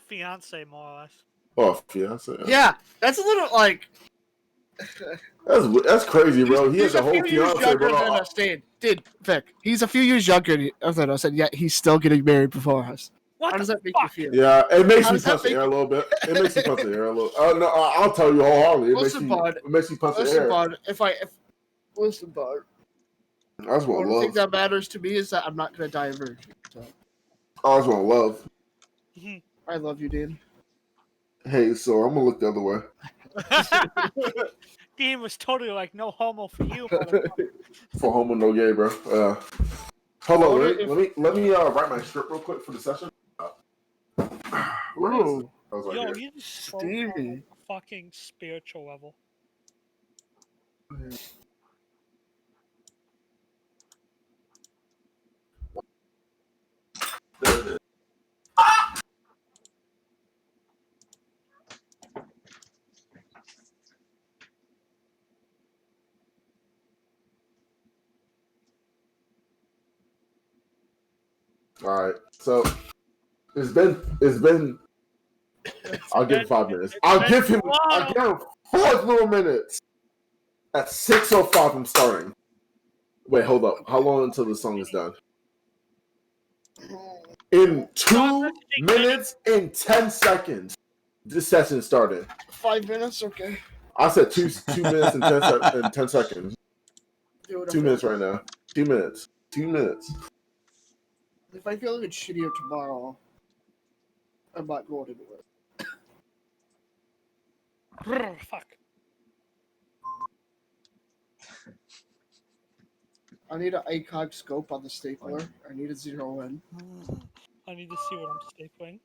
Fiance, more or less. Oh, fiance. Yeah, that's a little like. That's crazy, bro. He has a whole few years fiance, younger bro. than us, dude, Vic. He's a few years younger than us, and yet he's still getting married before us. What How does the that make fuck? you feel? Yeah, it makes How me does that punch the make air a you- little bit. It makes me punch the air a little. No, I'll tell you wholeheartedly. It Listen, bud. makes me punch the Listen, air. bud. Listen, bud. I just want One thing love. that matters to me is that I'm not gonna die a virgin. So I just want love. I love you, Dean. Hey, so I'm gonna look the other way. Dean was totally like, no homo for you, motherfucker. For homo, no gay, bro. Hold on, let me write my script real quick for the session. Where is it? I was like, Yo, here. you just spoke on like Stevie. a fucking spiritual level. There it is. All right, so it's been. I'll give him 5 minutes. I'll give him 4 little minutes. At 6:05, I'm starting. Wait, hold up. How long until the song is done? In 2 minutes and 10 seconds, this session started. 5 minutes, okay. I said 2 minutes and 10 seconds. 2 minutes right now. 2 minutes. 2 minutes. If I feel like it's shittier tomorrow, I'm not going to do it. Fuck. I need an ACOG scope on the stapler. I need a 0 in. I need to see what I'm stapling.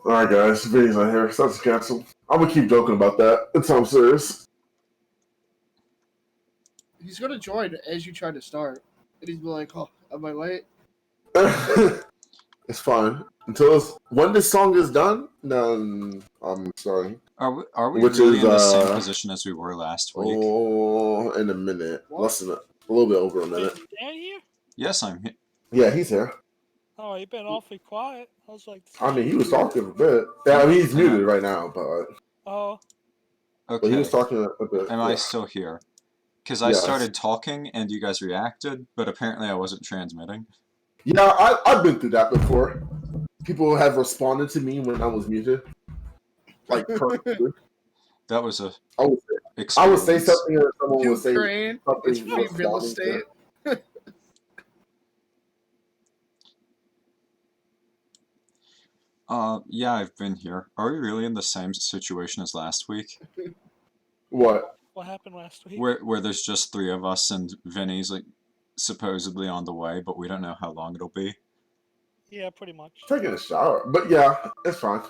Alright, guys. Video's not here. So that's canceled. I'm gonna keep joking about that. I'm serious. He's gonna join as you try to start. And he's be like, oh, am I late? It's fine. When this song is done, then I'm sorry. Are we Which really is, in the same position as we were last week? Oh, in a minute. What? Less than a little bit over a minute. Is Dan here? Yes, I'm here. Yeah, he's here. Oh, you've been awfully quiet. I was like, I mean, he was talking a bit. Yeah, I mean, he's muted right now, but oh, he Okay. was talking a bit. Am yeah. I still here? Because I Yes. started talking and you guys reacted, but apparently I wasn't transmitting. Yeah, I've been through that before. People have responded to me when I was muted. Like, perfectly. That was a I would say experience. something or someone would say Ukraine, something. it's free real estate. Yeah, I've been here. Are we really in the same situation as last week? What? what happened last week? Where there's just 3 of us and Viny's like supposedly on the way, but we don't know how long it'll be. Yeah, pretty much. Taking a shower. But yeah, it's fine.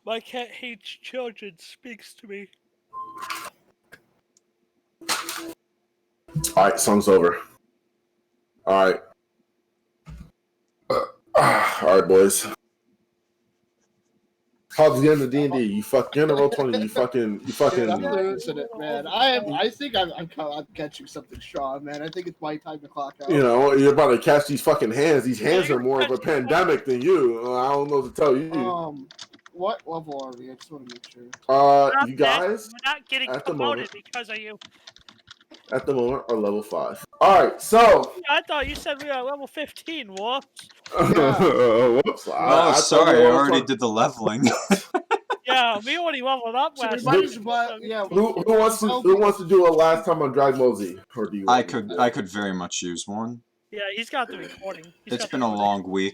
My cat hates children, speaks to me. Alright, song's over. Alright. Alright, boys. How's the end of D&D? You fucking roll 20. You fucking. Dude, I'm losing it, man. I think I'm catching something strong, man. I think it's my time to clock out. You know, you're about to catch these fucking hands. These hands are more of a pandemic than you. I don't know what to tell you. What level are we? I just want to make sure. You guys, we're not getting at the promoted moment- because of you. at the moment, are level 5. Alright, so. I thought you said we were at level 15, whoops. Whoops. Oh, sorry, I already did the leveling. Yeah, we already leveled up So we last might week. as well, yeah. Who wants to do a last time on Dragon Ball Z? Or do you? I could very much use one. Yeah, he's got the recording. It's been a long week.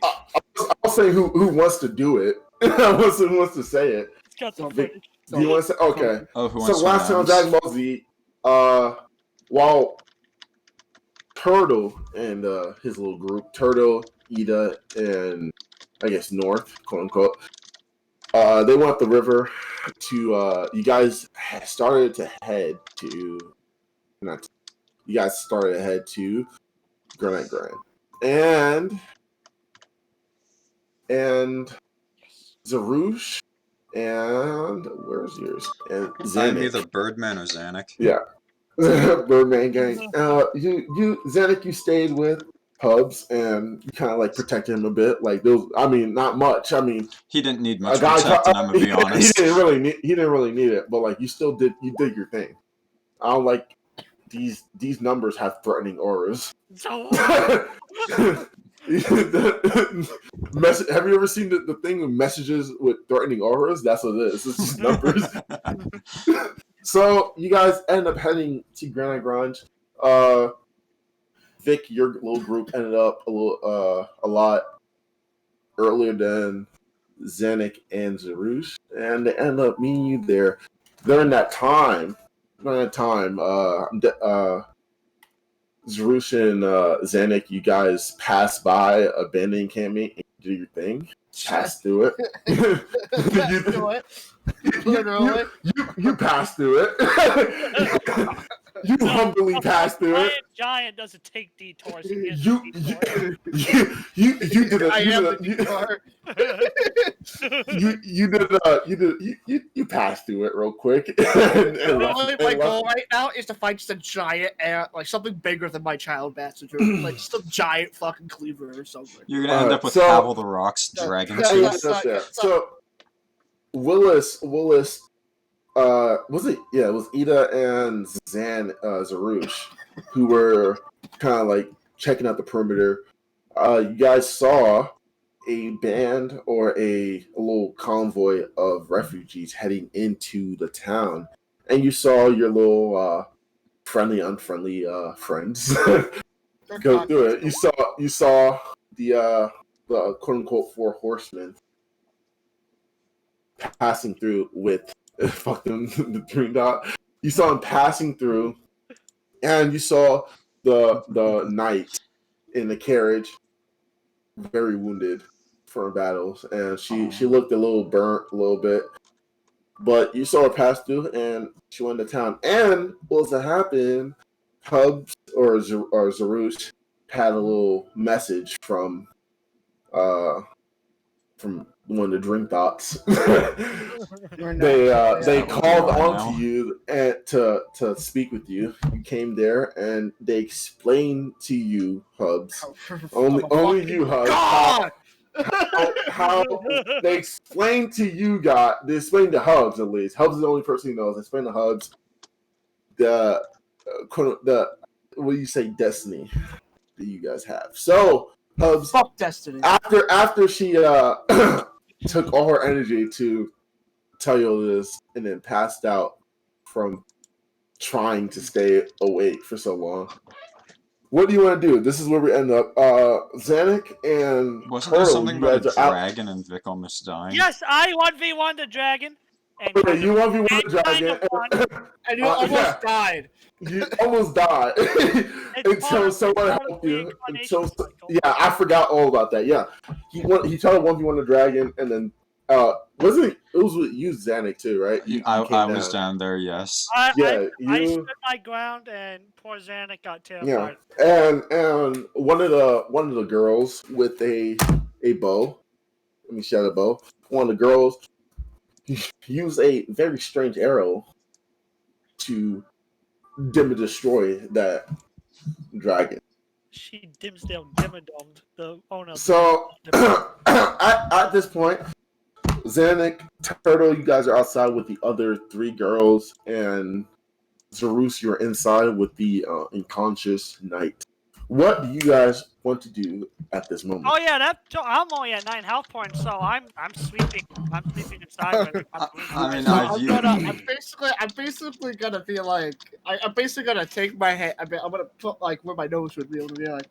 I'll say who wants to do it. Who wants to say it? He's got the Vic, footage. Do you want to say? Okay. Oh, who So wants to last time on announce? Dragon Ball Z, while Turtle and his little group, Turtle, Eda, and I guess North, quote unquote, they went up the river to. You guys started to head to. You guys started to head to Granite Grand. and Zaroozh, and where's yours? And I'm Zannik. either Birdman or Zannik. Yeah. Birdman gang. You Zannik, you stayed with Hubs and you kind of like protected him a bit. Like those, I mean, not much. I mean, He didn't need much protecting. I'm gonna be honest. He didn't really need it, but like you still did. You did your thing. I don't like these numbers have threatening auras. Have you ever seen the thing with messages with threatening auras? That's what it is. It's just numbers. So you guys end up heading to Granite Grunge. Vic, your little group ended up a lot earlier than Zannik and Zaroozh, and they end up meeting you there. During that time, Zaroozh and Zannik, you guys pass by a abandoned encampment and do your thing. Pass through it. You pass through it. You humbly pass through it. Giant doesn't take detours. You did it. You passed through it real quick. My goal right now is to find just a giant, like something bigger than my child messenger, like just a giant fucking cleaver or something. You're gonna end up with Pavel the Rock's dragon tooth. So Willis. Was it? Yeah, it was Eda and Zaroozh who were kind of like checking out the perimeter. You guys saw a band or a little convoy of refugees heading into the town, and you saw your little friendly, unfriendly friends go through it. You saw the quote unquote 4 horsemen passing through with. Fuck them, the green dot. You saw him passing through, and you saw the knight in the carriage, very wounded from battles, and she looked a little burnt, a little bit. But you saw her pass through, and she went to town. And what was to happen? Hubs or Zaroozh had a little message from one of the drink dots. They called on to you and to speak with you. You came there and they explained to you, Hubs, only you, Hubs, how they explained to you, they explained to Hubs at least. Hubs is the only person who knows. They explained to Hubs the what do you say, destiny that you guys have. So Hubs, fuck destiny. After she took all her energy to tell you all this and then passed out from trying to stay awake for so long. What do you want to do? This is where we end up. Zannik and wasn't there something about a dragon and Vic almost dying? Yes, I 1v1 the dragon. And you 1v1 the dragon. And you almost died. You almost died until someone helped you. I forgot all about that. Yeah, he tried to 1v1 the dragon, and then wasn't it was with you, Zannik, too, right? I was down there. Yes. I stood my ground, and poor Zannik got terrified. Yeah, and one of the girls with a bow. Let me shout a bow. One of the girls used a very strange arrow to dim and destroy that dragon. She dimmed the owner. So at this point, Zannik, Turtle, you guys are outside with the other 3 girls, and Zaroozh, you're inside with the unconscious knight. What do you guys want to do at this moment? Oh yeah, I'm only at 9 health points, so I'm sleeping. I'm sleeping inside. I'm basically gonna be like, I'm basically gonna take my head. I'm gonna put like where my nose would be able to be like,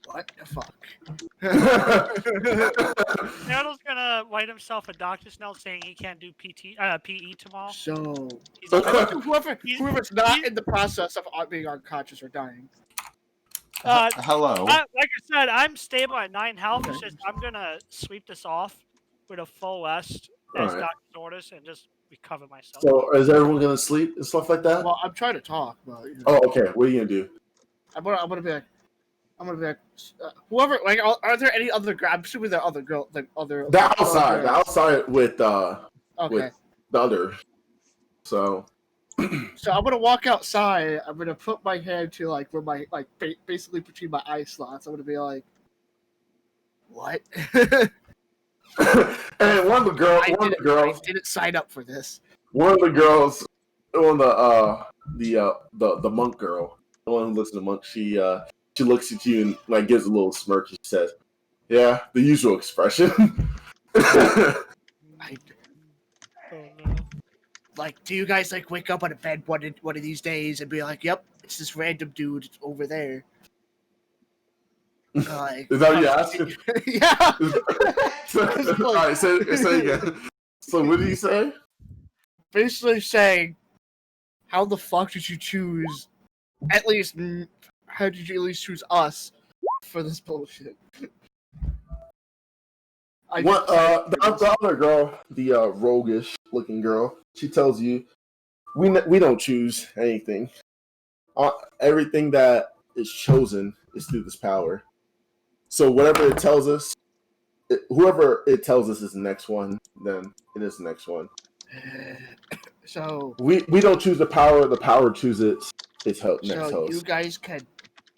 what the fuck? Turtle's gonna write himself a doctor's note saying he can't do PE tomorrow. So whoever's not in the process of being unconscious or dying. Hello. Like I said, I'm stable at 9 health. It's just I'm gonna sweep this off with a full rest as doctor's orders and just recover myself. So is everyone gonna sleep and stuff like that? Well, I'm trying to talk, but Oh, okay. What are you gonna do? I'm gonna be like, I'm gonna be like, whoever. Like, are there any other? I'm assuming there are other girl, like other. The like, outside, the girls. outside with Okay. with the other. So So I'm gonna walk outside. I'm gonna put my hand to like where my like basically between my eye slots. I'm gonna be like, what? and one of the girls, I didn't sign up for this. one of the girls, on the monk girl, the one who looks at the monk, she looks at you and like gives a little smirk. She says, "Yeah, the usual expression." Oh no. Like, do you guys like wake up on a bed one of these days and be like, "Yep, it's this random dude over there"? Like, Is that what you're asking? Yeah. All right, say again. So what did you say? Basically saying, how the fuck did you choose? How did you at least choose us for this bullshit? The other girl, the roguish looking girl, she tells you, we don't choose anything. Everything that is chosen is through this power. So whatever it tells us, whoever it tells us is the next one, then it is the next one. So we don't choose the power chooses its next host. So you guys can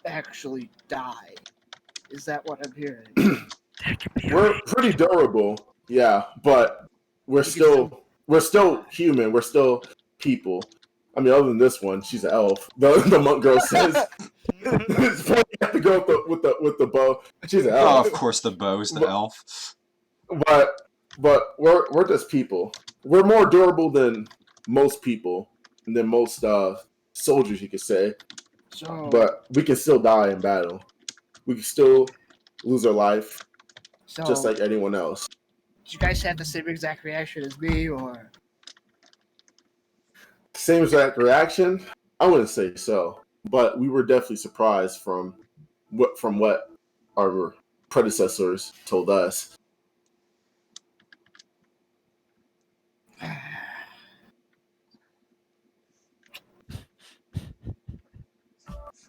actually die. Is that what I'm hearing? We're pretty durable, yeah, but we're still human. We're still people. I mean, other than this one, she's an elf. The monk girl says, "Pointing at the girl with the bow." She's an elf. Oh, of course, the bow's the elf. But we're just people. We're more durable than most people, and than most soldiers, you could say. So, but we can still die in battle. We can still lose our life, just like anyone else. Do you guys have the same exact reaction as me, or same exact reaction? I wouldn't say so, but we were definitely surprised from what our predecessors told us.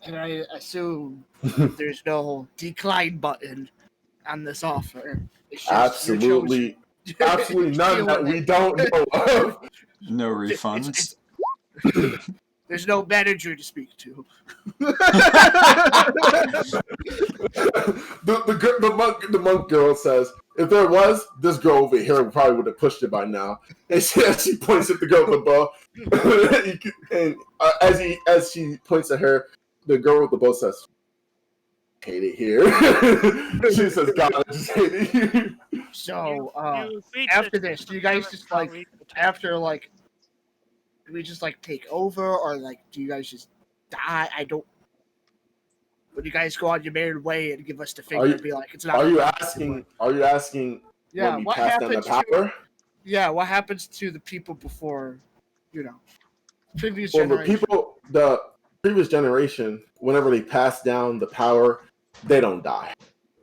And I assume there's no decline button on this offer. It's just absolutely none that we don't know of. No refunds. There's no manager to speak to. The monk girl says, if there was, this girl over here probably would have pushed it by now. And she points at the girl with the bow. And as she points at her, the girl with the bow says, hate it here. She says, God, I just hate it here. So, after this, do you guys just after do we just take over, or do you guys just die? Would you guys go on your merry way and give us the finger and be like, it's not? Are you asking? Yeah, when we what pass down the power? What happens to the people before, previous generation? The previous generation, whenever they pass down the power, they don't die.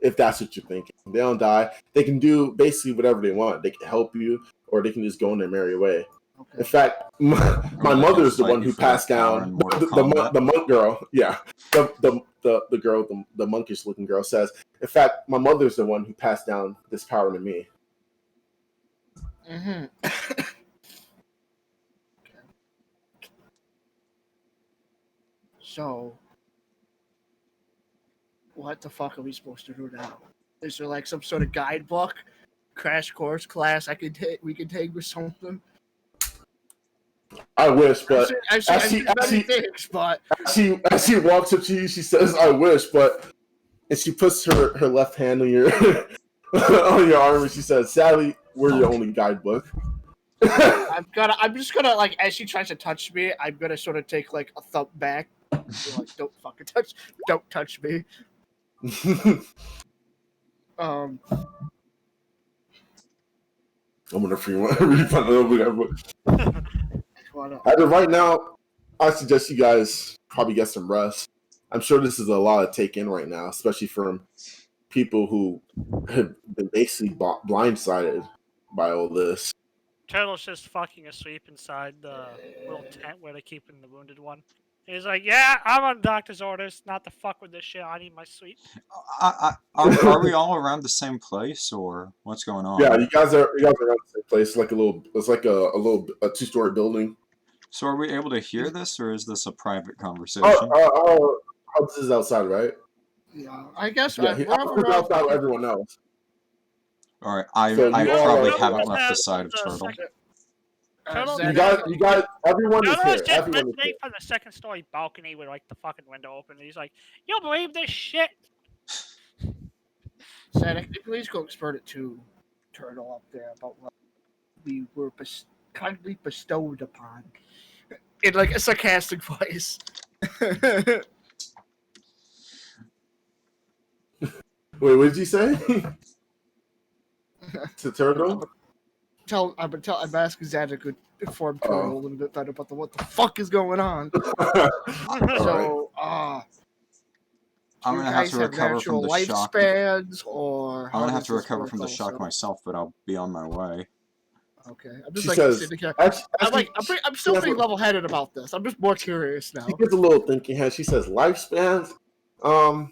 If that's what you're thinking, they don't die. They can do basically whatever they want. They can help you, or they can just go on their merry way. Okay. In fact, my mother's the one who passed down the monk girl. Yeah, the girl, the monkish looking girl says. In fact, my mother's the one who passed down this power to me. Mm-hmm. So, what the fuck are we supposed to do now? Is there some sort of guidebook, crash course class we can take or something? I wish, but as she walks up to you, she says, "I wish," and she puts her left hand on your on your arm, and she says, "Sadly, we're your only guidebook." I'm just gonna as she tries to touch me, I'm gonna sort of take a thump back, don't fucking don't touch me. I'm gonna refund the guidebook. As of right now, I suggest you guys probably get some rest. I'm sure this is a lot to take in right now, especially from people who have been basically blindsided by all this. Turtle's just fucking asleep inside the little tent where they're keeping the wounded one. He's like, yeah, I'm on doctor's orders, not to fuck with this shit. I need my sleep. Are we all around the same place, or what's going on? Yeah, you guys are around the same place. It's like a 2-story building. So are we able to hear this, or is this a private conversation? This is outside, right? Yeah, I guess. Yeah, he's outside with everyone else. All right, I probably haven't left the side of Turtle. You guys, everyone is here. Just Everyone is here. from the second story balcony with like the fucking window open. And he's like, "You don't believe this shit?" Zannik, please go explain it to Turtle up there about what we were kindly bestowed upon in like a sarcastic voice. Wait, what did you say? To Turtle? I'm asking Zannik to inform Turtle a little bit better about what the fuck is going on. So, I'm gonna have to recover from the shock. Or I'm gonna have to recover from the shock myself, but I'll be on my way. Okay, I'm just sitting here. I'm still pretty level-headed about this. I'm just more curious now. She gets a little thinking head. She says lifespans. The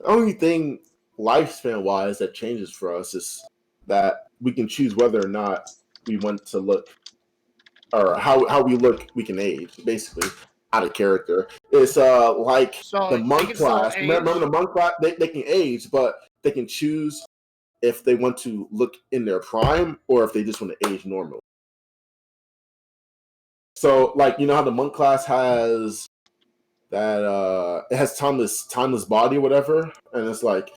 only thing lifespan-wise that changes for us is that we can choose whether or not we want to look, or how we look. We can age, basically, out of character. It's like the monk class. Remember the monk class? They can age, but they can choose if they want to look in their prime or if they just want to age normally. So, like, you know how the monk class has that it has timeless body or whatever, and it's like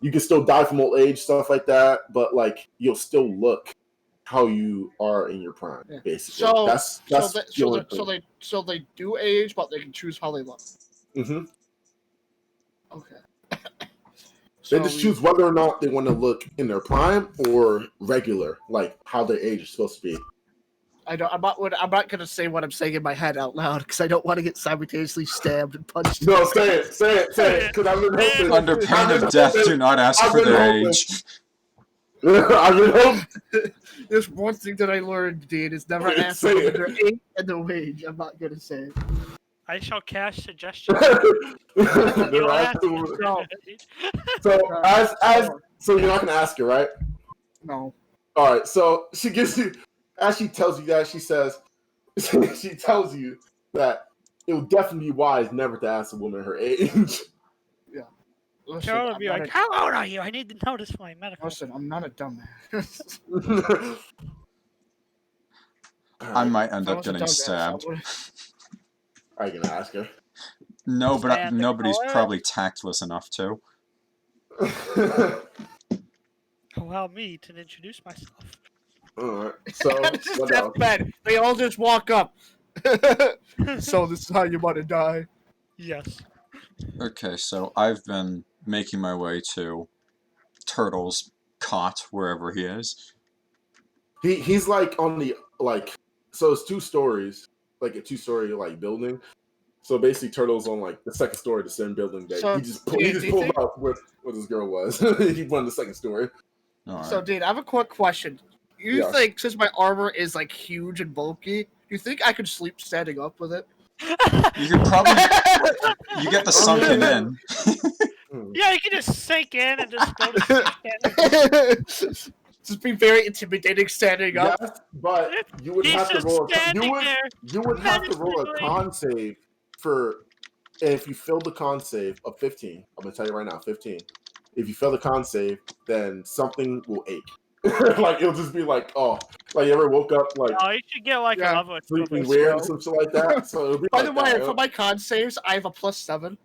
you can still die from old age, stuff like that, but like you'll still look how you are in your prime, basically. So they do age, but they can choose how they look. Mm-hmm. Okay. They just choose whether or not they want to look in their prime or regular, like how their age is supposed to be. I'm not gonna say what I'm saying in my head out loud because I don't want to get simultaneously stabbed and punched. No, say it. Because I've been hoping. Under pain of death, do not ask for their age. I've been hoping. There's one thing that I learned, Dean, is never ask for their age and their wage. I'm not gonna say it. I shall cast suggestions. So you're not gonna ask her, right? No. All right. So she gives you. As she tells you that, she says, she tells you that it would definitely be wise never to ask a woman her age. Yeah. Carol would be like, how old are you? I need to know this for my medical. Listen, I'm not a dumbass. I might end up getting stabbed. Are you going to ask her? No, but nobody's probably tactless enough to. Allow me to introduce myself. Alright, so what else? Bad. They all just walk up. So this is how you want to die? Yes. Okay, so I've been making my way to Turtle's cot, wherever he is. He's like on the, like, so it's 2 stories, like a 2-story like building. So basically Turtle's on like the second story of the same building that he just pulled out where this girl was. He won the second story. Right. So Dean, I have a quick question. You think, since my armor is like huge and bulky, do you think I could sleep standing up with it? You could probably. You get the sunken in. Yeah, you can just sink in and just go to sleep. Just be very intimidating standing up. Yes, but you would have to roll. You would have to roll a con save for. If you fail the con save of 15, I'm gonna tell you right now, 15. If you fail the con save, then something will ache. Like it'll just be like, oh, like you ever woke up like you should get like a level sleeping weird or some shit like that. So it'll be by the way, for my con saves, I have a +7.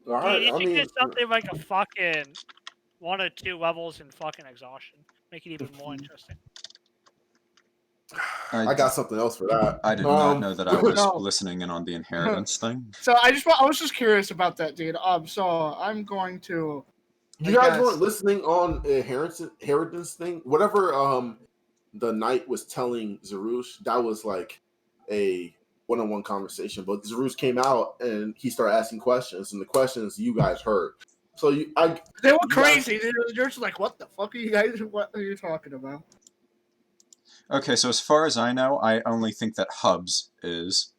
All right, you should get something like a fucking 1 or 2 levels in fucking exhaustion. Make it even more interesting. I got something else for that. I did not know that I was listening in on the inheritance thing. So I was just curious about that, dude. So I'm going to. You guys weren't listening on inheritance thing. Whatever the knight was telling Zaroozh, that was like a one-on-one conversation. But Zaroozh came out and he started asking questions, and the questions you guys heard. So they were crazy. They're just like, "What the fuck are you guys? What are you talking about?" Okay, so as far as I know, I only think that Hubs is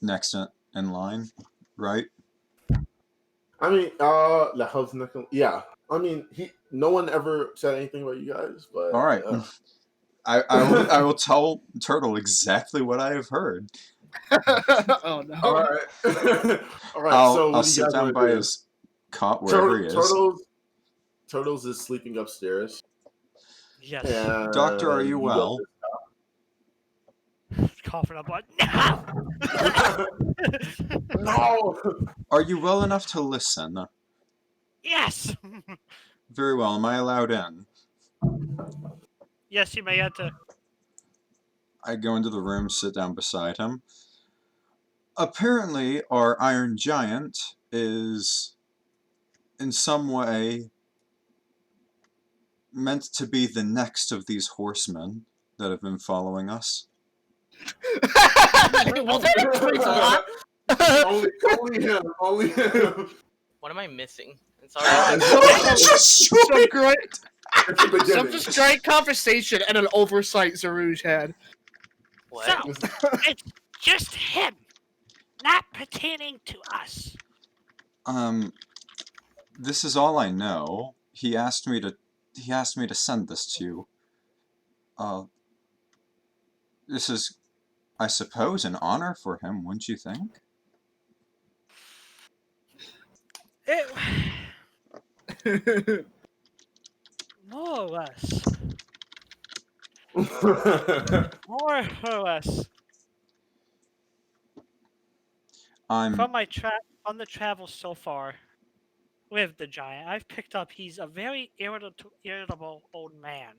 next in line, right? I mean, how's Nickel? Yeah. I mean, no one ever said anything about you guys, but All right. yeah. I will tell Turtle exactly what I have heard. Oh no! All right. All right. I'll What do you sit guys down want by to do? his cot wherever he is. Turtles is sleeping upstairs. Yes. And Doctor, are you well? Coughing up like no. No. Are you well enough to listen? Yes. Very well. Am I allowed in? Yes, you may enter. I go into the room, sit down beside him. Apparently, our Iron Giant is in some way meant to be the next of these horsemen that have been following us. Well, that explains a lot. Only him. What am I missing? I'm Some just great conversation and an oversight Zaroozh had. What? So, it's just him, not pertaining to us. This is all I know. He asked me to send this to you. This is, I suppose, an honor for him, wouldn't you think? More or less. More or less. From the travel so far with the giant, I've picked up he's a very irritable old man.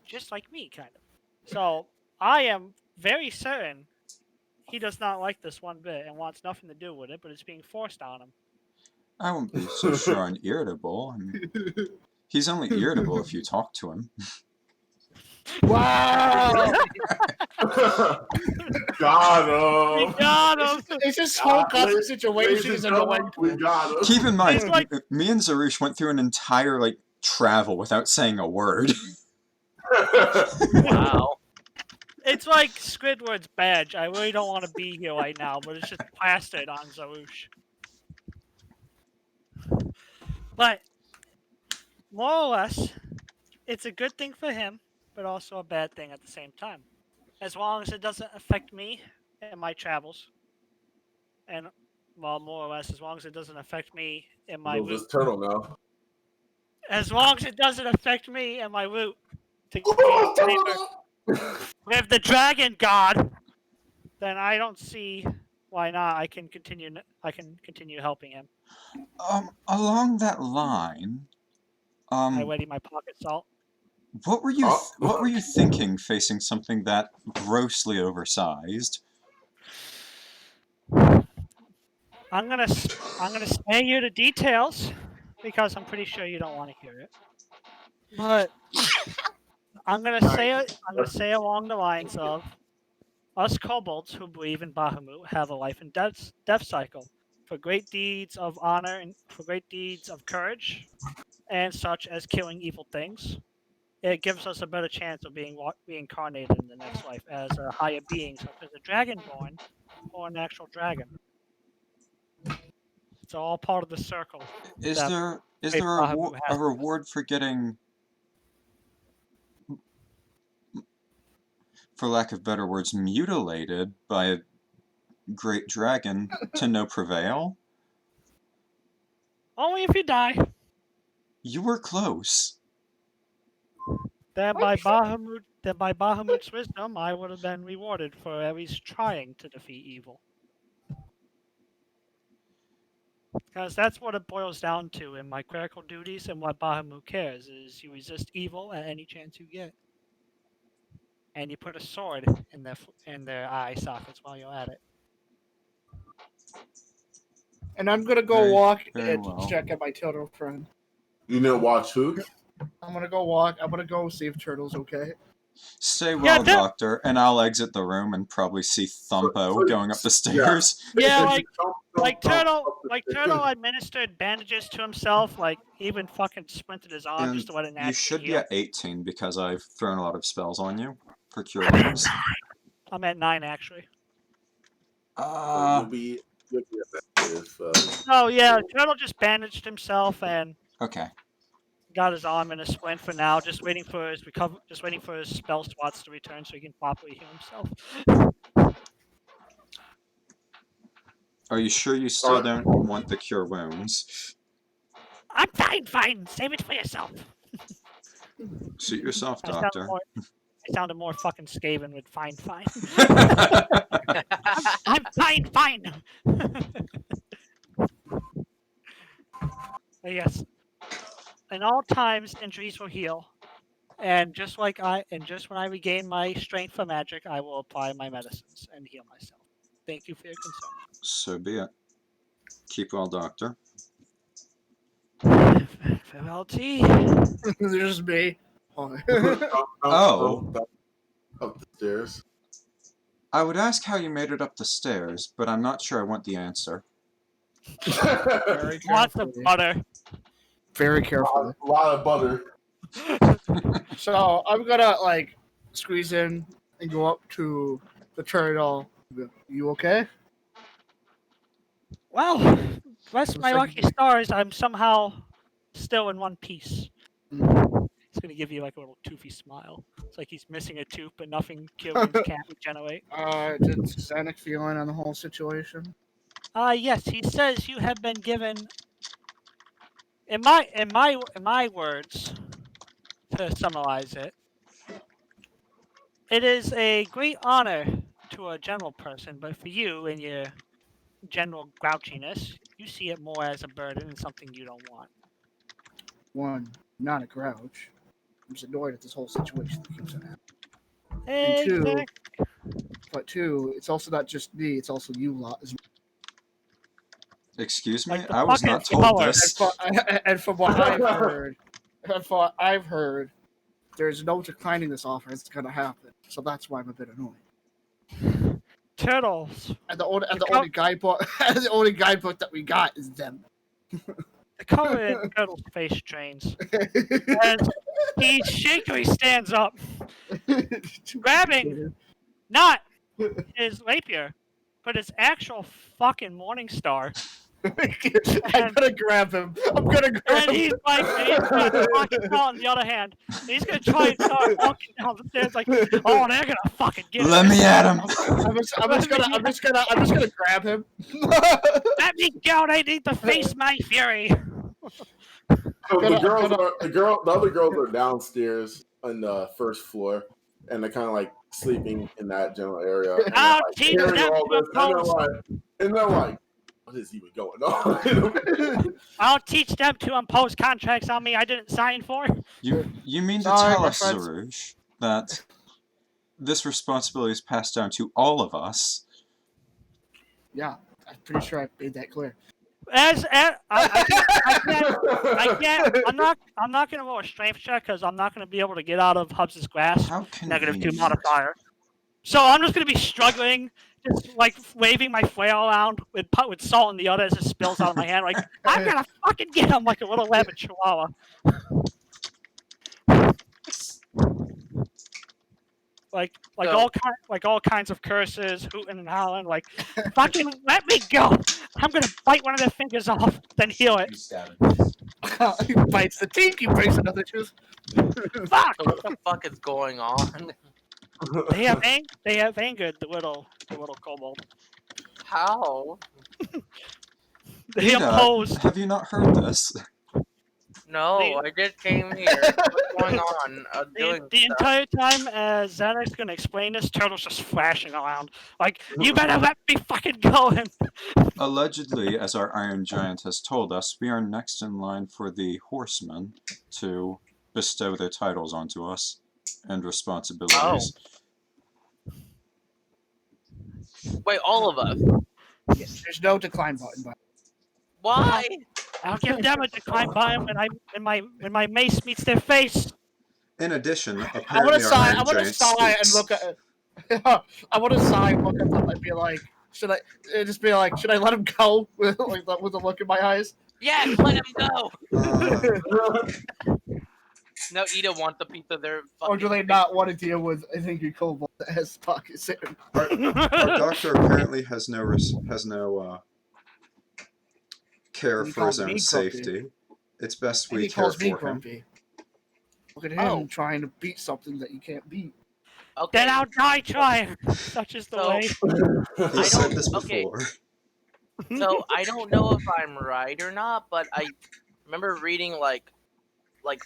Just like me, kind of. So, I am very certain he does not like this one bit and wants nothing to do with it, but it's being forced on him. I won't be so sure on irritable. I mean, he's only irritable if you talk to him. Wow! Got him! We got him! It's just whole constant situation is annoying. We got him. Keep in mind, me and Zaroozh went through an entire, travel without saying a word. Wow. It's like Squidward's badge. I really don't want to be here right now, but it's just plastered on Zaroozh. But, more or less, it's a good thing for him, but also a bad thing at the same time. As long as it doesn't affect me and my travels. And, well, more or less, as long as it doesn't affect me and my route. This turtle now. As long as it doesn't affect me and my route to gain with the dragon god, then I don't see why not. I can continue helping him. Along that line, I ready my pocket salt. what were you thinking facing something that grossly oversized? I'm gonna spare you the details because I'm pretty sure you don't want to hear it. But I'm gonna say along the lines of us kobolds who believe in Bahamut have a life and death cycle. For great deeds of honor and for great deeds of courage, and such as killing evil things, it gives us a better chance of being reincarnated in the next life as a higher being, such as a dragonborn or an actual dragon. It's all part of the circle. Is there a reward for getting, for lack of better words, mutilated by a great dragon to no prevail? Only if you die. You were close. Then by Bahamut's wisdom, I would have been rewarded for at least trying to defeat evil. Because that's what it boils down to in my clerical duties, and what Bahamut cares is you resist evil at any chance you get. And you put a sword in their eye sockets while you're at it. And I'm gonna go walk and check out my turtle friend. You know, watch who? I'm gonna go walk. I'm gonna go see if Turtle's okay. Stay well, Doctor, and I'll exit the room and probably see Thumpo going up the stairs. Yeah, like Turtle administered bandages to himself, he even fucking splintered his arm just to let it naturally You should heal. be at 18 because I've thrown a lot of spells on you for cure wounds. I'm at 9 actually. You'll be effective. Oh yeah, Turtle just bandaged himself and Okay. got his arm in a splint for now. Just waiting for his Just waiting for his spell slots to return so he can properly heal himself. Are you sure you still don't want the cure wounds? I'm fine, fine. Save it for yourself. Suit yourself, I doctor. sounded more fucking Skaven with fine, fine. I'm fine, fine. But yes. In all times, injuries will heal. And just when I regain my strength for magic, I will apply my medicines and heal myself. Thank you for your concern. So be it. Keep well, doctor. Farewell, T. There's me. Oh. Up the stairs. I would ask how you made it up the stairs, but I'm not sure I want the answer. Very Lots of butter. Very carefully. A lot of butter. So I'm gonna like squeeze in and go up to the turtle. You okay? Well, bless my lucky stars, I'm somehow still in one piece. It's gonna give you like a little toothy smile. It's like he's missing a tooth, but nothing kills can't regenerate. Did Zannik feel in on the whole situation? Yes, he says you have been given. In my words, to summarize it, it is a great honor to a general person, but for you and your general grouchiness, you see it more as a burden and something you don't want. One, not a grouch. I'm just annoyed at this whole situation that keeps on happening. And two, it's also not just me, it's also you lot as well. Excuse me? Like the I was not fucking told power. this. And from what I've heard, there's no declining this offer. It's gonna happen. So that's why I'm a bit annoyed. Turtles. And the only guidebook the only guidebook that we got is them. The color in Turtle's face drains. As he shakily stands up, grabbing not his rapier, but his actual fucking Morning Star. I'm gonna grab him. I'm gonna grab him. And he's gonna fucking tell on the other hand. He's gonna try and start walking down the stairs like, oh, they're gonna fucking get Let me at him. I'm just gonna grab him. Let me go. I need to face my fury. So the other girls are downstairs on the first floor, and they're kind of like sleeping in that general area. And I'll like, teach them to impose. And they're like, what is even going on? I'll teach them to impose contracts on me I didn't sign for. You mean to tell us, Zaroozh, that this responsibility is passed down to all of us? Yeah, I'm pretty sure I made that clear. I'm not gonna roll a strength check because I'm not gonna be able to get out of Hubs' grasp. -2 modifier. So I'm just gonna be struggling, just like waving my flail around with salt in the other as it spills out of my hand. Like I'm gonna fucking get him like a little rabbit chihuahua. Like all kinds of curses, hooting and howling. Like fucking let me go. I'm gonna bite one of their fingers off, then heal it. He bites the teeth. He breaks another tooth. Fuck! So what the fuck is going on? They have angered the little kobold. How? They impose. Have you not heard this? No, I just came here. What's going on? The entire time as Zannik's gonna explain this, Turtle's just flashing around. Like, you better let me fucking go! Allegedly, as our Iron Giant has told us, we are next in line for the Horsemen to bestow their titles onto us and responsibilities. Oh. Wait, all of us? Yes, there's no decline button. But why? I'll give them a decline button when my mace meets their face. In addition, apparently I want to sigh. I want to sigh speaks. and look at. I want to sigh and look at them and be like, should I let him go with a look in my eyes? Yes, let him go. Now Eda wants a piece of their. Or do they not want to deal with an angry kobold that has pockets in him? Our doctor apparently has no care He for his calls own me grumpy. safety. It's best And we he care calls me for him. grumpy. Look at him trying to beat something that you can't beat. Okay. Then I'll die trying. Such is the So- way. He said this okay. before. So I don't know if I'm right or not, but I remember reading like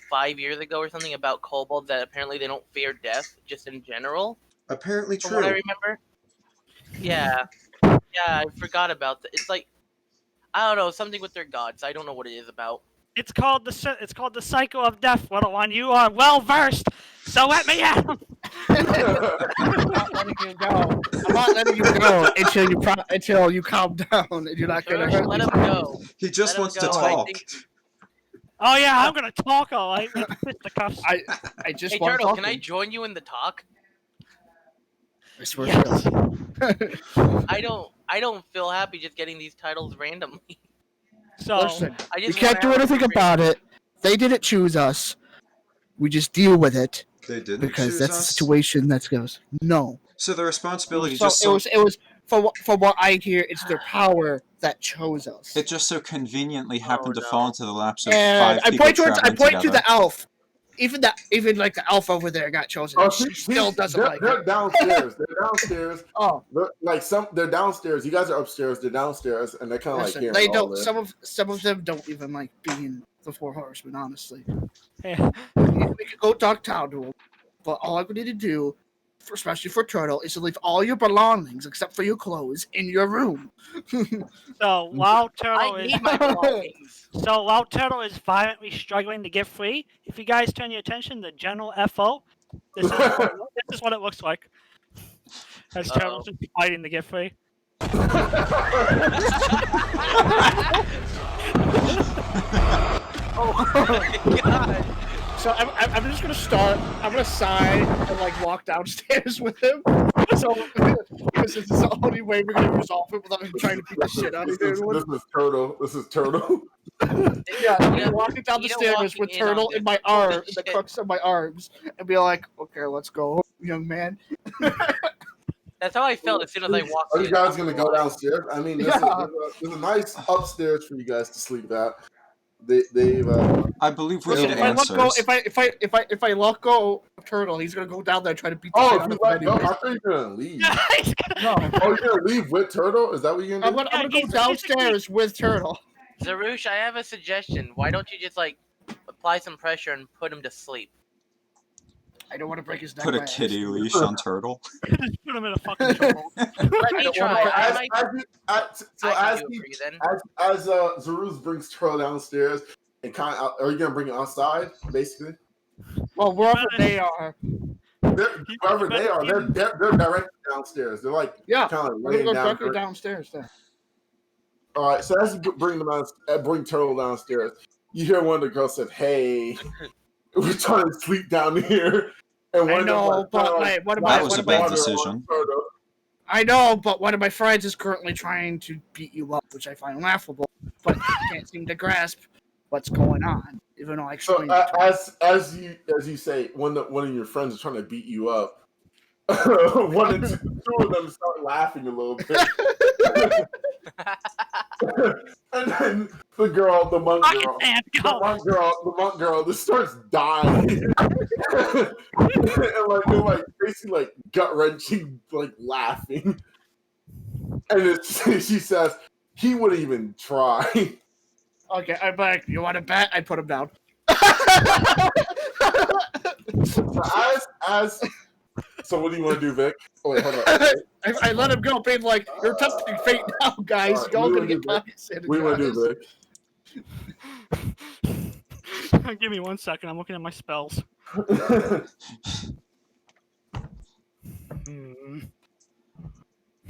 5 years ago or something about kobolds that apparently they don't fear death just in general. Apparently From what I true. remember. Yeah, I forgot about that. It's like I don't know something with their gods. I don't know what it is about. It's called the cycle of death, little one. You are well versed, so let me out. I'm not letting you go. I'm not letting you go until you calm down and you're not gonna hurt Let me. him go. He just Let him wants to go. I talk. think- Oh yeah, I'm gonna talk all right with fisticuffs. I just Hey want Turtle, talking. can I join you in the talk? I swear Yes. I don't feel happy just getting these titles randomly. So Listen, I we just can't wanna do have a anything career. about it. They didn't choose us. We just deal with it They didn't because choose that's the us. situation that goes. No. So the responsibility So just it was from what I hear, it's their power that chose us. it just so conveniently happened to no. fall into the laps of And 5 I people point traveling to together. the elf. Even like the elf over there got chosen. Oh, She still doesn't like they're it. downstairs. They're downstairs. Oh, They're downstairs. You guys are upstairs. They're downstairs, and they're kind of like listen, hearing they all don't. this. Some of them don't even like being the Four Horsemen. Honestly, yeah. we could go talk town to them, but all I'm going to do, especially for Turtle, is to leave all your belongings except for your clothes in your room. So while Turtle I is need my belongings. violently struggling to get free, if you guys turn your attention to General FO, this is what it looks like. As Turtle's just fighting to get free. God. So I'm just gonna start. I'm gonna sigh and like walk downstairs with him. So because this is the only way we're gonna resolve it without him trying to beat the shit out of everyone. This is Turtle. This is Turtle. Yeah, Eda- walking down the Eda stairs walking with in on Turtle this. in my Holy arm, in the shit. crux of my arms, and be like, "Okay, let's go, young man." That's how I felt as soon as I walked Are in. you guys gonna go downstairs? I mean, there's Yeah. a nice upstairs for you guys to sleep at. They've I believe we Listen, need if I let go, answers. if I let go of Turtle, he's gonna go down there and try to beat the Oh, shit if out you of him let go, anyways. I thought you were gonna leave. He's gonna- No, Oh, you're gonna leave with Turtle? Is that what you're I'm gonna do? gonna go he's downstairs with Turtle. Zaroozh, I have a suggestion. Why don't you just like apply some pressure and put him to sleep? I don't want to break his neck. Put a by kitty accident. leash on Turtle. just put him in a fucking chokehold. Let me don't try. wanna- I might. I As can do it for you then. Zaroozh brings Turtle downstairs and are you gonna bring it outside, basically? Well, wherever they are. Wherever they are, they're directly downstairs. They're like Yeah, kind of we're gonna laying go down. directly downstairs then. All right, so as you bring Turtle downstairs, you hear one of the girls said, "Hey, we're trying to sleep down here." And I know, but like, what That about was a what bad about? decision. I know, but one of my friends is currently trying to beat you up, which I find laughable. But he can't seem to grasp what's going on, even though I So explained it to him. as you say, one of your friends is trying to beat you up. One and two of them start laughing a little bit. And then the monk girl, just starts dying. And like they're like basically like gut wrenching, like laughing. And she says he wouldn't even try. Okay, I'm back. You want to bet? I put him down. So what do you want to do, Vic? Oh, wait, hold on. I let him go, being like, "You're testing fate now, guys. Alright, Y'all we gonna will get do pockets What do you want to do, Vic? Give me 1 second. I'm looking at my spells.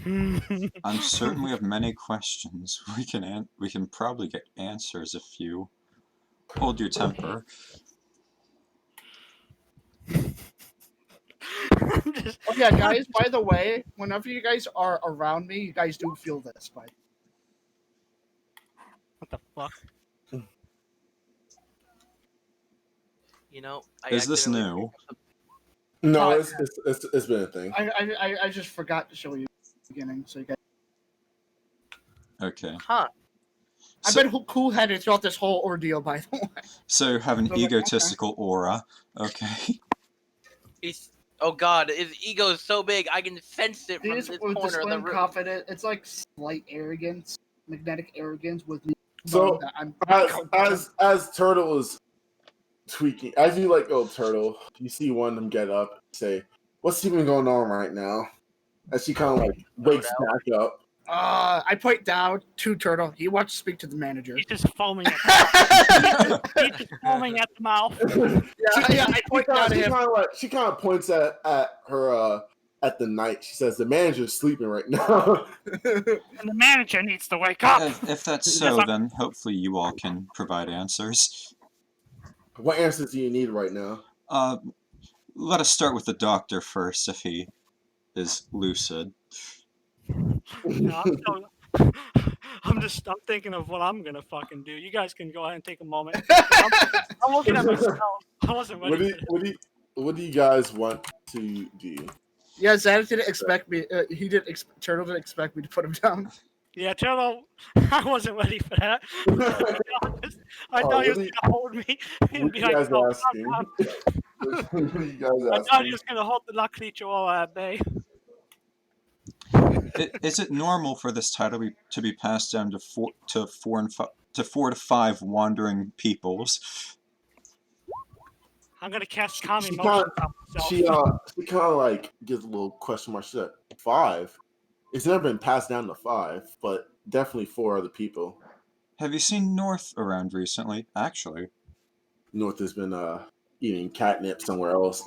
I'm certain we have many questions. We can probably get answers if you hold your temper. Oh yeah, guys. By the way, whenever you guys are around me, you guys do feel this. By What the fuck? You know, I Is this accidentally- new? No, it's been a thing. I just forgot to show you the beginning, so you guys. Okay. Huh. I've been cool-headed throughout this whole ordeal, by the way. So you have an So, like, egotistical aura. Okay. Oh god, his ego is so big, I can sense it from These this with corner of the room. confident. It's like slight arrogance, magnetic arrogance with me. So that I'm as Turtle is tweaking, as you let go of Turtle, you see one of them get up and say, "What's even going on right now?" As she kind of like wakes back up. I point down to Turtle. He wants to speak to the manager. He's just foaming at the He's just foaming at the mouth. I point down to him. She kind of points at her at the night. She says, "The manager's sleeping right now." And the manager needs to wake up. If that's so, then hopefully you all can provide answers. What answers do you need right now? Let us start with the doctor first, if he is lucid. No, I'm thinking of what I'm gonna fucking do. You guys can go ahead and take a moment. I'm looking at myself. I wasn't ready. What do you guys want to do? Yeah, Zannik didn't expect me. Turtle didn't expect me to put him down. Yeah, Turtle, I wasn't ready for that. I thought he was gonna hold me and be like, "No, asking? What are you guys I asking? thought he was gonna hold the luck creature all at bay." Is it normal for this title to be passed down to four to five wandering peoples? I'm gonna cast calm emotions on myself. She kind of like gives a little question mark. She said, 5? It's never been passed down to 5, but definitely 4 other people. Have you seen North around recently? Actually, North has been eating catnip somewhere else.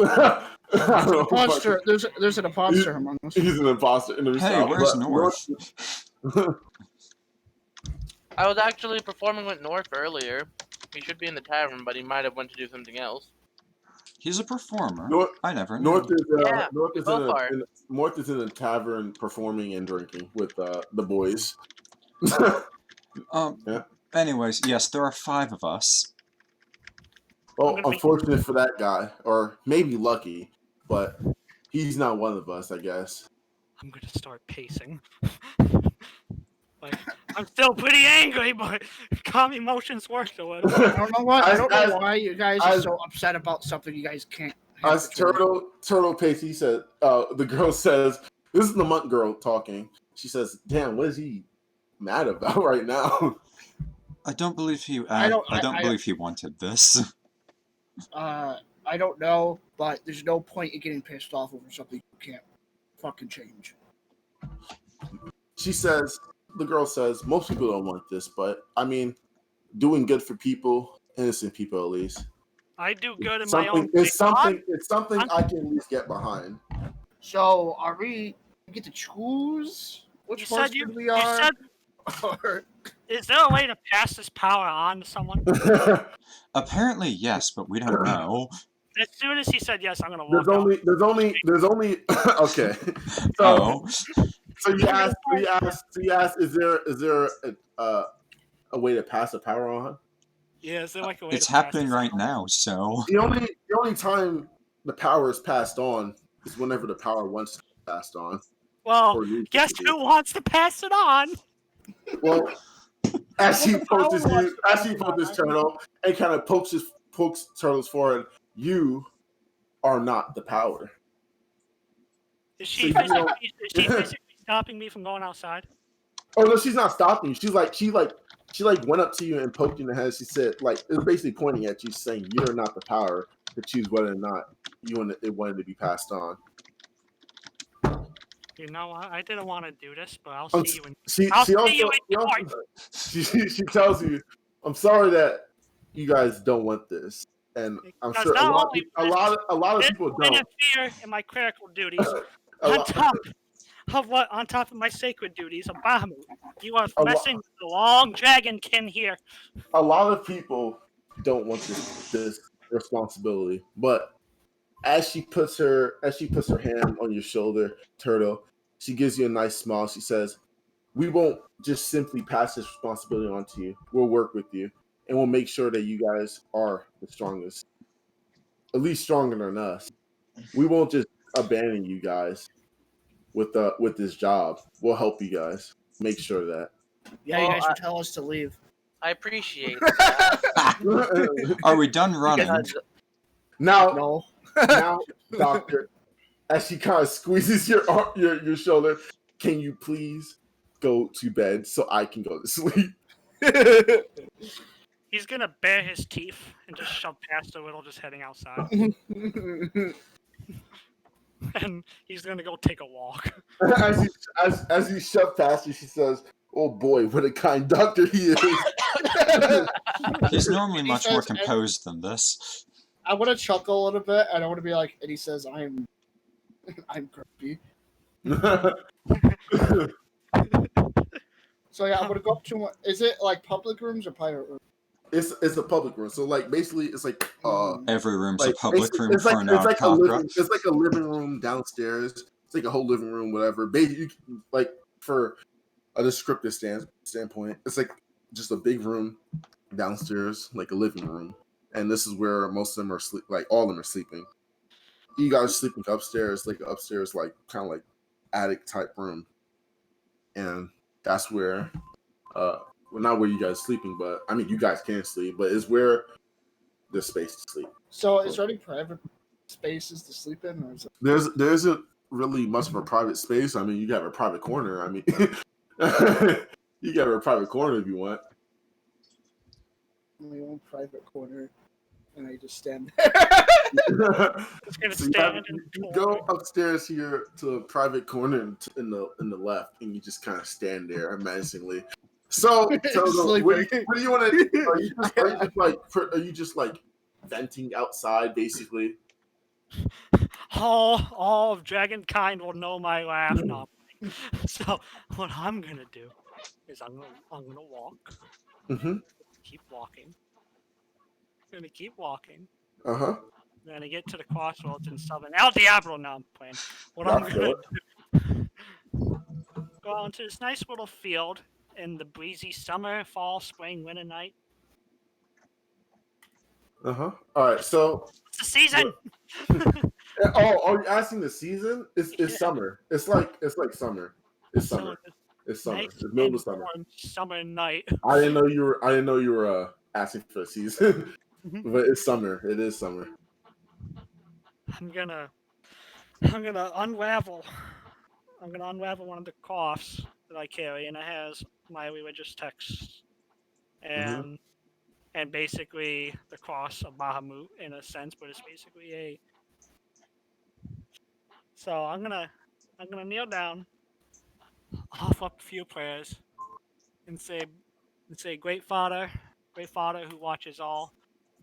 Imposter. There's an imposter among us. He's an imposter in the hey, where's North? I was actually performing with North earlier. He should be in the tavern, but he might have went to do something else. He's a performer. North, I never knew. North is in a tavern performing and drinking with the boys. Yeah. Anyways, yes, there are 5 of us. Well, unfortunate for that guy, or maybe lucky, but he's not one of us, I guess. I'm gonna start pacing. Like, I'm still pretty angry, but calm emotions work a little. I don't know what. I don't know why you guys are so upset about something you guys can't. As Turtle Pacey, he said, the girl says, "This is the monk girl talking." She says, "Damn, what is he mad about right now?" I don't believe he. I don't believe he wanted this. I don't know, but there's no point in getting pissed off over something you can't fucking change. She says, the girl says, "Most people don't want this, but I mean, doing good for people, innocent people at least. I do good in my own. It's something I can at least get behind." So, are we get to choose which horseman we are? Is there a way to pass this power on to someone? Apparently, yes, but we don't know. As soon as he said yes, I'm gonna walk There's only okay. So you asked, is there a way to pass the power on? Yeah, is there like a way? It's happening right now. So the only time the power is passed on is whenever the power wants to be passed on. Well, guess who wants to pass it on? Well, as he pokes Turtle and kind of pokes Turtle's forehead, you are not the power. Is she physically stopping me from going outside? Oh no, she's not stopping you. She went up to you and poked you in the head. She said, like, it was basically pointing at you, saying you're not the power to choose whether or not it wanted to be passed on. You know what? I didn't want to do this, but I'll see you in. She tells you, "I'm sorry that you guys don't want this, and I'm sure a lot of people don't interfere in my clerical duties. On top of my sacred duties, Abahamut, you are messing with the long dragonkin here. A lot of people don't want this responsibility, but as she puts her hand on your shoulder, Turtle, she gives you a nice smile. She says, "We won't just simply pass this responsibility on to you. We'll work with you, and we'll make sure that you guys are the strongest." at least stronger than us. We won't just abandon you guys with this job. We'll help you guys. Make sure of that. Yeah, Well, you guys would tell us to leave. I appreciate that. Are we done running? Because Now, No. Doctor, as she kind of squeezes your shoulder, can you please go to bed so I can go to sleep? He's gonna bare his teeth and just shove past the riddle, just heading outside. And he's gonna go take a walk. as you shove past you, she says, "Oh boy, what a kind doctor he is." He's normally He much more says- composed than this. I want to chuckle a little bit, and I want to be like, and he says, I'm grumpy. So yeah, I'm gonna go up to. Is it like public rooms or private rooms? It's a public room, so like basically it's like Every room's like a public room it's for like, now. it's like a living room downstairs. It's like a whole living room, whatever. Basically, like for a descriptive standpoint, it's like just a big room downstairs, like a living room, and this is where most of them are sleep. Like all of them are sleeping. You guys are sleeping upstairs, like kind of like attic type room, and that's where well, not where you guys are sleeping, but I mean you guys can sleep, but it's where there's space to sleep. So is there any private spaces to sleep in, or is it? There isn't really much of a private space. I mean, you have a private corner. I mean, you got a private corner if you want. My own private corner, and I just stand there. It's gonna So stand you and go upstairs here to a private corner in the left, and you just kind of stand there menacingly. So what do you want to do? Are you just like venting outside, basically? all of Dragonkind will know my laugh. No. So what I'm gonna do is I'm gonna walk. Mm-hmm. Keep walking. I'm gonna keep walking. Uh-huh. I'm gonna get to the crossroads in southern El Diablo. Now I'm playing. What I'm gonna do, go out into this nice little field in the breezy summer, fall, spring, winter night. Uh-huh. All right. So It's the season. are you asking the season? It's summer. It's like summer. It's summer. It's summer. Nice It's middle of and summer. warm summer night. I didn't know you were asking for a season. But it's summer. It is summer. I'm gonna unravel. I'm gonna unravel one of the coughs that I carry, and it has my religious texts, and basically the cross of Bahamut in a sense, but it's basically a. So I'm gonna kneel down, offer up a few prayers, and say, Great Father who watches all,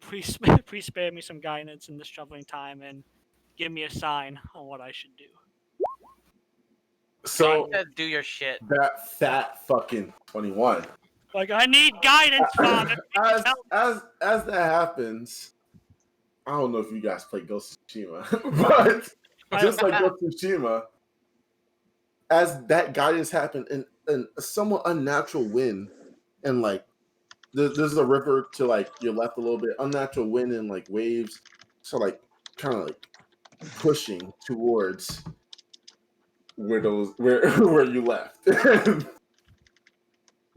please spare me some guidance in this troubling time, and give me a sign on what I should do. So do your shit. that fat fucking 21. Like, I need guidance, Father. As that happens, I don't know if you guys play Ghost of Tsushima, but just like Ghost of Tsushima, as that guidance happened and a somewhat unnatural wind, and like there's a river to like your left a little bit, unnatural wind and like waves, so like kind of like pushing towards where you left.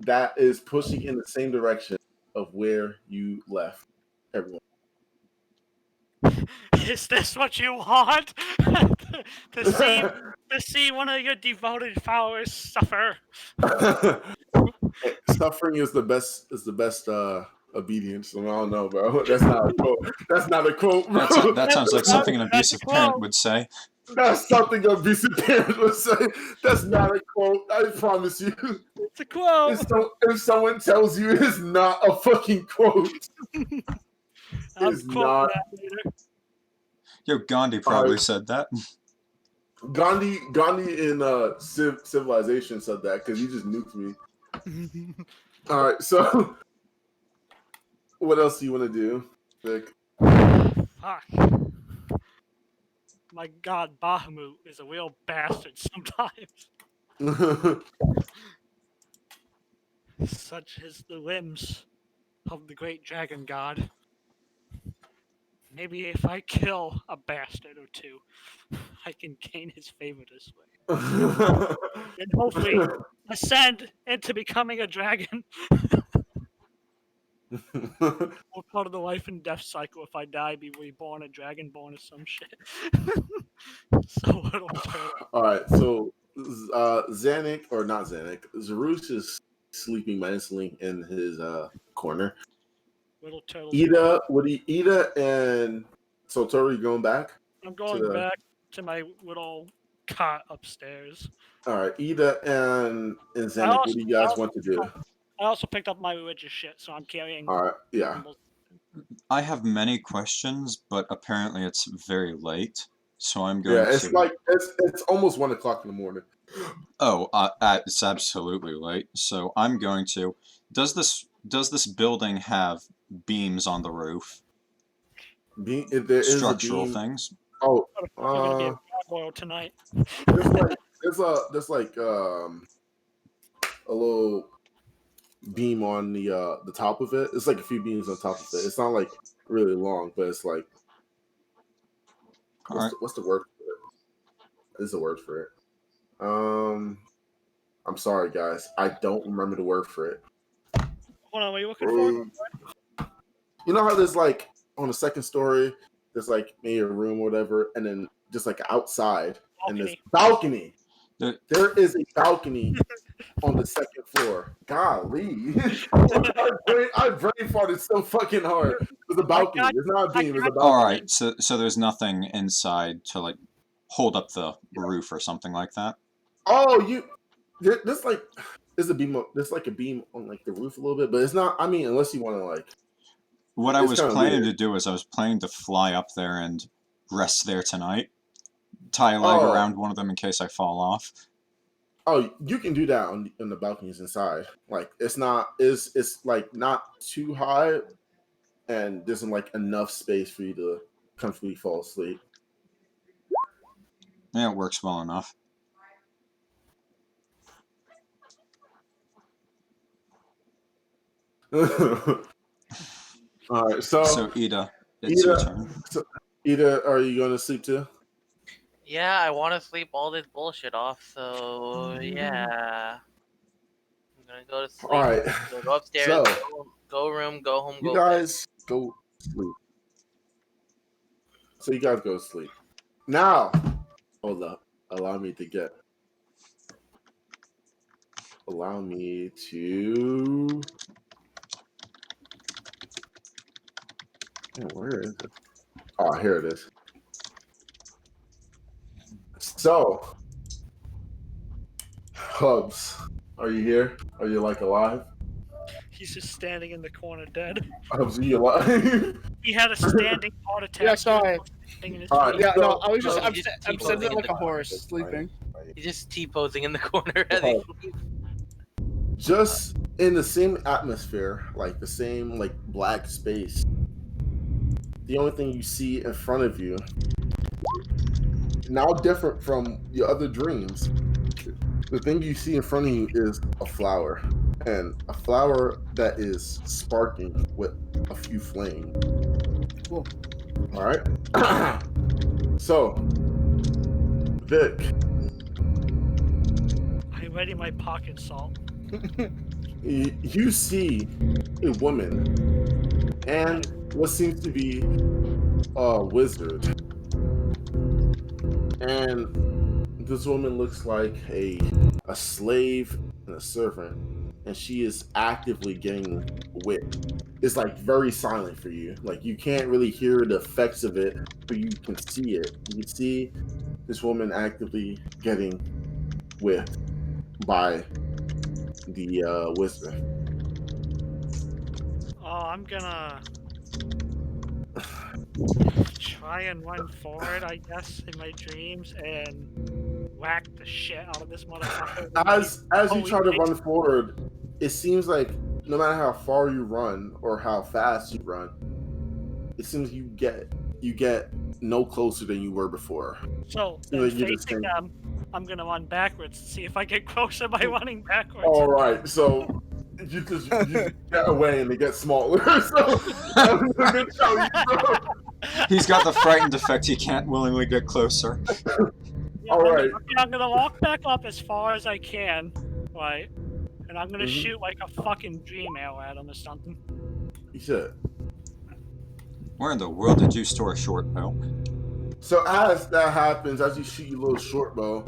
That is pushing in the same direction of where you left everyone. Is this what you want? to see one of your devoted followers suffer? Suffering is the best obedience. I don't know, bro. That's not a quote. That's not a quote, bro. That sounds like something an abusive parent would say. That's something an abusive parent would say. That's not a quote. I promise you. It's a quote. If someone tells you it's not a fucking quote, it's not. Yo, Gandhi probably said that. Gandhi in Civilization said that because he just nuked me. All right, so what else do you want to do, Vic? Fuck. My God, Bahamut is a real bastard sometimes. Such is the limbs of the great dragon god. Maybe if I kill a bastard or two, I can gain his favor this way. And hopefully ascend into becoming a dragon. Or part of the life and death cycle. If I die, be reborn a dragonborn or some shit. So little turtle. All right, so Zannik, or not Zannik, Zaroozh is sleeping menacingly in his corner. Little turtle. Eda and Sotori going back? I'm going back to my little cot upstairs. All right, Eda and Zannik, what do you guys want to do? I also picked up my religious shit, so I'm carrying. All right, yeah. I have many questions, but apparently it's very late, so I'm going. Yeah, it's like it's almost 1 o'clock in the morning. Oh, it's absolutely late. So I'm going to. Does this building have beams on the roof? There Structural is a beam. things. Oh, gonna be a boil tonight. there's like a little beam on the top of it. It's like a few beams on top of it. It's not like really long, but it's like what's the word for it? There's a word for it. I'm sorry guys, I don't remember the word for it. Hold on, what are you looking for? You know how there's like on the second story, there's like maybe a room or whatever, and then just like outside and there's balcony. There is a balcony on the second floor. Golly. I brain farted so fucking hard. There's a balcony. It's not a beam, it's a balcony. Alright, so there's nothing inside to like hold up the roof or something like that? Oh, there's like there's a beam there's like a beam on like the roof a little bit, but it's not, I mean, unless you want to like what I was planning to do is I was planning to fly up there and rest there tonight. Tie a leg around one of them in case I fall off. Oh, you can do that on the balconies inside. Like it's like not too high, and there's like enough space for you to comfortably fall asleep. Yeah, it works well enough. All right, so Eda, it's your turn. Eda, are you going to sleep too? Yeah, I want to sleep all this bullshit off, so yeah. I'm gonna go to sleep. All right. Go upstairs, So, go room, go home, you guys go sleep. So you guys go to sleep. Now, hold up. Allow me to where is it? Oh, here it is. So, Hubs, are you here? Are you like alive? He's just standing in the corner dead. Hubs, are you alive? He had a standing heart attack. Yeah, sorry. Right, yeah, no, I was No, I'm just sitting T-posing like in a the horse, sleeping. He's just T-posing in the corner as he sleeps. Just in the same atmosphere, like the same like black space. The only thing you see in front of you, now different from your other dreams, the thing you see in front of you is a flower, and a flower that is sparking with a few flames. Cool. All right. So, Vic, I ready my pocket salt. you see a woman and what seems to be a wizard, and this woman looks like a slave and a servant, and she is actively getting whipped. It's like very silent for you. Like you can't really hear the effects of it, but you can see it. You can see this woman actively getting whipped by the wizard. Oh, I'm gonna try and run forward, I guess, in my dreams and whack the shit out of this motherfucker. As you try to run forward, it seems like no matter how far you run or how fast you run, it seems you get no closer than you were before. So then facing them, I'm gonna run backwards to see if I get closer by running backwards. All right, so you just get away and they get smaller. So I'm gonna tell you, bro. He's got the frightened effect. He can't willingly get closer. Yeah, Alright. I'm gonna walk back up as far as I can, right? And I'm gonna shoot like a fucking dream arrow at him or something. You should. Where in the world did you store a short bow? So as that happens, as you shoot your little short bow,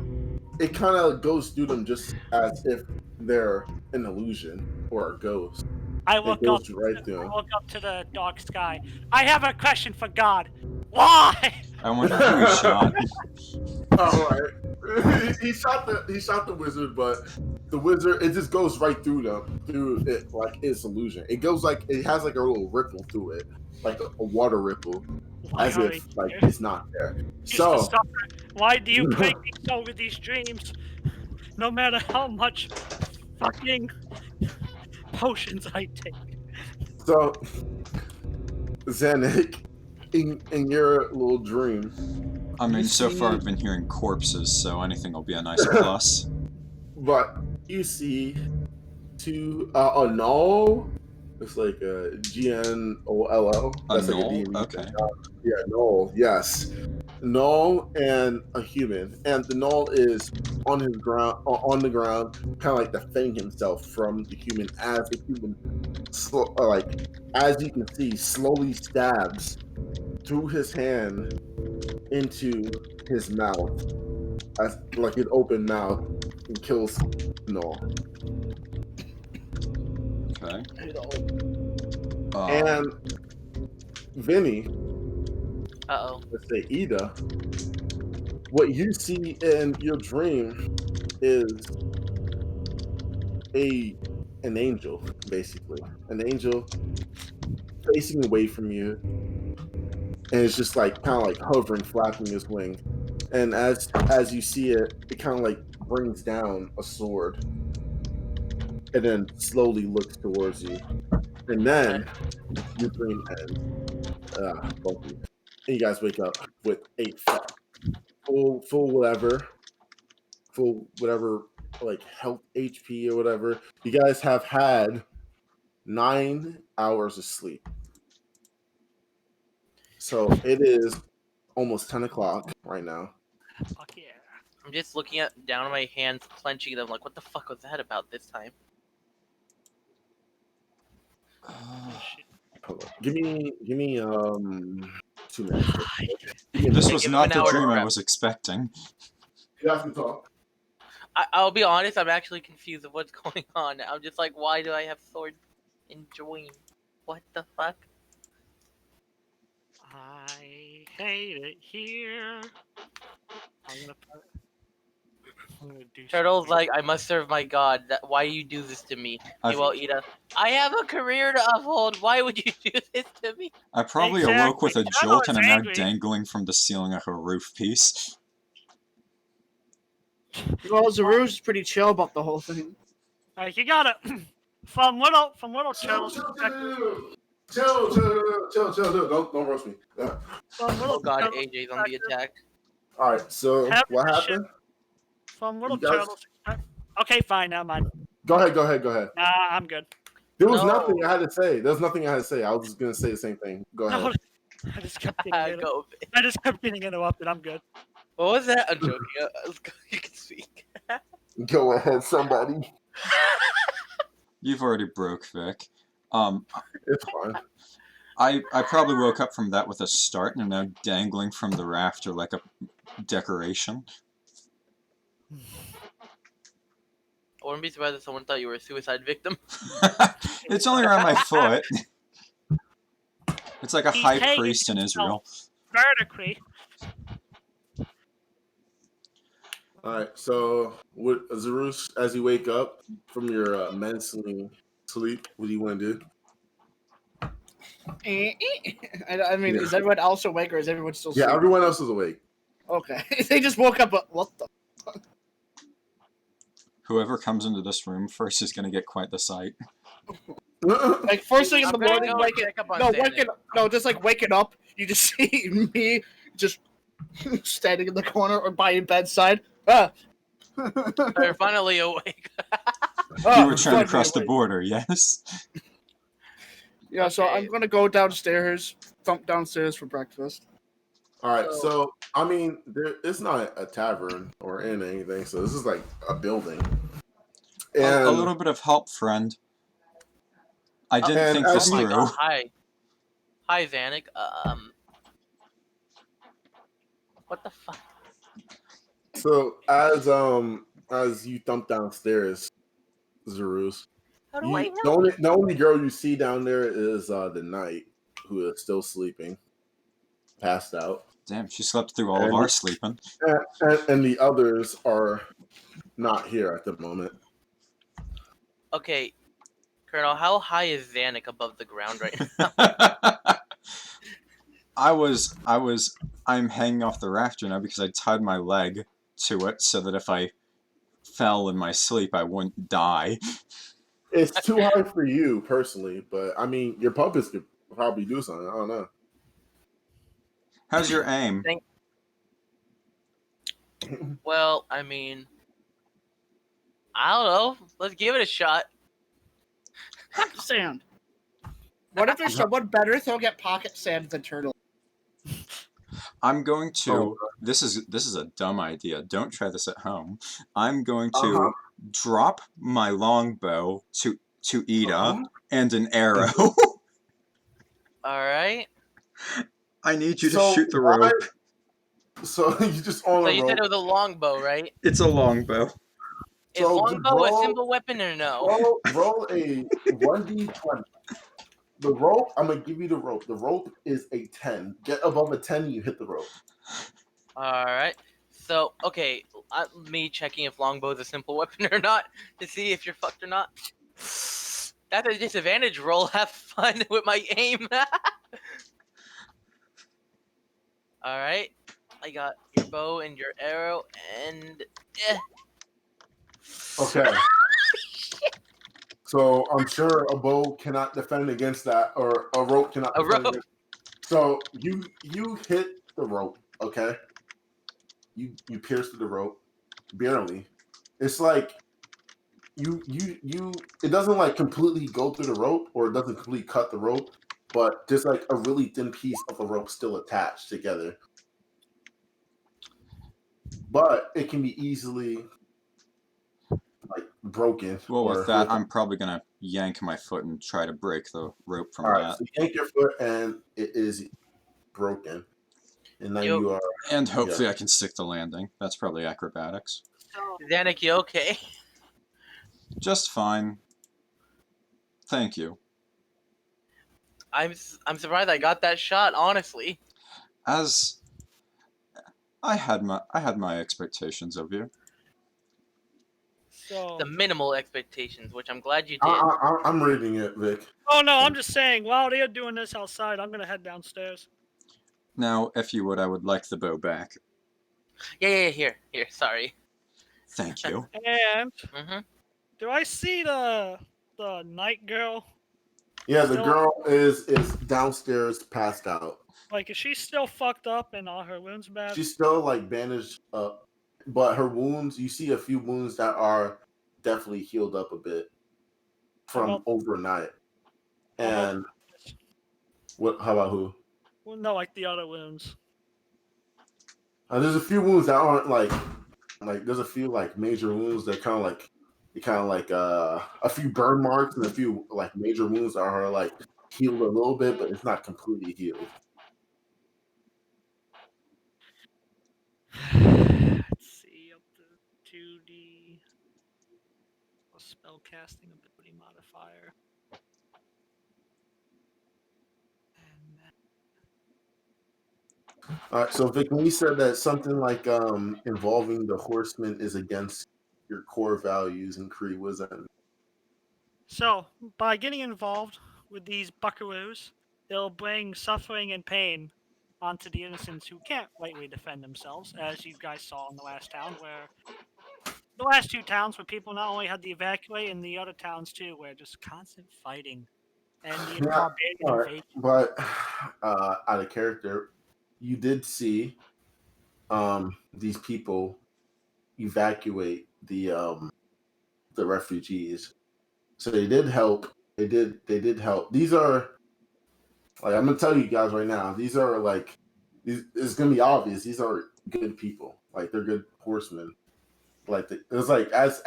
it kind of goes through them just as if they're an illusion or a ghost. I It look goes up. right through I them. look up to the dark sky. I have a question for God. Why? I wonder who he shot. All right. he shot the wizard, but the wizard, it just goes right through them, through it like it's illusion. It goes like it has like a little ripple through it, like a water ripple, Why as are if they like here? it's not there. Just So to stop her. Why do you plague me so with these dreams? No matter how much fucking potions I take. So Zannik, in your little dream, I mean, you so far see- I've been hearing corpses, so anything will be a nice plus. but you see two a null. It's like a GNOLL. A That's like null? a D&D. Okay. Yeah, null. Yes, null and a human, and the null is on the ground, kind of like defending himself from the human, as the human, like as you can see, slowly stabs through his hand into his mouth, as like an open mouth, and kills null. Okay. And Viny, Uh-oh. let's say Eda, what you see in your dream is an angel, basically. An angel facing away from you. And it's just like kind of like hovering, flapping his wing. And as you see it, it kind of like brings down a sword. And then slowly looks towards you. And then your dream ends. Both of you. And you guys wake up with a full whatever like health HP or whatever. You guys have had 9 hours of sleep. So it is almost 10 o'clock right now. Fuck yeah. I'm just looking down at my hands, clenching them, like, what the fuck was that about this time? Hold on. Give me 2 minutes. This Okay, was give him not an the hour to dream I prep. was expecting. You guys can talk. I'll be honest, I'm actually confused of what's going on. I'm just like, why do I have swords in join? What the fuck? I hate it here. I'm gonna do Turtle's something. like, I must serve my god. Why do you do this to me? I've- Well, Eda, I have a career to uphold. Why would you do this to me? I probably Exactly. awoke with a Turtle jolt and is am now angry. dangling from the ceiling like a roof piece. Well, Zaroozh is pretty chill about the whole thing. Alright, you got it. From little turtles. Chill. Don't roast me. Yeah. From little Oh god, turtles. AJ's on the attack. All right. So Have what the happened? From little You guys- turtles. Okay, fine. Never mind. Go ahead. Nah, I'm good. There was No. nothing I had to say. I was just gonna say the same thing. Go No, ahead. I just kept getting Go. I just kept getting interrupted. I'm good. What was that? I'm joking. You can speak. Go ahead, somebody. You've already broke, Vic. It's fine. I probably woke up from that with a start and am now dangling from the rafter like a decoration. I wouldn't be surprised if someone thought you were a suicide victim. It's only around my foot. It's like a He's high hanging priest in Israel. Vertically. All right. So, what, Zaroozh, as you wake up from your menacing sleep, what do you want to do? I mean, is everyone else awake or is everyone still Yeah, sleeping? everyone else is awake. Okay. They just woke up, but what the? Whoever comes into this room first is going to get quite the sight. Like, first thing in the I'm gonna morning, go waking check up on no, Zannik. just like waking up, you just see me just standing in the corner or by your bedside. They're finally awake. You were trying to finally cross the awake. border, yes? Yeah, so I'm gonna go downstairs, thump downstairs for breakfast. All right, so I mean, it's not a tavern or in anything, so this is like a building. And A little bit of help, friend. I didn't think this through. God, hi, Zannik. What the fuck? So as you thump downstairs, Zaroozh, How do I know? the only girl you see down there is the knight, who is still sleeping, passed out. Damn, she slept through all of our sleeping. And the others are not here at the moment. Okay, Colonel, how high is Zannik above the ground right now? I'm hanging off the rafter now because I tied my leg to it so that if I fell in my sleep, I wouldn't die. It's too high for you personally, but I mean, your puppets could probably do something. I don't know. How's your aim? Well, I mean, I don't know. Let's give it a shot. Pocket sand. What if there's someone better? They'll get pocket sand than turtle. I'm going to. This is a dumb idea. Don't try this at home. I'm going to drop my longbow to Eda and an arrow. All right. I need you to shoot the rope. So you just on So a you rope. said it was a longbow, right? It's a longbow. Is longbow a simple weapon or no? Roll a 1d20. The rope, I'm going to give you the rope. The rope is a 10. Get above a 10, you hit the rope. All right. So, okay, me checking if longbow is a simple weapon or not to see if you're fucked or not. That's a disadvantage roll. Have fun with my aim. All right. I got your bow and your arrow and... Okay. So I'm sure a bow cannot defend against that, or a rope cannot defend against. So you hit the rope, okay? You pierce through the rope, barely. It's like you it doesn't like completely go through the rope, or it doesn't completely cut the rope, but there's like a really thin piece of a rope still attached together. But it can be easily like broken. Well, with that, I'm probably gonna yank my foot and try to break the rope from that. So yank your foot, and it is broken. And now you are. And hopefully, I can stick the landing. That's probably acrobatics. Zannik, you okay? Just fine. Thank you. I'm surprised I got that shot. Honestly. As I had my expectations of you. So the minimal expectations, which I'm glad you did. I'm reading it, Vic. Oh no, I'm just saying. While they're doing this outside, I'm gonna head downstairs. Now, if you would, I would like the bow back. Yeah. Here. Sorry. Thank you. And do I see the night girl? Yeah, the girl is downstairs, passed out. Like, is she still fucked up and all her wounds bad? She's still like bandaged up, but her wounds, you see a few wounds that are definitely healed up a bit from overnight. And what? How about who? Well, no, like the other wounds. There's a few wounds that aren't like there's a few like major wounds that kind of like a few burn marks and a few like major wounds that are like healed a little bit, but it's not completely healed. Let's see, up to 2D spell casting ability modifier. All right, so Vic, when you said that something like involving the Horsemen is against your core values in Kree, was that? So, by getting involved with these buckaroos, they'll bring suffering and pain onto the innocents who can't rightly defend themselves, as you guys saw in the last town, where the last two towns where people not only had to evacuate, and the other towns too, where just constant fighting and the barbarian invasion. But out of character, you did see these people evacuate the refugees, so they did help. They did help. These are Like I'm gonna tell you guys right now, these are like it's gonna be obvious. These are good people. Like they're good horsemen. Like it's like as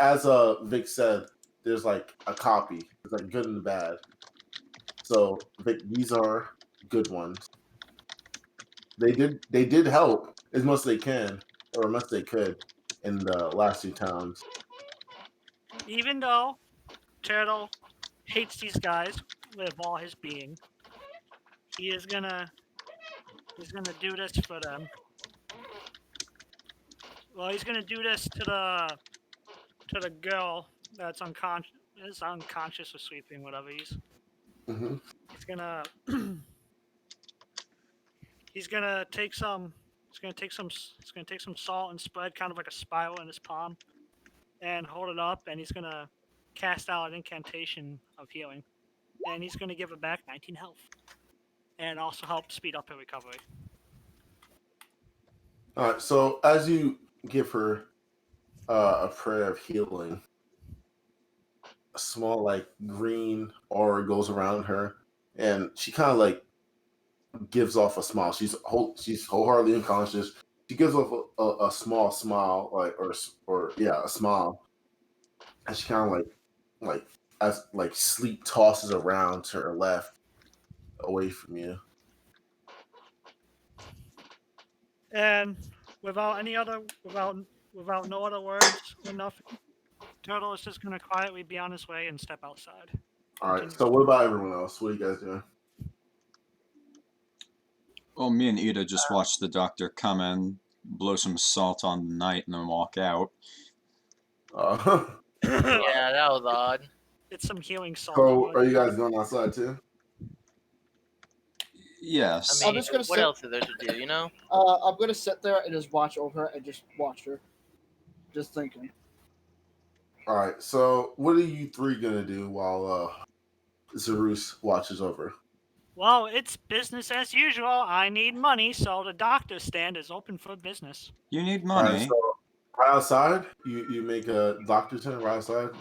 Vic said, there's like a copy. It's like good and bad. So Vic, these are good ones. They did help as much as they can or as much as they could in the last 2 towns. Even though Turtle hates these guys with all his being, he's gonna do this for them. Well, he's gonna do this to the girl that's unconscious or sleeping, whatever Mm-hmm. he's gonna he's gonna take some salt and spread kind of like a spiral in his palm and hold it up, and he's gonna cast out an incantation of healing, and he's gonna give her back 19 health and also help speed up her recovery. All right. So as you give her a prayer of healing, a small like green aura goes around her, and she kind of like gives off a smile. She's wholeheartedly unconscious. She gives off a small smile, like or yeah, a smile, and she kind of like as like sleep tosses around to her left, away from you. And without no other words or nothing, Turtle is just gonna quietly be on his way and step outside. All right. So what about everyone else? What are you guys doing? Well, me and Eda just watched the doctor come in, blow some salt on the night, and then walk out. Yeah, that was odd. It's some healing salt. So are you guys going outside too? Yes. I I'm mean, just gonna what sit- else is there to do, you know? I'm gonna sit there and just watch over her and just watch her, just thinking. All right. So what are you 3 gonna do while Zaroozh watches over? Well, it's business as usual. I need money, so the doctor's stand is open for business. You need All money. right, so right outside, you make a doctor tent right outside.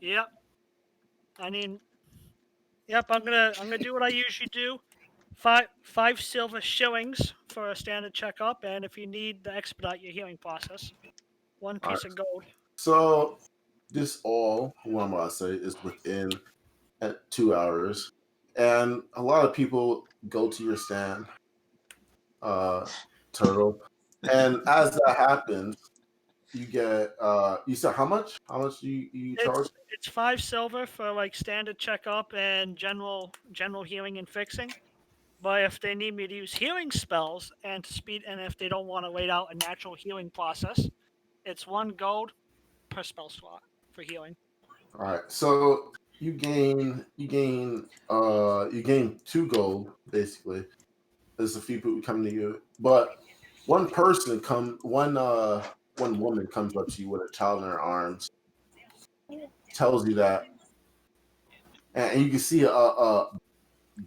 Yep. Yep. I'm gonna do what I usually do. Five silver shillings for a standard checkup, and if you need to expedite your healing process, 1 piece of gold. So this all what I'm about to say is within 2 hours, and a lot of people go to your stand, Turtle, and as that happens, you get you said how much? How much you charge? It's 5 silver for like standard checkup and general healing and fixing. But if they need me to use healing spells and if they don't want to wait out a natural healing process, it's 1 gold per spell slot for healing. All right, so you gain 2 gold basically. There's a few people coming to you, but one woman comes up to you with a child in her arms, tells you that, and you can see a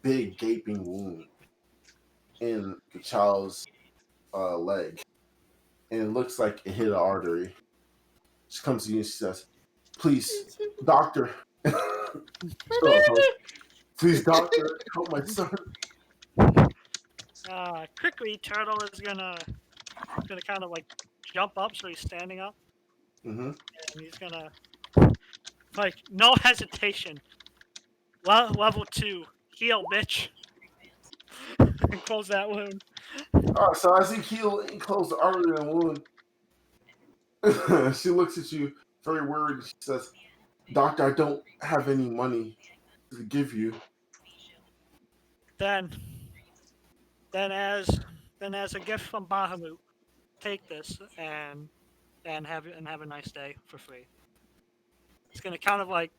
big gaping wound in the child's leg, and it looks like it hit an artery. She comes to you and she says, "Please, doctor, please, doctor, help my son." Quickly, Turtle is gonna kind of like jump up, so he's standing up, Mm-hmm. and he's gonna like no hesitation. Level 2, heal, bitch, and close that wound. All right, so as he closed the artery and wound, she looks at you very worried. She says, "Doctor, I don't have any money to give you." Then as a gift from Bahamut, take this and have a nice day for free. It's gonna kind of like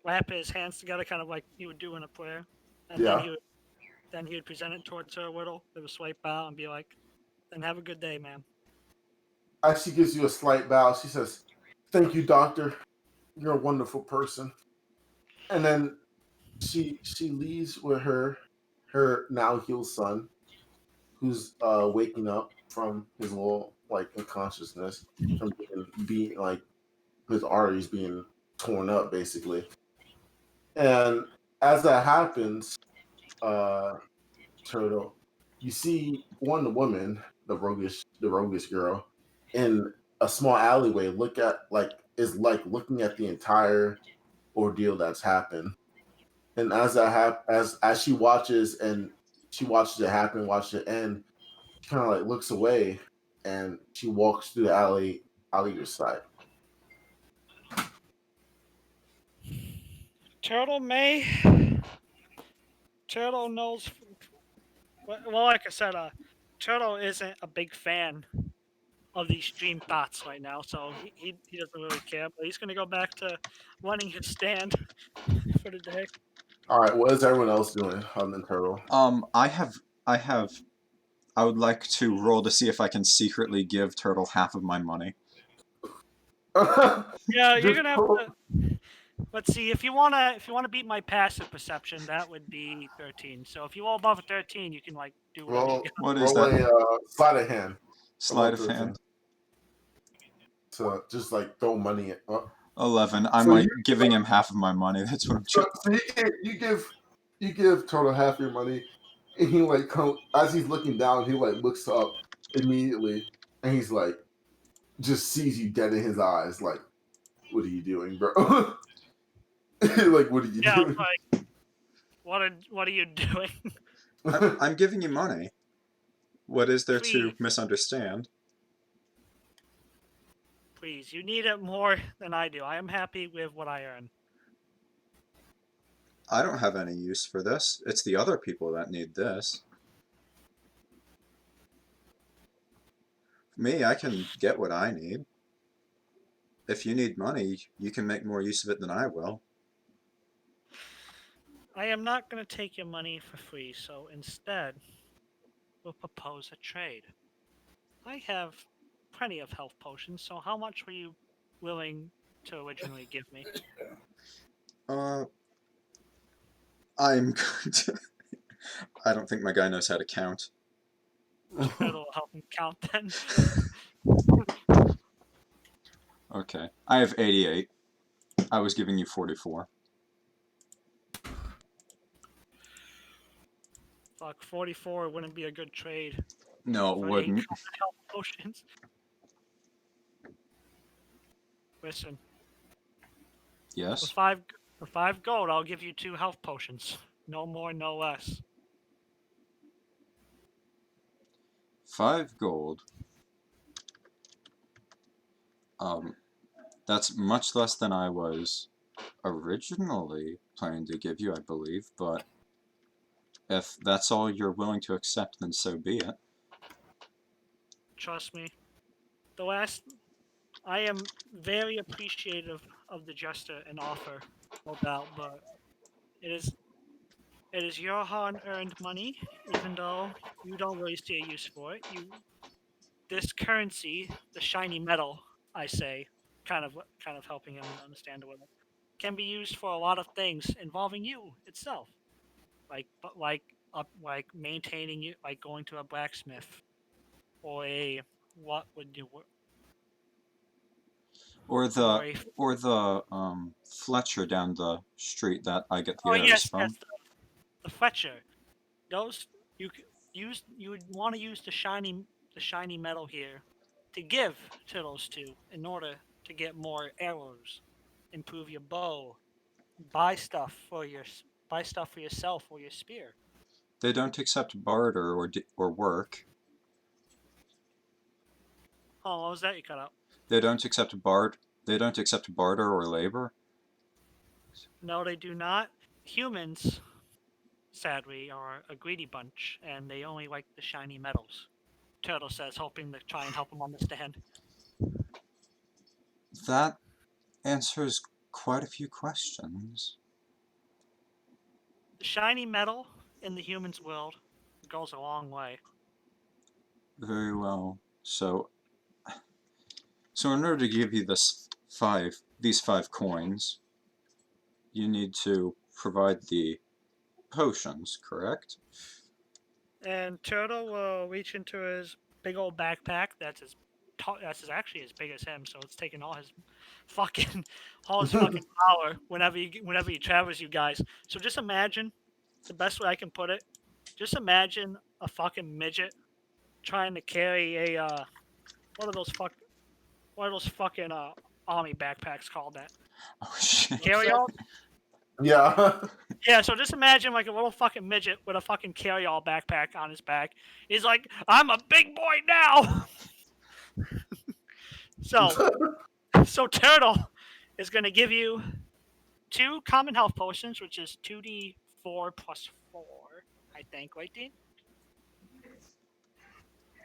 wrap his hands together, kind of like he would do in a prayer, and Yeah. then he would present it towards her Whittle with a slight bow and be like, "Then have a good day, ma'am." As she gives you a slight bow, she says, "Thank you, doctor. You're a wonderful person." And then she leaves with her now healed son, who's waking up from his little like unconsciousness from being like his arteries being torn up basically. And as that happens, Turtle, you see one woman, the roguish girl, in a small alleyway, is looking at the entire ordeal that's happened. And as she watches it happen, watches it end, she kind of like looks away, and she walks through the alley your side. Turtle knows. Well, like I said, Turtle isn't a big fan of these stream thoughts right now, so he doesn't really care. But he's gonna go back to running his stand for the day. All right, what is everyone else doing on the Turtle? I would like to roll to see if I can secretly give Turtle half of my money. Yeah, you're gonna have to. Let's see, if you wanna beat my passive perception, that would be 13. So if you roll above a 13, you can like do whatever you got. What is roll that? a sleight of hand. Sleight of hand. To just like throw money at. 11. I'm So like giving him half of my money. That's what I'm So doing. you give Turtle half your money, and he like as he's looking down, he like looks up immediately, and he's like, just sees you dead in his eyes, like, what are you doing, bro? Like, what are you doing? Like, what are you doing? I'm giving you money. What is there Please. to misunderstand? Please, you need it more than I do. I am happy with what I earn. I don't have any use for this. It's the other people that need this. Me, I can get what I need. If you need money, you can make more use of it than I will. I am not going to take your money for free, so instead, we'll propose a trade. I have plenty of health potions, so how much were you willing to originally give me? I'm going to... I don't think my guy knows how to count. It'll help him count then. Okay. I have 88. I was giving you 44. Fuck, 44 wouldn't be a good trade. No, it wouldn't. Health potions. Listen. Yes? For 5 gold, I'll give you 2 health potions. No more, no less. 5 gold. That's much less than I was originally planning to give you, I believe, but if that's all you're willing to accept, then so be it. Trust me. I am very appreciative of the gesture and offer, no doubt, but it is your hard-earned money, even though you don't really see a use for it. This currency, the shiny metal, I say, kind of helping him understand it, can be used for a lot of things involving you itself, like maintaining you, like going to a blacksmith, or Or the Fletcher down the street that I get the arrows from. Yes, the Fletcher. Those you would want to use the shiny metal here to give to those two in order to get more arrows, improve your bow, buy stuff for yourself or your spear. They don't accept barter or work. Oh, what was that you cut out? They don't accept barter or labor. No, they do not. Humans, sadly, are a greedy bunch, and they only like the shiny metals. Turtle says, hoping to try and help him understand. That answers quite a few questions. The shiny metal in the human's world goes a long way. Very well. So in order to give you these 5 coins, you need to provide the potions, correct? And Turtle will reach into his big old backpack. That's as that's actually as big as him. So it's taking all his fucking power whenever he travels, you guys. So just imagine the best way I can put it. Just imagine a fucking midget trying to carry a what are those fucking army backpacks called that? Oh shit. Carry-all? Yeah. Yeah, so just imagine like a little fucking midget with a fucking carry-all backpack on his back. He's like, I'm a big boy now. So Turtle is gonna give you 2 common health potions, which is 2d4 plus 4, I think, right, Dean?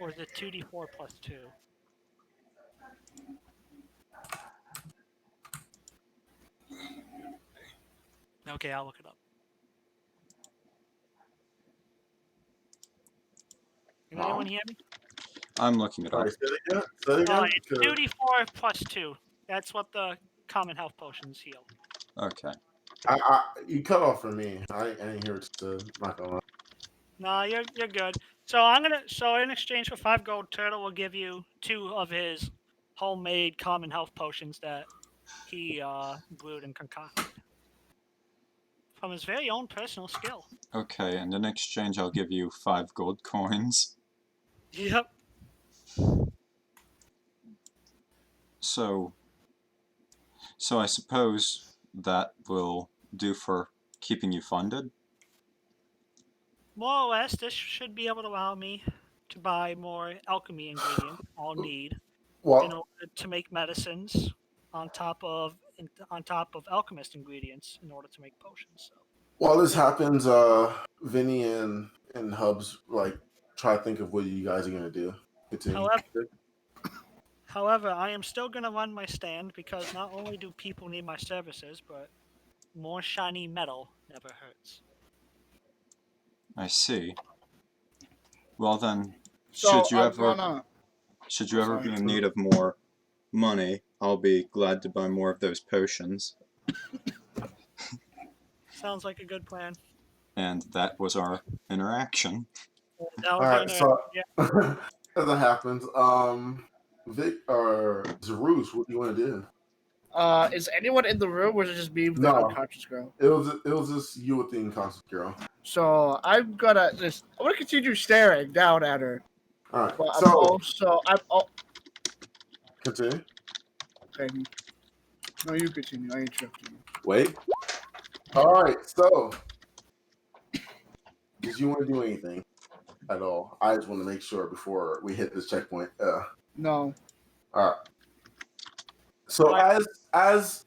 Or is it 2d4 plus 2? Okay, I'll look it up. Can anyone hear me? I'm looking it up. Sorry, say it again. It's 2d4 plus 2. That's what the common health potions heal. Okay. You cut off for me. I didn't hear what you said. Not gonna lie. No, you're good. So in exchange for 5 gold, Turtle will give you 2 of his homemade common health potions that he brewed and concocted from his very own personal skill. Okay, and in exchange I'll give you 5 gold coins. Yep. So I suppose that will do for keeping you funded? More or less, this should be able to allow me to buy more alchemy ingredients I'll need in order to make medicines on top of alchemist ingredients in order to make potions. So. While this happens, Viny and Hubs like try to think of what you guys are gonna do. Continue. However, I am still gonna run my stand because not only do people need my services, but more shiny metal never hurts. I see. Well then, So should you ever be in need of more money, I'll be glad to buy more of those potions. Sounds like a good plan. And that was our interaction. Alright, so as that happens, Vic or Zaroozh, what do you want to do? Is anyone in the room, or is it just me with the unconscious girl? It was just you with the unconscious girl. So I'm gonna continue staring down at her. All right. But continue. Okay. No, you continue. I interrupted you. Wait. All right. So, did you want to do anything at all? I just want to make sure before we hit this checkpoint. No. All right. So as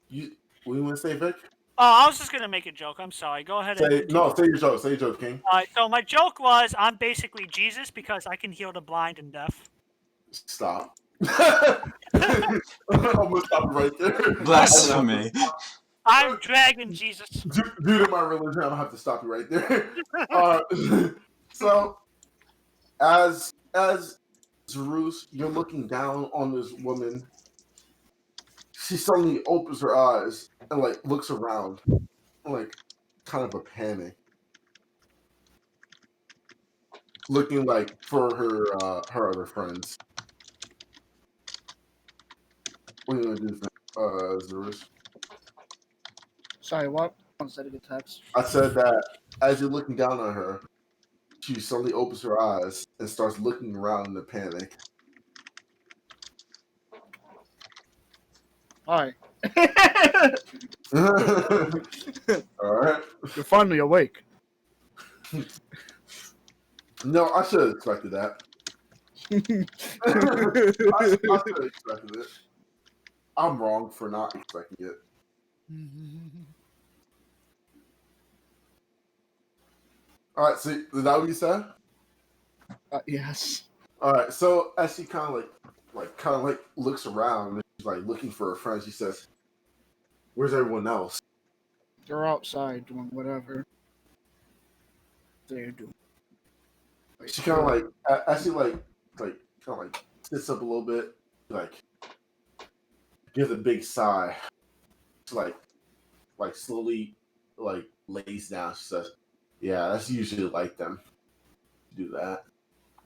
you, what do you want to say, Vic? Oh, I was just gonna make a joke. I'm sorry. Go ahead. Say your joke. Say your joke, King. All right. So my joke was, I'm basically Jesus because I can heal the blind and deaf. Stop. I'm gonna stop right there. Blasphemy. I'm Dragon Jesus. Due to my religion, I'm gonna have to stop you right there. So, as Zaroozh, you're looking down on this woman. She suddenly opens her eyes and like looks around, like kind of a panic, looking like for her other friends. What are you gonna do, Zaroozh? Sorry, what? One second, a text. I said that as you're looking down on her, she suddenly opens her eyes and starts looking around in a panic. Alright. Alright. You're finally awake. No, I should have expected that. I should have expected it. I'm wrong for not expecting it. Alright, so is that what you said? Yes. Alright, so as she kind of looks around and she's like looking for her friends, she says, "Where's everyone else?" They're outside doing whatever they're doing. She kind of like, as she kind of sits up a little bit, like gives a big sigh. She like slowly lays down. She says, "Yeah, that's usually like them to do that."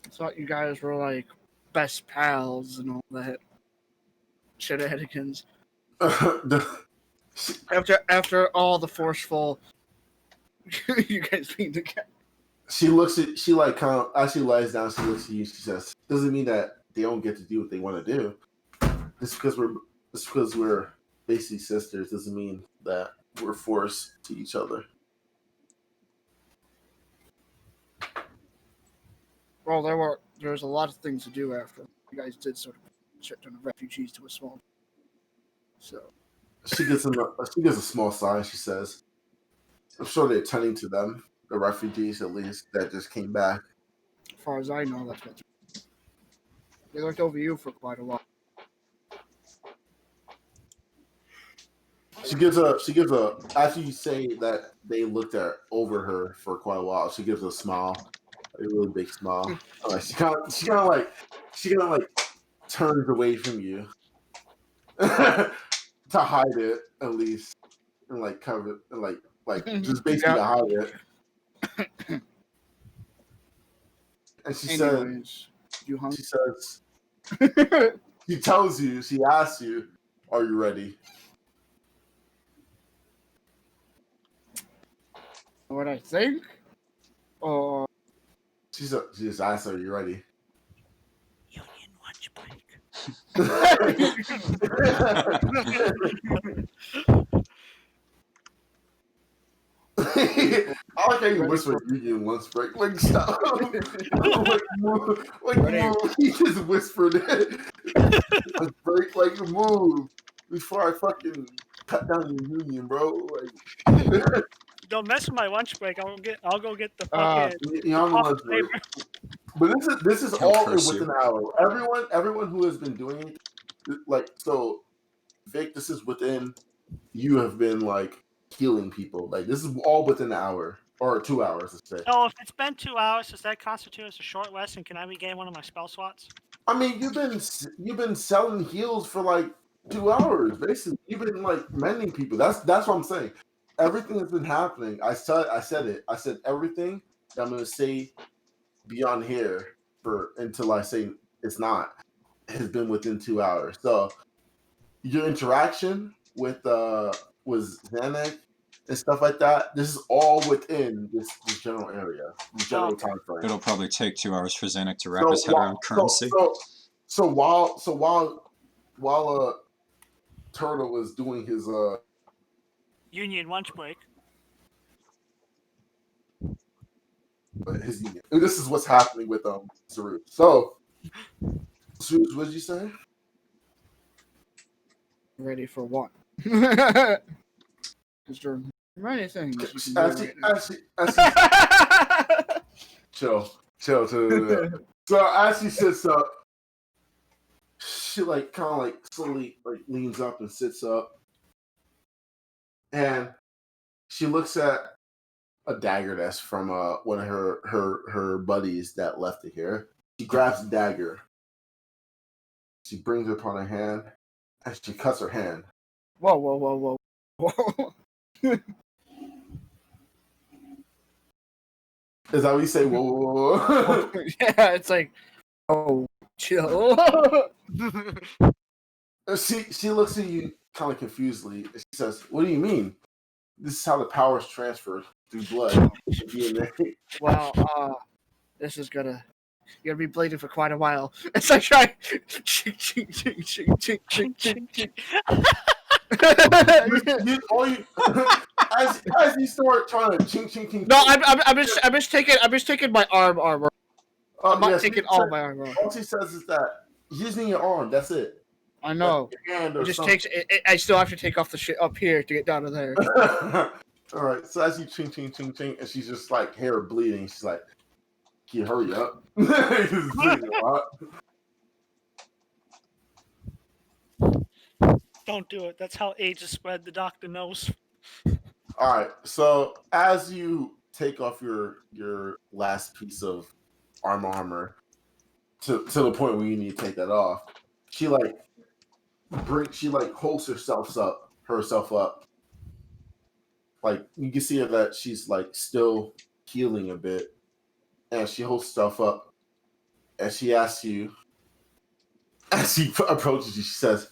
I thought you guys were like best pals and all that shenanigans. After all the forceful, you guys being together. She looks at kind of as she lies down. She looks at you. She says, "Doesn't mean that they don't get to do what they want to do. Just because we're basically sisters doesn't mean that we're forced to each other." Well, there was a lot of things to do after you guys did sort of shut down the refugees to a small. So she gives a small sigh. She says, "I'm sure they're tending to them, the refugees at least that just came back." as far as I know, that's what they looked over you for quite a while. She gives a after you say that they looked over her for quite a while. She gives a smile, a really big smile. She kind of like turns away from you to hide it at least, and like cover it, and like just basically to hide it. And she says, "You hungry?" She says, she tells you, she asks you, "Are you ready?" What I think? Or She just asks, "Are you ready?" Union lunch break. I like how you whisper Union lunch break. Like, stop. Move. He just whispered it. Lunch break, like, move. Before I fucking cut down your union, bro. Like, Don't mess with my lunch break. I'll go get the fucking. lunch break. But this is He'll all curse within an hour. Everyone who has been doing it, like, so Vic, this is within, you have been like healing people. Like, this is all within an hour or 2 hours, let's say. So if it's been 2 hours, does that constitute as a short rest? And can I regain one of my spell slots? I mean, you've been selling heals for like 2 hours, basically. You've been like mending people. That's what I'm saying. Everything that's been happening. I said it. I said everything that I'm gonna say beyond here until I say it's not has been within 2 hours. So your interaction with Zannik and stuff like that, this is all within this general area, the general time frame. It'll probably take 2 hours for Zannik to wrap his head around currency. So while Turtle was doing his Union lunch break. His union. This is what's happening with Zaroozh. So, Zaroozh, what did you say? Ready for what? Because there are many things. Chill. So as she sits up, she like kind of like slowly like leans up and sits up, and she looks at a dagger that's from one of her buddies that left it here. She grabs the dagger. She brings it upon her hand, and she cuts her hand. Whoa. Is that what you say? Whoa. Yeah, it's like, oh, chill. She looks at you kind of confusedly. And she says, "What do you mean? This is how the power is transferred through blood." Well, this is you're gonna be bleeding for quite a while. It's like trying. As you start trying to ching. No, I'm just taking my armor. I'm not taking all my armor. All she says is that using your arm. That's it. I know. It just takes. I still have to take off the shit up here to get down to there. All right. So as you ching, and she's just like hair bleeding. She's like, "Can you hurry up?" She's bleeding a lot. Don't do it. That's how AIDS is spread. The doctor knows. All right. So as you take off your last piece of armor to the point where you need to take that off, she holds herself up. Like, you can see her that she's like still healing a bit, and she holds herself up, and she asks you, As she approaches you, she says,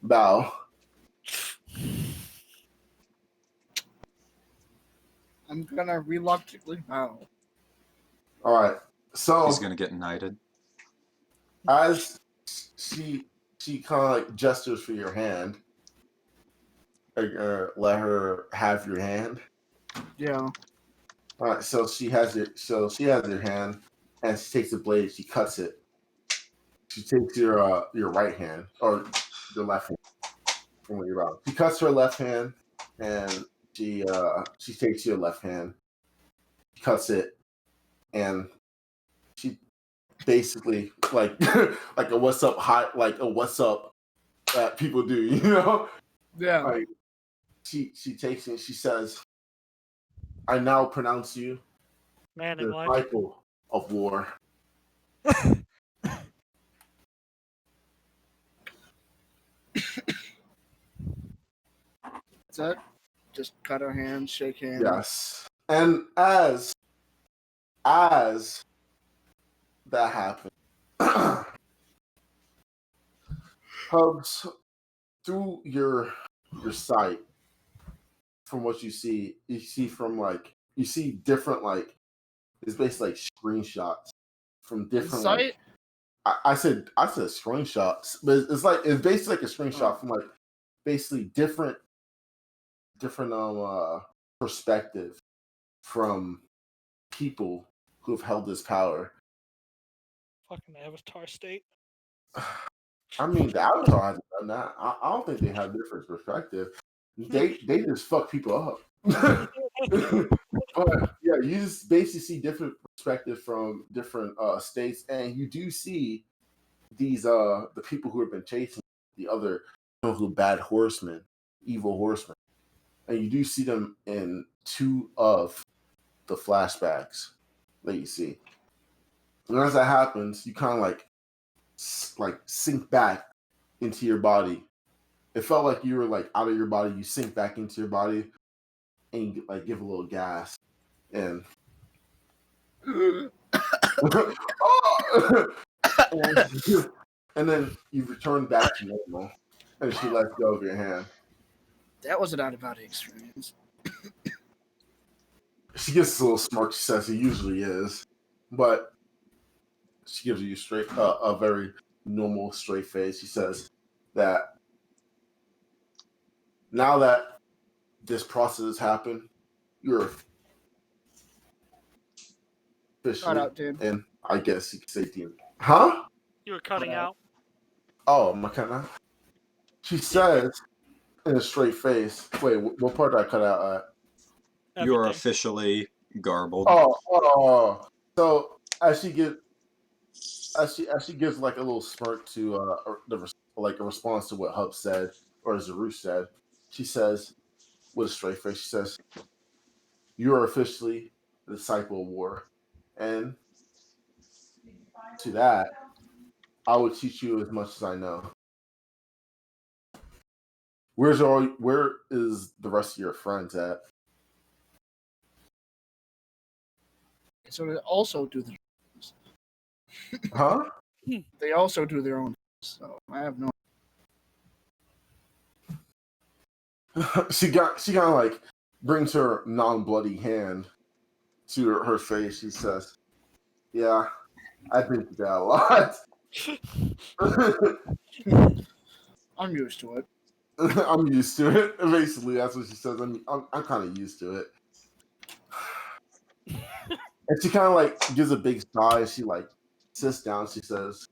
"Bow." I'm gonna reluctantly bow. All right. So He's gonna get knighted. as she kind of like gestures for your hand, let her have your hand. Yeah. All right. So she has your hand, and she takes the blade. She cuts it. She takes your right hand or your left hand from where you're out. She cuts her left hand, and she takes your left hand, cuts it, and she basically like like a what's up hot like a what's up that people do, you know? Yeah. Like she takes it. She says, "I now pronounce you Man the in black. disciple of war." That's it. Just cut her hands, shake hands. Yes. And as that happened, Hubs, through your sight, from what you see different like it's basically like screenshots from different like I said screenshots, but it's basically like a screenshot from like basically different perspectives from people who have held this power. Fucking Avatar state. I mean, the Avatar hasn't done that. I don't think they have different perspective. They just fuck people up. But yeah, you just basically see different perspectives from different states, and you do see these the people who have been chasing the other bad horsemen, evil horsemen, and you do see them in 2 of the flashbacks that you see. And as that happens, you kind of like sink back into your body. It felt like you were like out of your body. You sink back into your body, and you like give a little gas, and and then you return back to normal, and she lets go of your hand. That was an out-of-body experience. She gets a little smirk. She says it usually is, but she gives you a very normal, straight face. She says that now that this process has happened, you're officially, Cut out, dude. and I guess you could say demon. Huh? You were cutting out. Oh, my kind. She says in a straight face. Wait, what part did I cut out at? You are Everything. officially garbled. Oh. So as she gives like a little smirk to like a response to what Hub said or Zaroozh said, she says with a straight face, she says, "You are officially the disciple of war, and to that, I will teach you as much as I know." Where is the rest of your friends at? So they also do the. Huh? They also do their own. So I have no. She kind of like brings her non-bloody hand to her face. She says, "Yeah, I've been through that a lot." I'm used to it. I'm used to it. Basically, that's what she says. I'm kind of used to it. And she kind of like gives a big sigh. She like sits down. She says,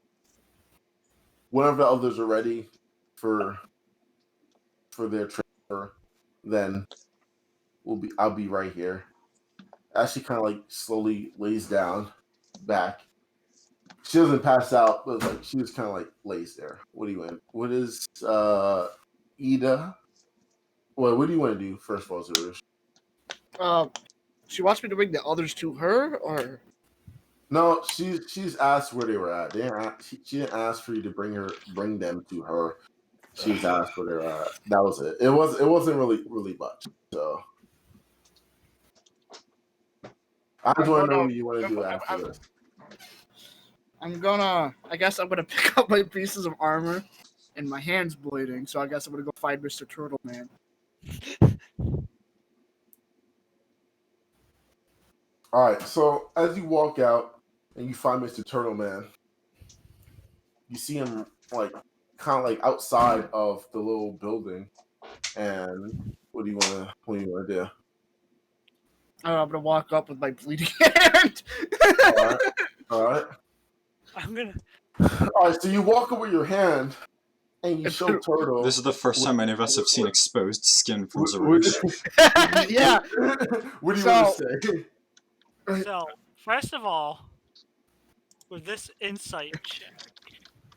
"Whenever the others are ready for their transfer, then I'll be right here." As she kind of like slowly lays down back. She doesn't pass out, but like she just kind of like lays there. What do you want? What is Eda? Well, what do you want to do first of all, Zaroozh? She wants me to bring the others to her, or No, she's asked where they were at. She didn't ask for you to bring them to her. She's asked where they're at. That was it. It wasn't really much. So I just want to know what you want to do after this. I guess I'm gonna pick up my pieces of armor, and my hand's bleeding, so I guess I'm gonna go find Mr. Turtle Man. All right. So as you walk out and you find Mr. Turtle Man, you see him like kind of like outside of the little building. And what do you wanna do? I'm gonna walk up with my bleeding hand. All right. I'm gonna. All right. So you walk up with your hand, and you show Turtle. This is the first time any of us have seen exposed skin from What- Zaroozh. Yeah. What do you want to say? So first of all, with this insight check,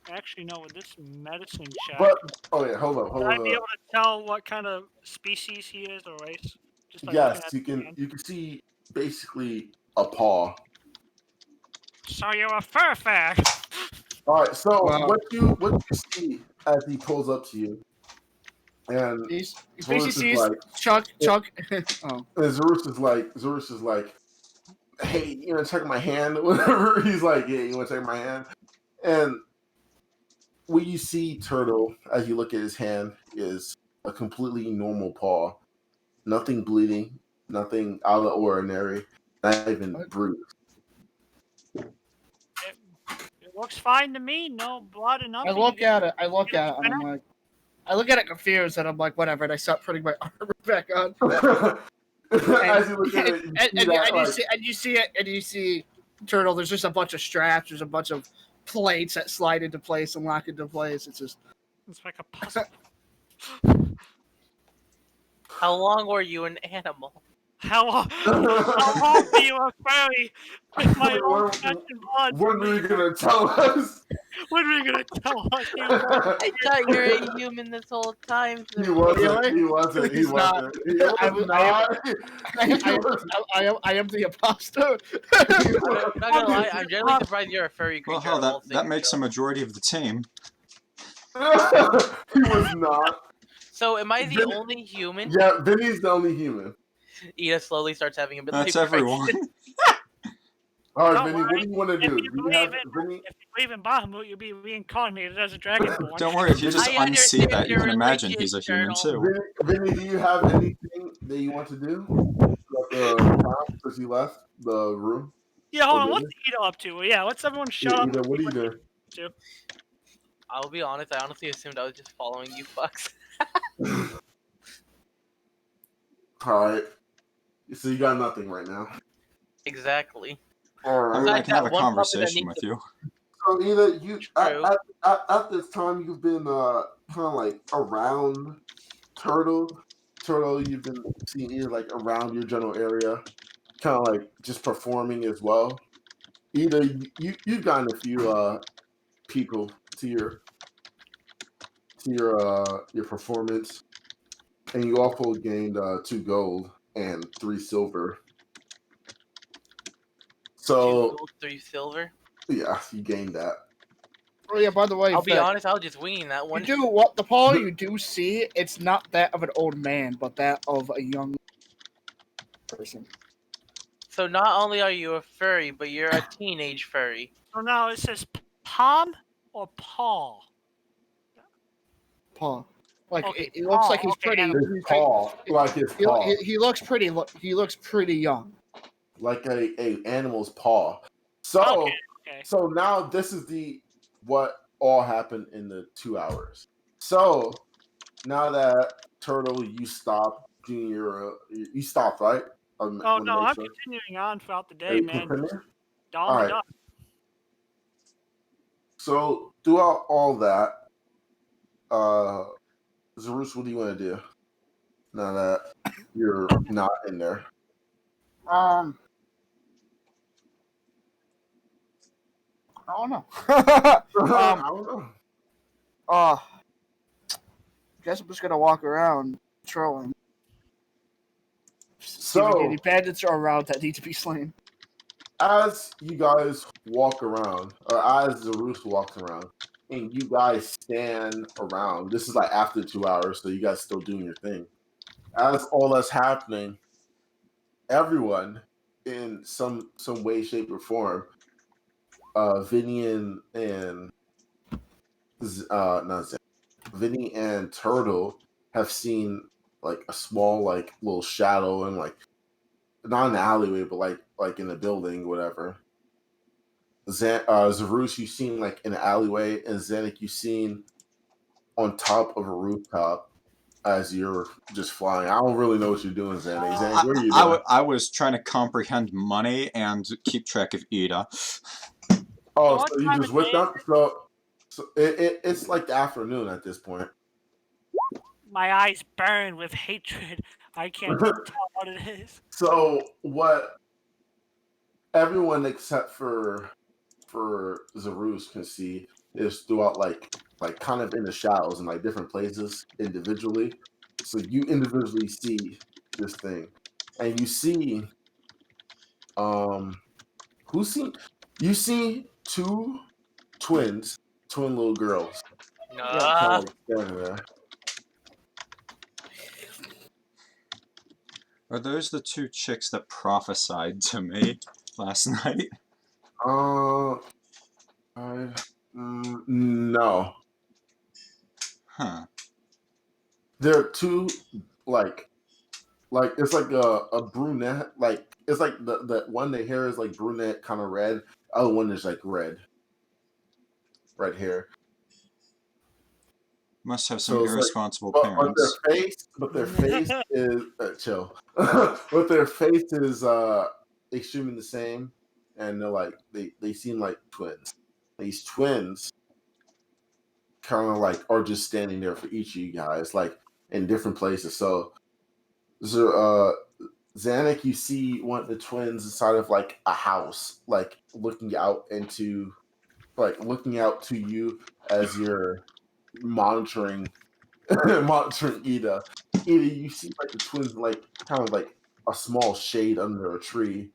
actually no, with this medicine check, But oh yeah, hold would I on. be able to tell what kind of species he is or race? Just like Yes, looking at you the can. hand? You can see basically a paw. So you're a fur fag. All right. So Wow. what you see as he pulls up to you, and He's Zaroozh basically is sees like, Chuck. Oh. and Zaroozh is like, hey, you want to check my hand? Whatever. He's like, yeah, you want to check my hand? And what you see, Turtle, as you look at his hand, is a completely normal paw. Nothing bleeding, nothing out of the ordinary, not even bruised. It looks fine to me. No blood and nothing. I look at it, and I'm like, I look at it confused, and I'm like, whatever. And I start putting my armor back on. As you look at it, you see Turtle. There's just a bunch of straps. There's a bunch of plates that slide into place and lock into place. It's like a puzzle. How long were you an animal? How long were you a furry with my own flesh and blood? When were you gonna tell us? When were you gonna tell us? I thought you were a human this whole time. He wasn't. He He's not. wasn't. He was I am the imposter. I'm not gonna lie, I'm generally surprised you're a furry creature. Well, hell, that makes a majority of the team. He was not. So, am I the only human? Yeah, Vinny's the only human. Eda slowly starts having a bit. That's everyone. All right, Don't Vinny, what do you want to do? If you believe in Bahamut, you'll be reincarnated as a dragonborn. Don't worry, if you just I unsee that, you your can imagine religion, he's a human Colonel. too. Vinny, do you have anything that you want to do? Since you left the room? Yeah, hold on. What's Eda up to? Yeah, let's everyone shut up. Eda, what are you doing? I'll be honest, I honestly assumed I was just following you fucks. Alright. So you got nothing right now. Exactly. Alright. I mean, I Besides can have a that one puppet that conversation needs with you. So either you True. at this time you've been kind of like around Turtle. Turtle, you've been seeing either like around your general area, kind of like just performing as well. Either you've gotten a few people to your performance, and you also gained 2 gold and 3 silver. 2 So gold, 3 silver. yeah, you gained that. Oh yeah, by the way, I'll be honest, I was just winging that one. You do what the paw you do see? It's not that of an old man, but that of a young person. So not only are you a furry, but you're a teenage furry. So now it says palm or paw? Paw. Like Okay, it looks like he's okay, pretty. His paw, like his paw, He looks pretty. He looks pretty young. like a animal's paw. So Okay. so now this is what all happened in the 2 hours. So now that Turtle, you stopped doing you stopped, right? Oh no, I'm continuing on throughout the day, man. All right. So throughout all that, Zaroozh, what do you want to do now that you're not in there? I don't know. I don't know. Guess I'm just gonna walk around trolling. So any bandits are around that need to be slain. as you guys walk around, or as Zaroozh walks around, and you guys stand around, this is like after 2 hours, so you guys still doing your thing. As all that's happening, everyone in some way, shape, or form Viny and not Zen, Viny and Turtle have seen like a small like little shadow and like not in the alleyway, but like in the building, whatever. Zaroozh, you've seen like in the alleyway, and Zannik, you've seen on top of a rooftop as you're just flying. I don't really know what you're doing, Zannik. Zannik, where are you doing? I was trying to comprehend money and keep track of Eda. Oh, so you just with them? So it's like the afternoon at this point. My eyes burn with hatred. I can't tell what it is. So what everyone except for Zaroozh can see is throughout like kind of in the shadows in like different places individually. So you individually see this thing, and you see you see two twin little girls kind of standing there. Are those the two chicks that prophesied to me last night? No. Huh. They're two like it's like a brunette, like it's like the one the hair is like brunette kind of red, the other one is like red hair. Must have some irresponsible like, parents. But their face is chill. But their face is extremely the same, and they're like they seem like twins. These twins kind of like are just standing there for each of you guys, like in different places. So Zannik, you see one of the twins inside of like a house, like looking out to you as you're monitoring Eda. Eda, you see like the twins like kind of like a small shade under a tree.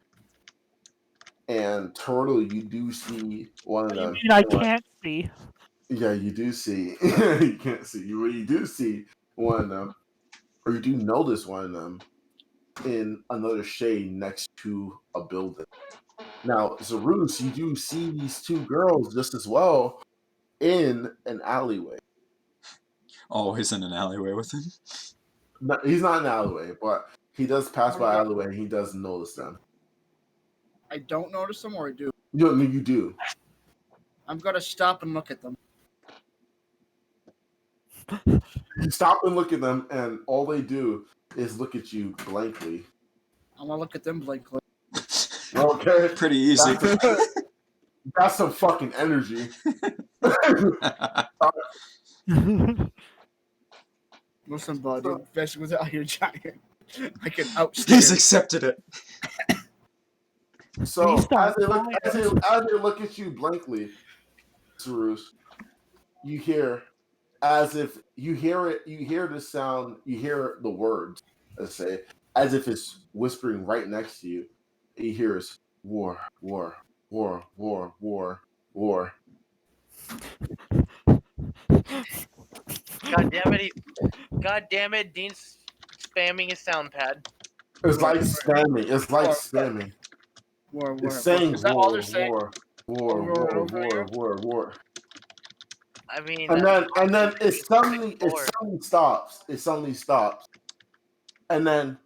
And Turtle, you do see one of them. You mean I can't see? Yeah, you do see. You can't see. You do see one of them, or you do notice one of them in another shade next to a building. Now, Zaroozh, you do see these two girls just as well in an alleyway. Always in an alleyway with him? No, he's not in an alleyway, but he does pass by alleyway and he does notice them. I don't notice them, or I do? You do. I'm going to stop and look at them. You stop and look at them, and all they do is look at you blankly. I'm going to look at them blankly. Okay. Pretty easy. That's some fucking energy. Listen, bud, especially with the Iron Giant, I can outstay. He's accepted it. So as they look at you blankly, Zaroozh, you hear, as if you hear it, you hear the sound, you hear the words, let's say, as if it's whispering right next to you. You hear is war, war, war, war, war, war. God damn it, Dean's spamming his sound pad. It's like spamming. It's like spamming. War. It's saying Is that all they're saying? War. I mean, and then it suddenly stops. It suddenly stops, and then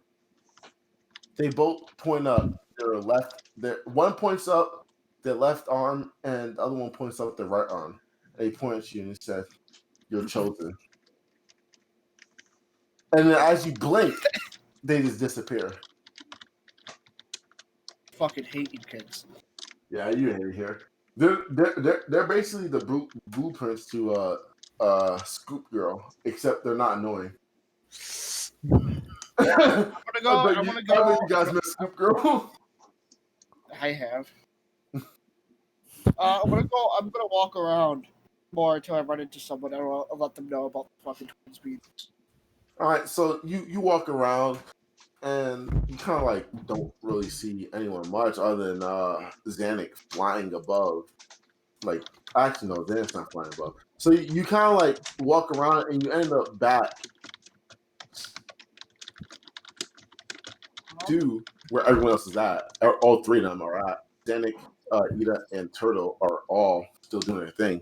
they both point up their left. One points up their left arm, and the other one points up their right arm. And he points at you and he says, "You're chosen." And then as you blink, they just disappear. Fucking hate you kids. Yeah, you hate it here. They're basically the blueprints to Scoop Girl, except they're not annoying. I'm gonna go. You guys miss Scoop Girl? I have. I'm gonna walk around more until I run into someone, and I'll let them know about the fucking twin speed. All right, so you walk around, and you kind of like don't really see anyone much other than Zannik flying above. Like, actually, no, Zannik's not flying above. So you kind of like walk around, and you end up back to where everyone else is at. All three of them are at. Zannik, Eda and Turtle are all still doing their thing.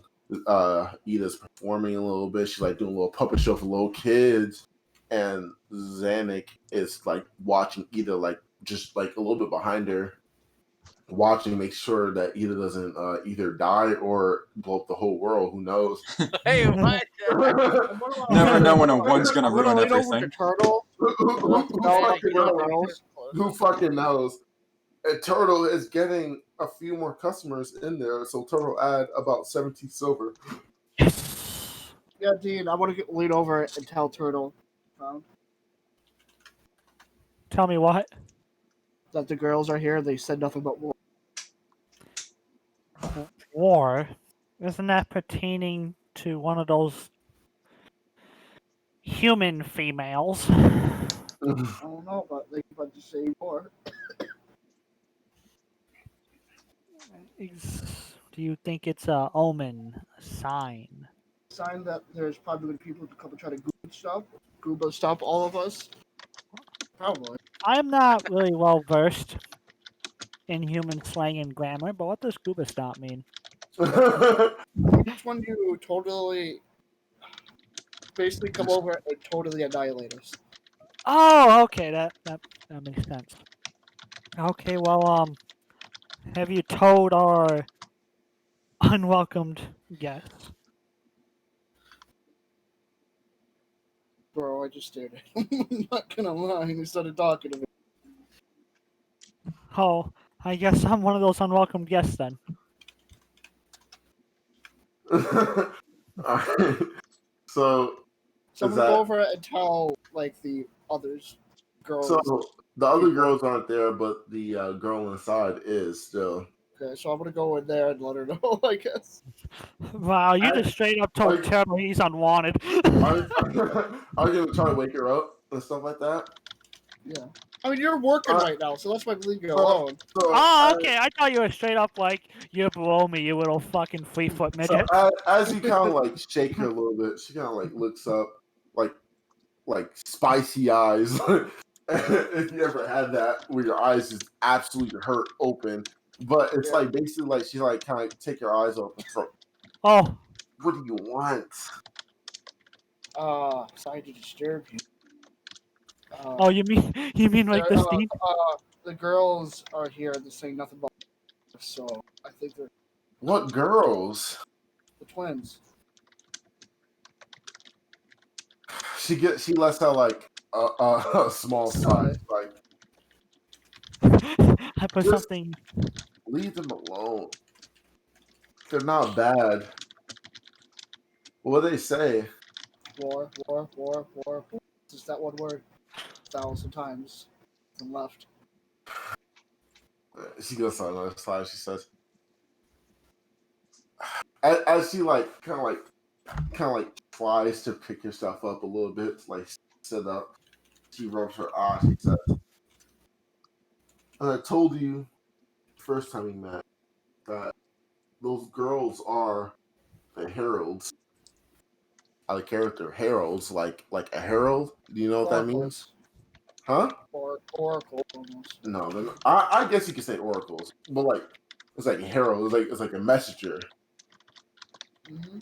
Eda's performing a little bit. She's like doing a little puppet show for little kids, and Zannik is like watching Eda, like just like a little bit behind her, watching, make sure that Eda doesn't either die or blow up the whole world. Who knows? Hey, what? Never know when a one's gonna I'm gonna ruin lean over to everything. Turtle. Who fucking knows? And Turtle is getting a few more customers in there, so Turtle add about 17 silver. Yeah, Dean, I want to lean over and tell Turtle Tell me what? that the girls are here. They said nothing but war. War? Isn't that pertaining to one of those human females? I don't know, but they about to say war. Do you think it's a omen, a sign? Sign that there's probably going to be people to come and try to Gooba stop all of us. Probably. I'm not really well versed in human slang and grammar, but what does Gooba stop mean? It's when you totally, basically come over and totally annihilate us. Oh, okay, that makes sense. Okay, well, have you told our unwelcomed guests? Bro, I just stared at him. I'm not gonna lie. He started talking to me. Oh, I guess I'm one of those unwelcome guests then. So Someone go over and tell, like, the others, girls. So the other girls aren't there, but the girl inside is still. Okay, so I'm gonna go in there and let her know, I guess. Wow, you just straight up told Turtle he's unwanted. Are you gonna try to wake her up and stuff like that? Yeah. I mean, you're working right now, so that's why I'm leaving you alone. Okay. I thought you were straight up like, you're below me, you little fucking 3-foot midget. So as you kind of like shake her a little bit, she kind of like looks up, like spicy eyes. If you ever had that, where your eyes just absolutely hurt open, but it's like basically like she like kind of take your eyes open. So, oh, what do you want? Sorry to disturb you. Oh, you mean like this thing? The girls are here. They're saying nothing about us, so I think they're What girls? the twins. She lets out like a small sigh, like I put just something. leave them alone. They're not bad. What do they say? War. Just that one word. 1,000 times. And left. She goes on another slide. She says, as she like kind of like tries to pick herself up a little bit, like sit up. She rubs her eye. She says, "I told you first time we met that those girls are the heralds." Out of character, heralds, like a herald. Do you know what that means? Huh? Oracle almost. No, I guess you could say oracles, but like it's like a herald. It's like a messenger. Mm-hmm.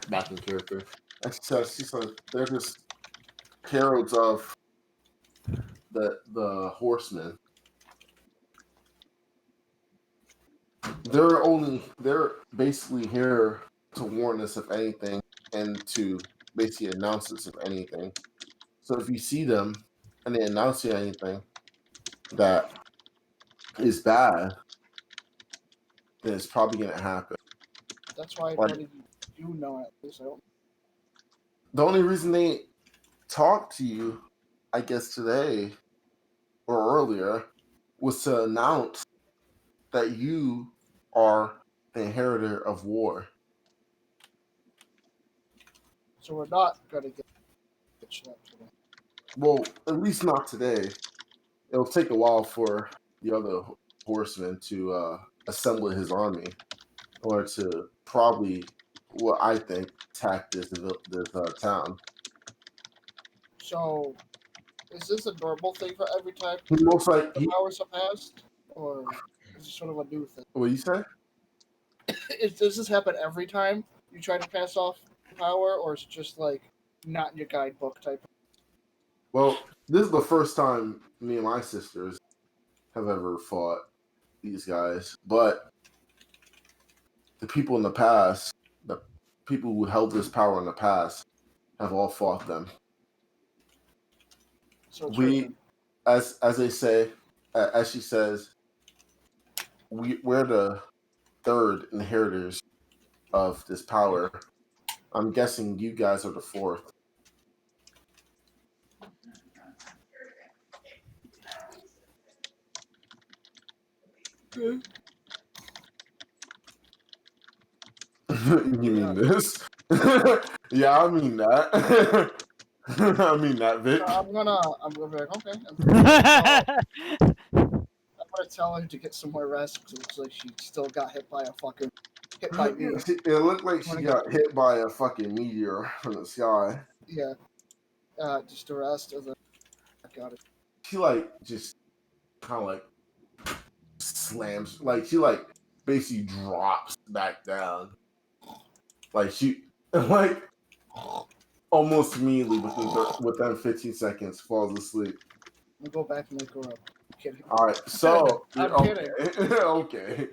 Back in character. And she says they're just heralds of the horsemen. They're basically here to warn us of anything and to basically announce us of anything. So if you see them and they announce you anything that is bad, then it's probably gonna happen. That's why I wanted you know at least. The only reason they talked to you, I guess today or earlier, was to announce that you are the inheritor of war. So we're not gonna get slapped today. Well, at least not today. It'll take a while for the other horsemen to assemble his army, or to probably, what I think, attack this town. So, is this a normal thing for every time Most like the hours have passed, or is it sort of a new thing? What you say? Does this happen every time you try to pass off power, or is it just like not in your guidebook type? Well, this is the first time me and my sisters have ever fought these guys, but the people in the past, the people who held this power in the past, have all fought them. So it's We, as they say, as she says, we're the third inheritors of this power. I'm guessing you guys are the fourth. You mean this? Yeah, I mean that. I mean that, Vic. I'm gonna be like, okay. I'm gonna tell her to get some more rest because it looks like she still got hit by me. It looked like she got hit by a fucking meteor from the sky. Yeah. Just the rest of the. I got it. She like just kind of like slams, like she like basically drops back down. Like she like almost immediately within 15 seconds falls asleep. I'm gonna go back and wake her up. I'm kidding. All right, so I'm okay, kidding. okay.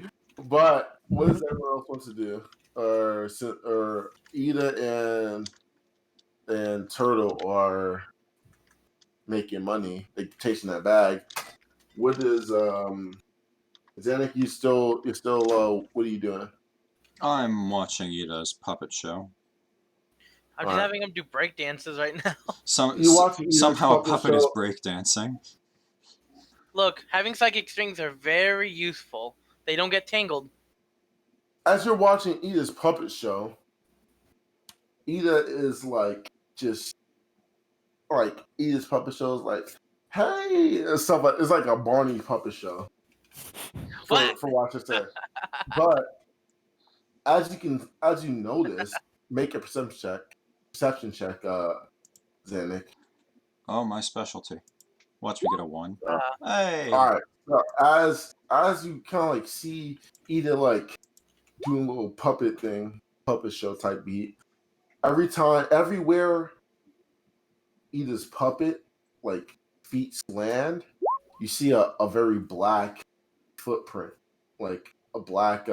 But what does everyone else want to do? Or Eda and Turtle are making money, like chasing that bag. What is Zannik? You're still what are you doing? I'm watching Eda's puppet show. I'm just having him do break dances right now. Somehow a puppet is breakdancing. Look, having psychic strings are very useful. They don't get tangled. As you're watching Eda's puppet show, Eda is like just like Eda's puppet show is like, hey, and stuff like it's like a Barney puppet show. For what I said. But as you notice, make a perception check, Zannik. Oh, my specialty. Watch me get a 1. Hey. All right. So as you kind of like see Eda like doing a little puppet show type beat. Everywhere Eda's puppet like feet land, you see a very black footprint, like a black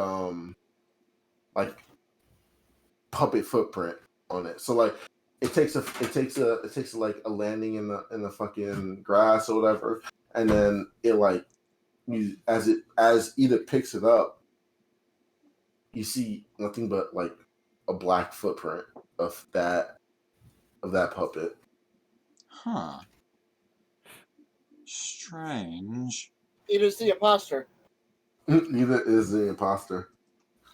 like puppet footprint on it. So like it takes like a landing in the fucking grass or whatever, and then it like as Eda picks it up, you see nothing but like a black footprint of that puppet. Huh. Strange. Eda's the imposter. Eda is the imposter.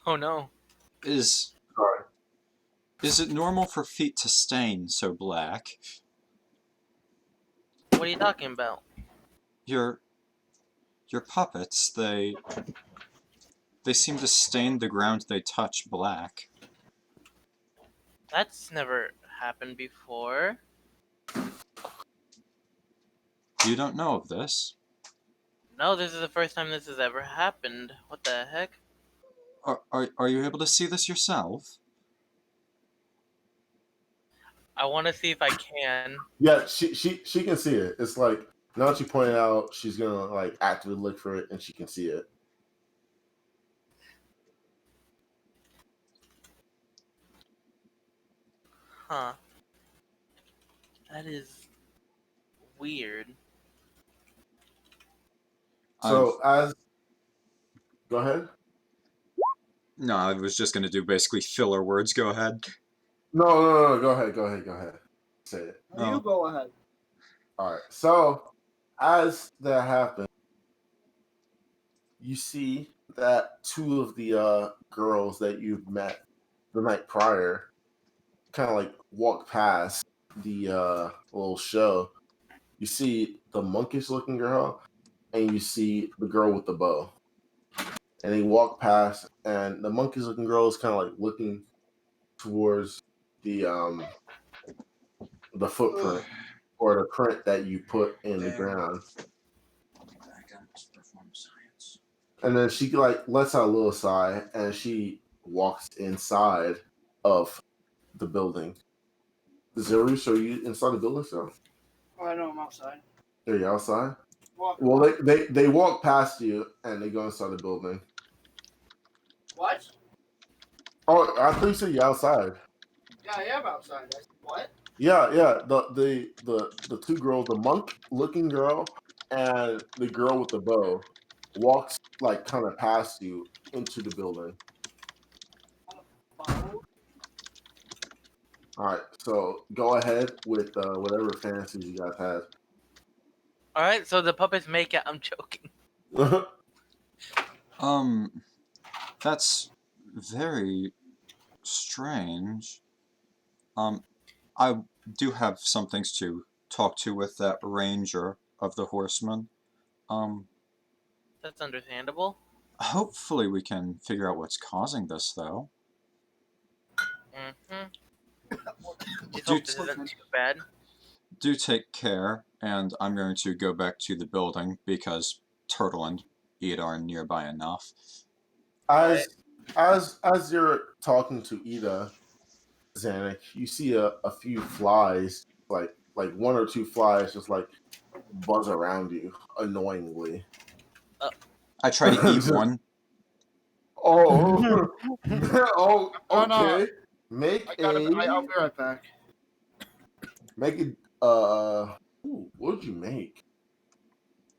Oh no. Is it normal for feet to stain so black? What are you talking about? Your puppets, they seem to stain the ground they touch black. That's never happened before. You don't know of this? No, this is the first time this has ever happened. What the heck? Are you able to see this yourself? I want to see if I can. Yeah, she can see it. It's like now that you point it out, she's gonna like actively look for it, and she can see it. Huh. That is weird. So go ahead. No, I was just gonna do basically filler words. Go ahead. No. Go ahead. Say it. You go ahead. All right. So as that happens, you see that two of the girls that you've met the night prior kind of like walk past the little show. You see the monkish looking girl and you see the girl with the bow. And they walk past and the monkish looking girl is kind of like looking towards the footprint or the print that you put in the ground. And then she like lets out a little sigh, and she walks inside of the building. Zaroozh, are you inside the building still? Oh, I know I'm outside. Are you outside? Walking Well, by. they walk past you and they go inside the building. What? Oh, I thought you said you're outside. Yeah, I am outside. I said, what? Yeah. The two girls, the monk-looking girl and the girl with the bow, walks like kind of past you into the building. Follow? All right, so go ahead with whatever fantasies you guys had. All right, so the puppets make it. I'm joking. That's very strange. I do have some things to talk to with that ranger of the Horsemen. That's understandable. Hopefully we can figure out what's causing this, though. Just hope this isn't too bad. Do take care, and I'm going to go back to the building because Turtle and Eda are nearby enough. As you're talking to Eda, Zannik, you see a few flies, like one or two flies, just like buzz around you annoyingly. I try to eat one. Oh, oh, Oh, no. okay. I'll be right back. Make it. What would you make?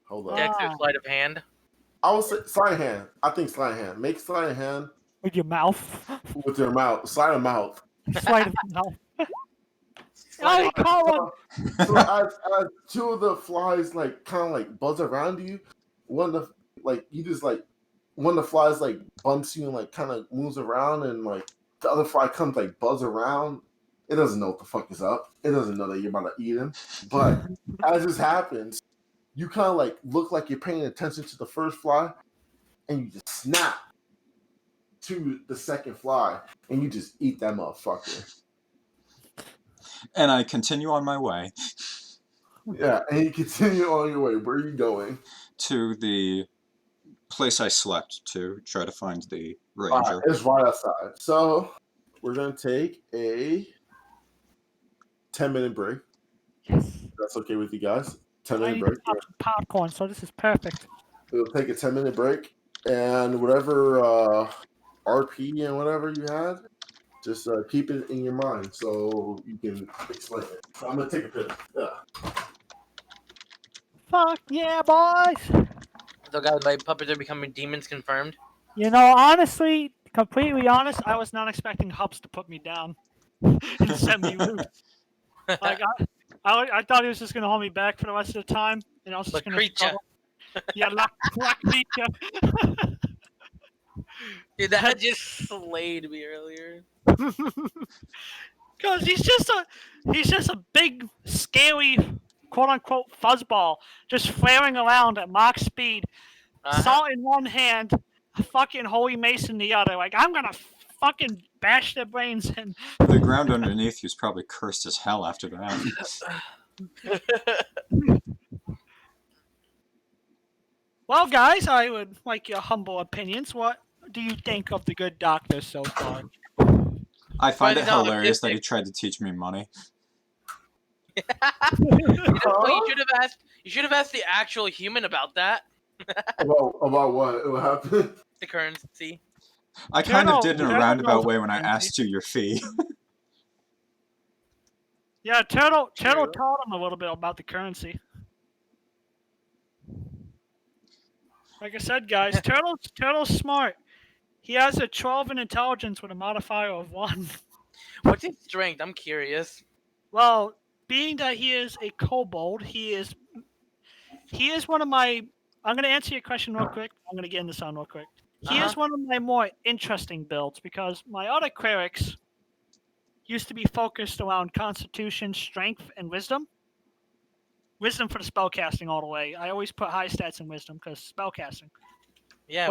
Hold on. Dex or sleight of hand. I would say sleight of hand. I think sleight of hand. Make sleight of hand With your mouth. with your mouth. Sleight of mouth. Sleight of mouth. Oh, Colin! So as two of the flies like kind of like buzz around you, one of the flies like bumps you and like kind of moves around, and like the other fly comes like buzz around. It doesn't know what the fuck is up. It doesn't know that you're about to eat him. But as this happens, you kind of like look like you're paying attention to the first fly, and you just snap to the second fly, and you just eat that motherfucker. And I continue on my way. Yeah, and you continue on your way. Where are you going? To the place I slept to try to find the ranger. It's right outside. So we're going to take a 10-minute break. Yes. That's okay with you guys? 10-minute I need break. to pop some popcorn, so this is perfect. We'll take a 10-minute break, and whatever RP and whatever you had, just keep it in your mind so you can explain it. So I'm going to take a pill. Yeah. Fuck yeah, boys! So guys, my puppets are becoming demons confirmed. You know, honestly, completely honest, I was not expecting Hubs to put me down and send me loose. Like, I thought he was just gonna hold me back for the rest of the time, and I was just gonna struggle. Yeah, la creature. Dude, that just slayed me earlier. Cause he's just a big, scary, quote unquote fuzzball, just flaring around at Mach speed, salt in one hand, fucking holy mace in the other. Like, I'm gonna fucking bash their brains in. The ground underneath you's probably cursed as hell after that. Well, guys, I would like your humble opinions. What do you think of the good doctor so far? I find it hilarious that he tried to teach me money. You should have asked the actual human about that. About what? What happened? The currency. I kind of did in a roundabout way when I asked you your fee. Yeah, Turtle taught him a little bit about the currency. Like I said, guys, Turtle's smart. He has a 12 in intelligence with a modifier of 1. What's his strength? I'm curious. Well, being that he is a kobold, he is one of my... I'm going to answer your question real quick. I'm going to get into sound real quick. He is one of my more interesting builds because my other clerics used to be focused around constitution, strength, and wisdom. Wisdom for the spellcasting all the way. I always put high stats in wisdom because spellcasting. Yeah,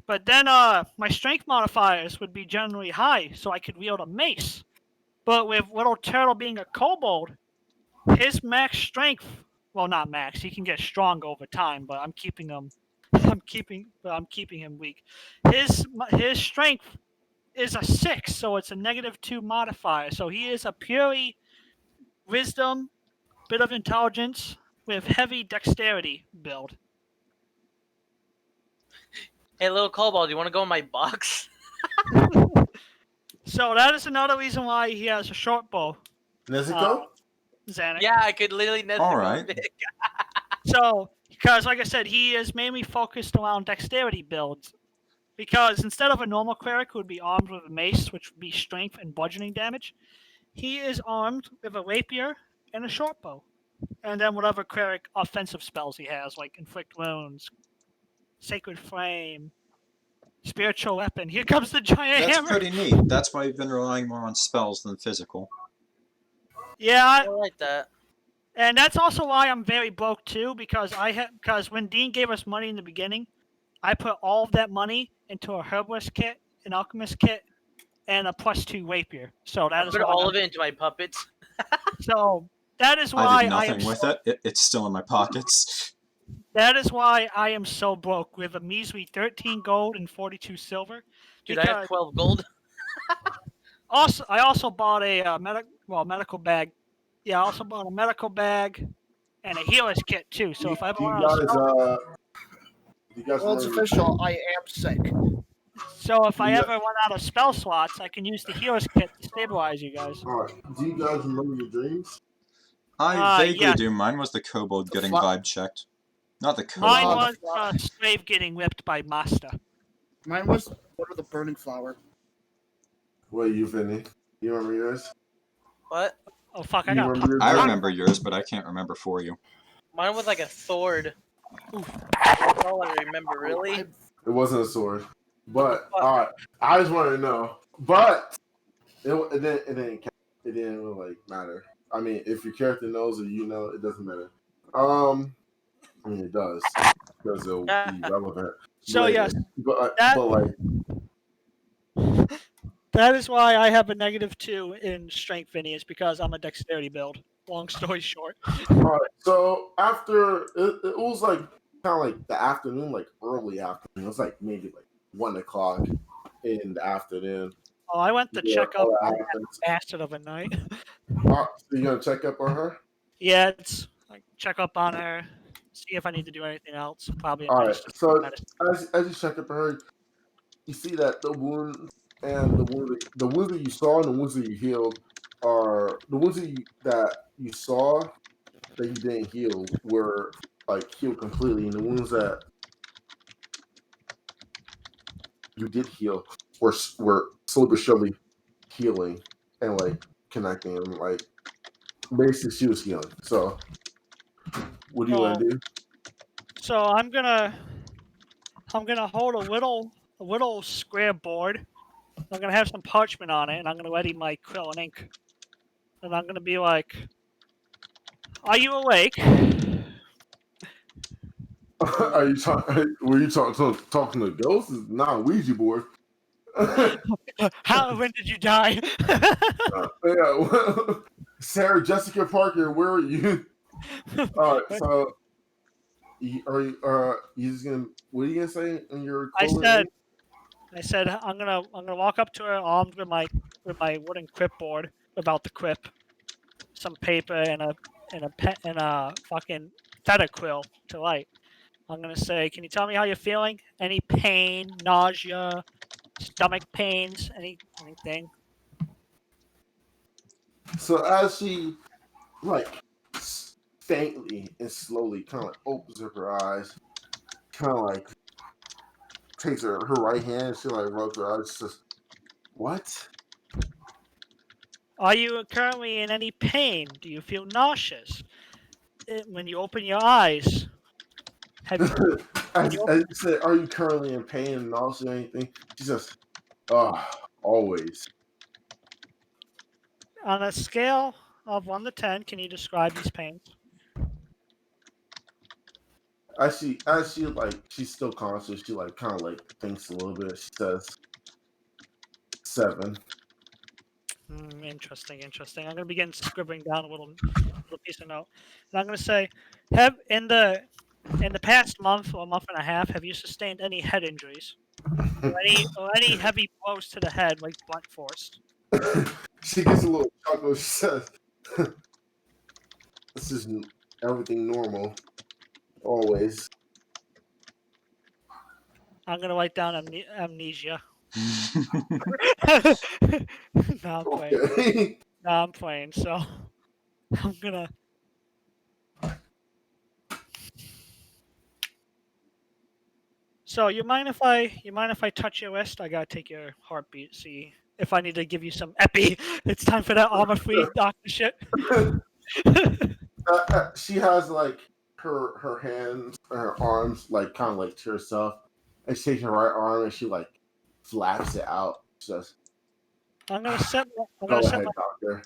but then my strength modifiers would be generally high, so I could wield a mace. But with Little Turtle being a kobold, his max strength, well, not max, he can get stronger over time, but I'm keeping him I'm keeping him weak. His strength is a 6, so it's a -2 modifier. So he is a purely wisdom, bit of intelligence with heavy dexterity build. Hey, little Cobalt, do you want to go in my box? So that is another reason why he has a short bow. Nezuko? Zannik. Yeah, I could literally Nezuko. All right. So, because like I said, he is mainly focused around dexterity builds. Because instead of a normal cleric who would be armed with a mace, which would be strength and bludgeoning damage, he is armed with a rapier and a short bow. And then whatever cleric offensive spells he has, like inflict wounds, sacred flame, spiritual weapon. Here comes the giant That's hammer. pretty neat. That's why you've been relying more on spells than physical. Yeah, I like that. and that's also why I'm very broke too, because when Dean gave us money in the beginning, I put all of that money into a herbalist kit, an alchemist kit, and a +2 rapier. So that is Put why all of it into my puppets. So that is why I did nothing with it. It's still in my pockets. That is why I am so broke with a measly 13 gold and 42 silver. Dude, I have 12 gold. I also bought a medical bag. Yeah, I also bought a medical bag and a healer's kit too. So if I ever want to well, it's official. I am sick. So if I ever run out of spell slots, I can use the healer's kit to stabilize you guys. All right. Do you guys remember your dreams? I vaguely yeah. do. Mine was the kobold getting vibe checked. Not the kobold. Mine was a slave getting whipped by Master. Mine was one of the burning flower. Wait, you, Viny? You remember yours? What? Oh fuck! You remember yours? I remember yours, but I can't remember for you. Mine was like a sword. That's all I remember, really. It wasn't a sword. But, alright. I just wanted to know. But, it didn't really matter. I mean, if your character knows or you know, it doesn't matter. I mean, it does. Because it'll be relevant. So, later. yes. But that is why I have a -2 in strength, Vinny, is because I'm a dexterity build. Long story short. Alright, so after, it was like, kind of like the afternoon, like early afternoon. It was like maybe like 1 o'clock in the afternoon. Oh, I went to check up on that bastard of a night. So you gonna check up on her? Yeah, it's like check up on her, see if I need to do anything else. Probably. All right. So as you check up on her, you see that the wounds and the wounds that you saw and the wounds that you healed are the wounds that you saw that you didn't heal were like healed completely, and the wounds that you did heal were slowly but surely healing and like connecting and like basically she was healing. So what do you want to do? So I'm gonna hold a little square board. I'm gonna have some parchment on it, and I'm gonna ready my quill and ink. And I'm gonna be like, "Are you awake?" Are you talking? Were you talking to ghosts? It's not a Ouija board. When did you die? Yeah, Sarah Jessica Parker, where are you? All right, so are you just gonna? What are you gonna say in your? I said I'm gonna walk up to her armed with my wooden quip board without the quip, some paper and a fucking feather quill to light. I'm gonna say, can you tell me how you're feeling? Any pain, nausea, stomach pains, anything? So as she like faintly and slowly kind of like opens up her eyes, kind of like takes her right hand, she like rubs her eyes, says, "What? Are you currently in any pain? Do you feel nauseous? When you open your eyes, As you said, are you currently in pain and nausea or anything?" She says, "Oh, always." On a scale of 1 to 10, can you describe these pains? As she like she's still conscious, she like kind of like thinks a little bit. She says 7. Interesting. I'm gonna begin scribbling down a little piece of note, and I'm gonna say, have in the in the past month or month and a half, have you sustained any head injuries? Or any heavy blows to the head, like blunt force? She gets a little chuckle. She says, "This is everything normal, always." I'm gonna write down amnesia. No, I'm playing. Okay. No, I'm playing. So I'm gonna. So you mind if I touch your wrist? I gotta take your heartbeat. See if I need to give you some epi. It's time for that armor-free doctor shit. She has like her hands, her arms, like kind of like to herself, and she takes her right arm and she like flaps it out. She says, I'm gonna set. I'm "Go gonna set ahead, my. doctor."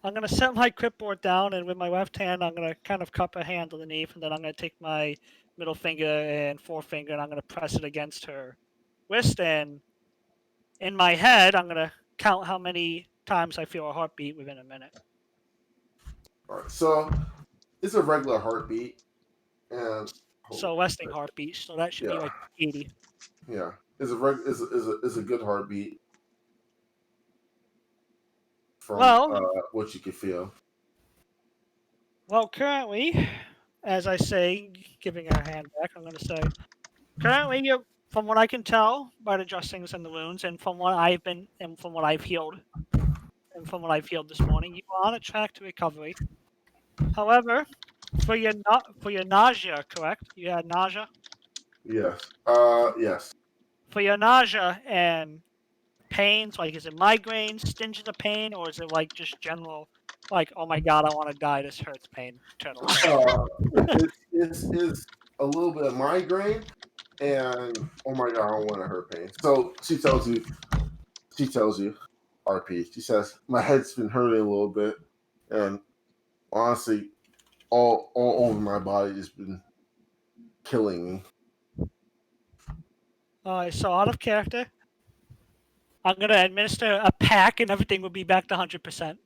I'm gonna set my clipboard down, and with my left hand, I'm gonna kind of cup her hand underneath, and then I'm gonna take my middle finger and forefinger, and I'm gonna press it against her wrist. And in my head, I'm gonna count how many times I feel a heartbeat within a minute. All right, so it's a regular heartbeat, and So resting heartbeat. So that should be yeah, like 80. yeah, is a good heartbeat from Well, what you can feel. well, currently, as I say, giving her hand back, I'm gonna say, currently, you, from what I can tell by the dressings and the wounds, and from what I've healed, and from what I've healed this morning, you are on a track to recovery. However, for your nausea, correct? You had nausea. Yes, yes. For your nausea and pains, like is it migraines, stinges of pain, or is it like just general, like oh my god, I want to die, this hurts pain? Turtle. It's a little bit of migraine, and oh my god, I don't want to hurt pain. So she tells you, RP. She says, my head's been hurting a little bit, and honestly, all over my body has been killing me. Alright, so out of character, I'm gonna administer a pack, and everything will be back to 100%.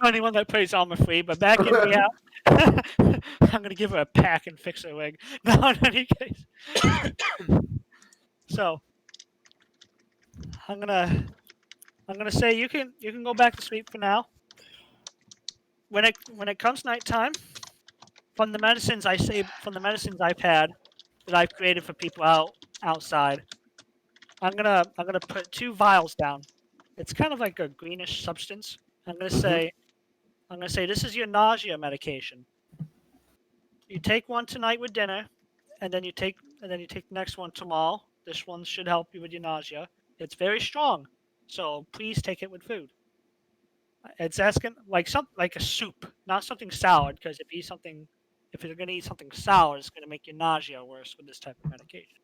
Anyone that plays armor free, but back in reality, I'm gonna give her a pack and fix her leg. No, in any case. So I'm gonna say you can go back to sleep for now. When it comes nighttime, from the medicines I've had that I've created for people outside, I'm gonna put 2 vials down. It's kind of like a greenish substance. I'm gonna say this is your nausea medication. You take one tonight with dinner, and then you take the next one tomorrow. This one should help you with your nausea. It's very strong, so please take it with food. It's asking like a soup, not something sour, because if you're gonna eat something sour, it's gonna make your nausea worse with this type of medication.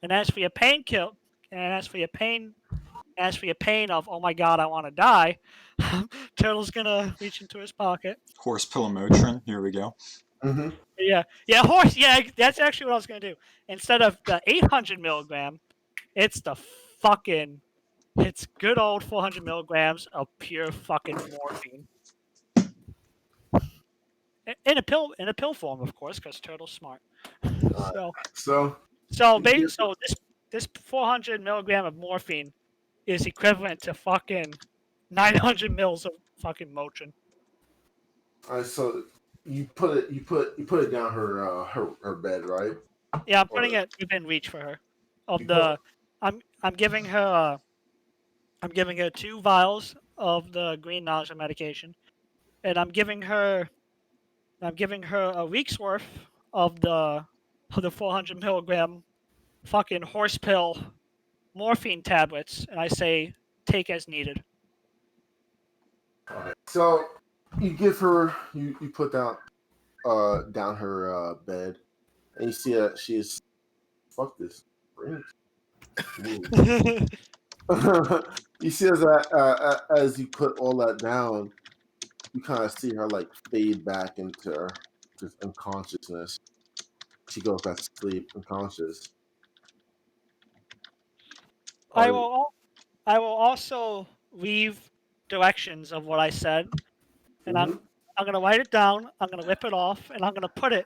And as for your painkiller, and as for your pain of oh my god, I want to die, Turtle's gonna reach into his pocket. Horse pillow Motrin. Here we go. Mm-hmm. Yeah, horse. Yeah, that's actually what I was gonna do. Instead of the 800 milligram, it's it's good old 400 milligrams of pure fucking morphine. In a pill form, of course, because Turtle's smart. So This 400 milligram of morphine is equivalent to fucking 900 mils of fucking Motrin. all right, so you put it down her bed, right? Yeah, I'm putting it within reach for her. I'm giving her 2 vials of the green nausea medication, and I'm giving her a week's worth of the 400 milligram fucking horse pill morphine tablets, and I say take as needed. Okay. So you give her you put down her bed, and you see that she's fuck this. You see as you put all that down, you kind of see her like fade back into just unconsciousness. She goes back to sleep, unconscious. I will also leave directions of what I said, and I'm gonna write it down. I'm gonna rip it off, and I'm gonna put it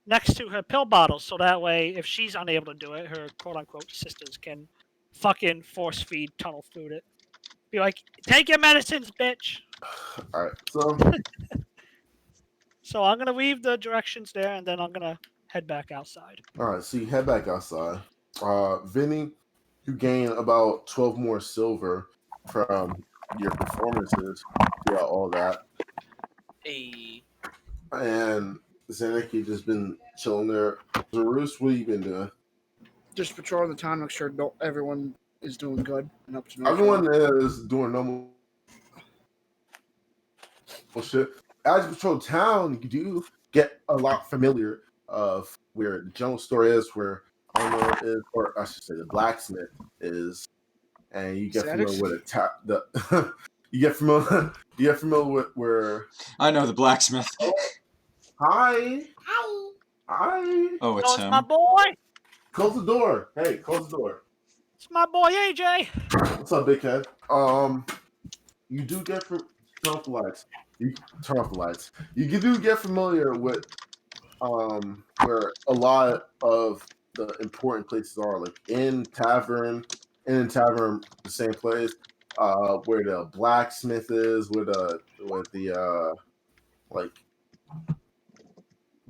next to her pill bottle, so that way, if she's unable to do it, her quote-unquote sisters can fucking force feed tunnel food it. Be like, take your medicines, bitch. All right, so So I'm gonna leave the directions there, and then I'm gonna head back outside. all right, so you head back outside. Vinny, you gain about 12 more silver from your performances. Yeah, all that. Hey. And Zannik, you just been chilling there. Zaroozh, what you been doing? Just patrolling the town, make sure everyone is doing good and up to no Everyone trouble. is doing normal shit. As you patrol town, you do get a lot familiar of where the general store is, where Armor is, or I should say the blacksmith is, and you get familiar with you get familiar with where. I know the blacksmith. Hi. Oh, it's It's him. my boy. Close the door. Hey, close the door. It's my boy AJ. What's up, big head? You do get turn off the lights. You turn off the lights. You do get familiar with where a lot of the important places are, like in tavern, the same place. Where the blacksmith is, where the like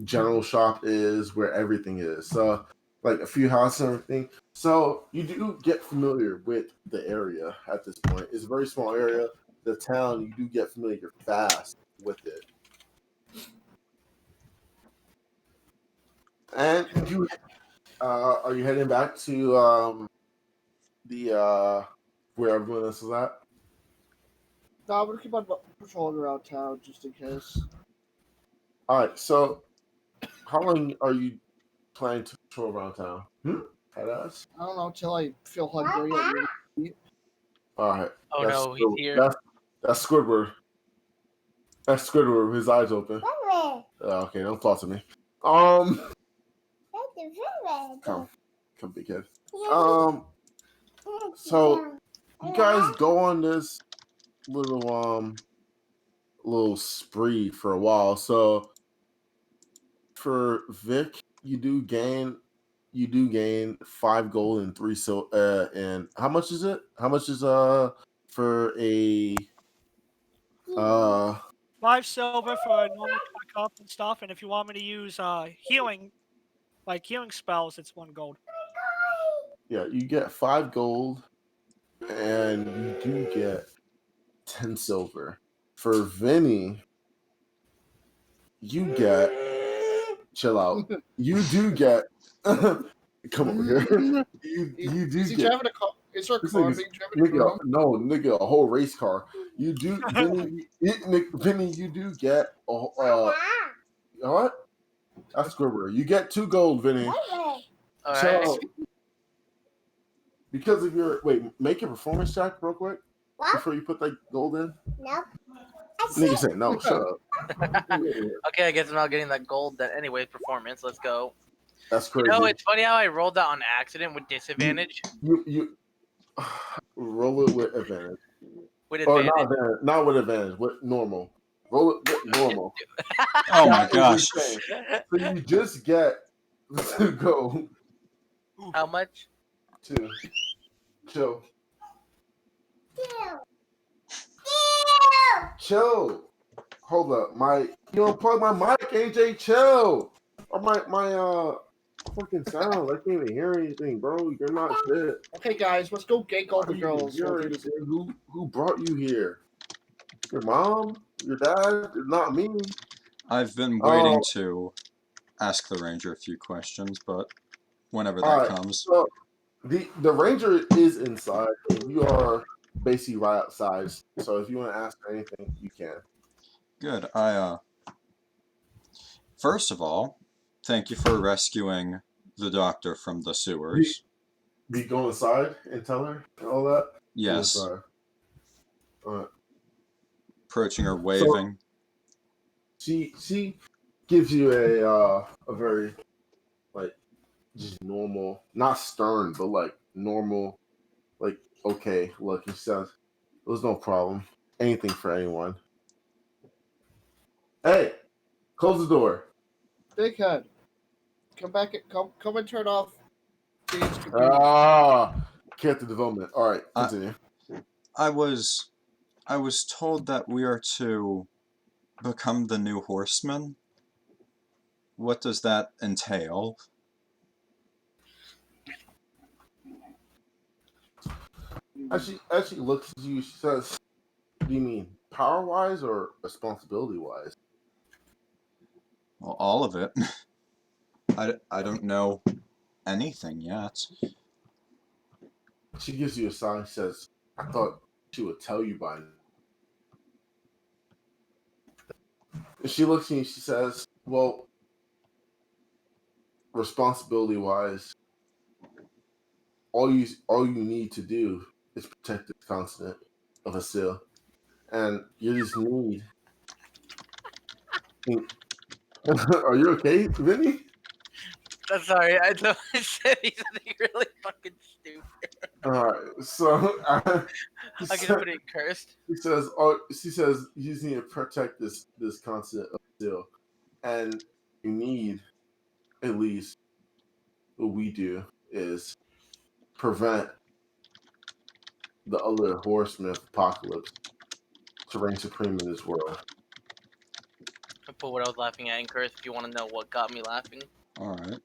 general shop is, where everything is. So like a few houses and everything. So you do get familiar with the area at this point. It's a very small area. The town, you do get familiar fast with it. And you are you heading back to the where everyone else is at? No, I'm gonna keep on patrolling around town just in case. All right. So how long are you planning to patrol around town? Headass? I don't know till I feel hungry. All right. Oh no, he's here. That's Squidward. That's Squidward with his eyes open. Okay, don't talk to me. Come, big kid. So you guys go on this little spree for a while. So for Vic, you do gain 5 gold and 3 and how much is it? How much is for a 5 silver for a normal checkup and stuff, and if you want me to use healing spells, it's 1 gold. Yeah, you get 5 gold, and you do get 10 silver. For Viny, you get chill out. You do get come over here. You do is get. Having is there a car being driven nigga, no, nigga, a whole race car. You do, Vinny, you do get what? That's Squidward. You get 2 gold, Vinny. All right. So, because of your make your performance check real quick before you put that gold in. Nope. Nigga said no. Shut up. Okay, I guess I'm not getting that gold. That anyway, performance. Let's go. That's crazy. You know, it's funny how I rolled that on accident with disadvantage. You roll it with advantage. With advantage. Or not with advantage. With normal. Roll it with normal. Oh my gosh. So you just get to go. How much? 2. Chill. Chill. Hold up. You unplug my mic, AJ. Chill. Or my fucking sound. I can't even hear anything, bro. You're not shit. Okay, guys, let's go gank all the girls. Who brought you here? Your mom? Your dad? Not me. I've been waiting to ask the ranger a few questions, but whenever that comes. So the ranger is inside, and you are basically right outside. So if you want to ask her anything, you can. Good. First of all, thank you for rescuing the doctor from the sewers. Do you go inside and tell her and all that? Yes. All right. Approaching her, waving. So she gives you a very just normal, not stern, but like normal, like okay look. She says, "There's no problem. Anything for anyone." Hey, close the door. Big head. come back. Come and turn off Dave's computer. Character development. All right, continue. I was told that we are to become the new Horsemen. What does that entail? As she looks at you, she says, "Do you mean power-wise or responsibility-wise?" Well, all of it. I don't know anything yet. She gives you a sign. She says, "I thought she would tell you by now." And she looks at you. She says, "Well, responsibility-wise, all you need to do is protect the continent of a seal, and you just need." Are you okay, Viny? I'm sorry, I thought I said something really fucking stupid. All right, so I'm gonna put it cursed. She says, you just need to protect this continent of seal, and you need, at least what we do is prevent the other horsemen of apocalypse to reign supreme in this world. I put what I was laughing at in cursed if you want to know what got me laughing. Alright.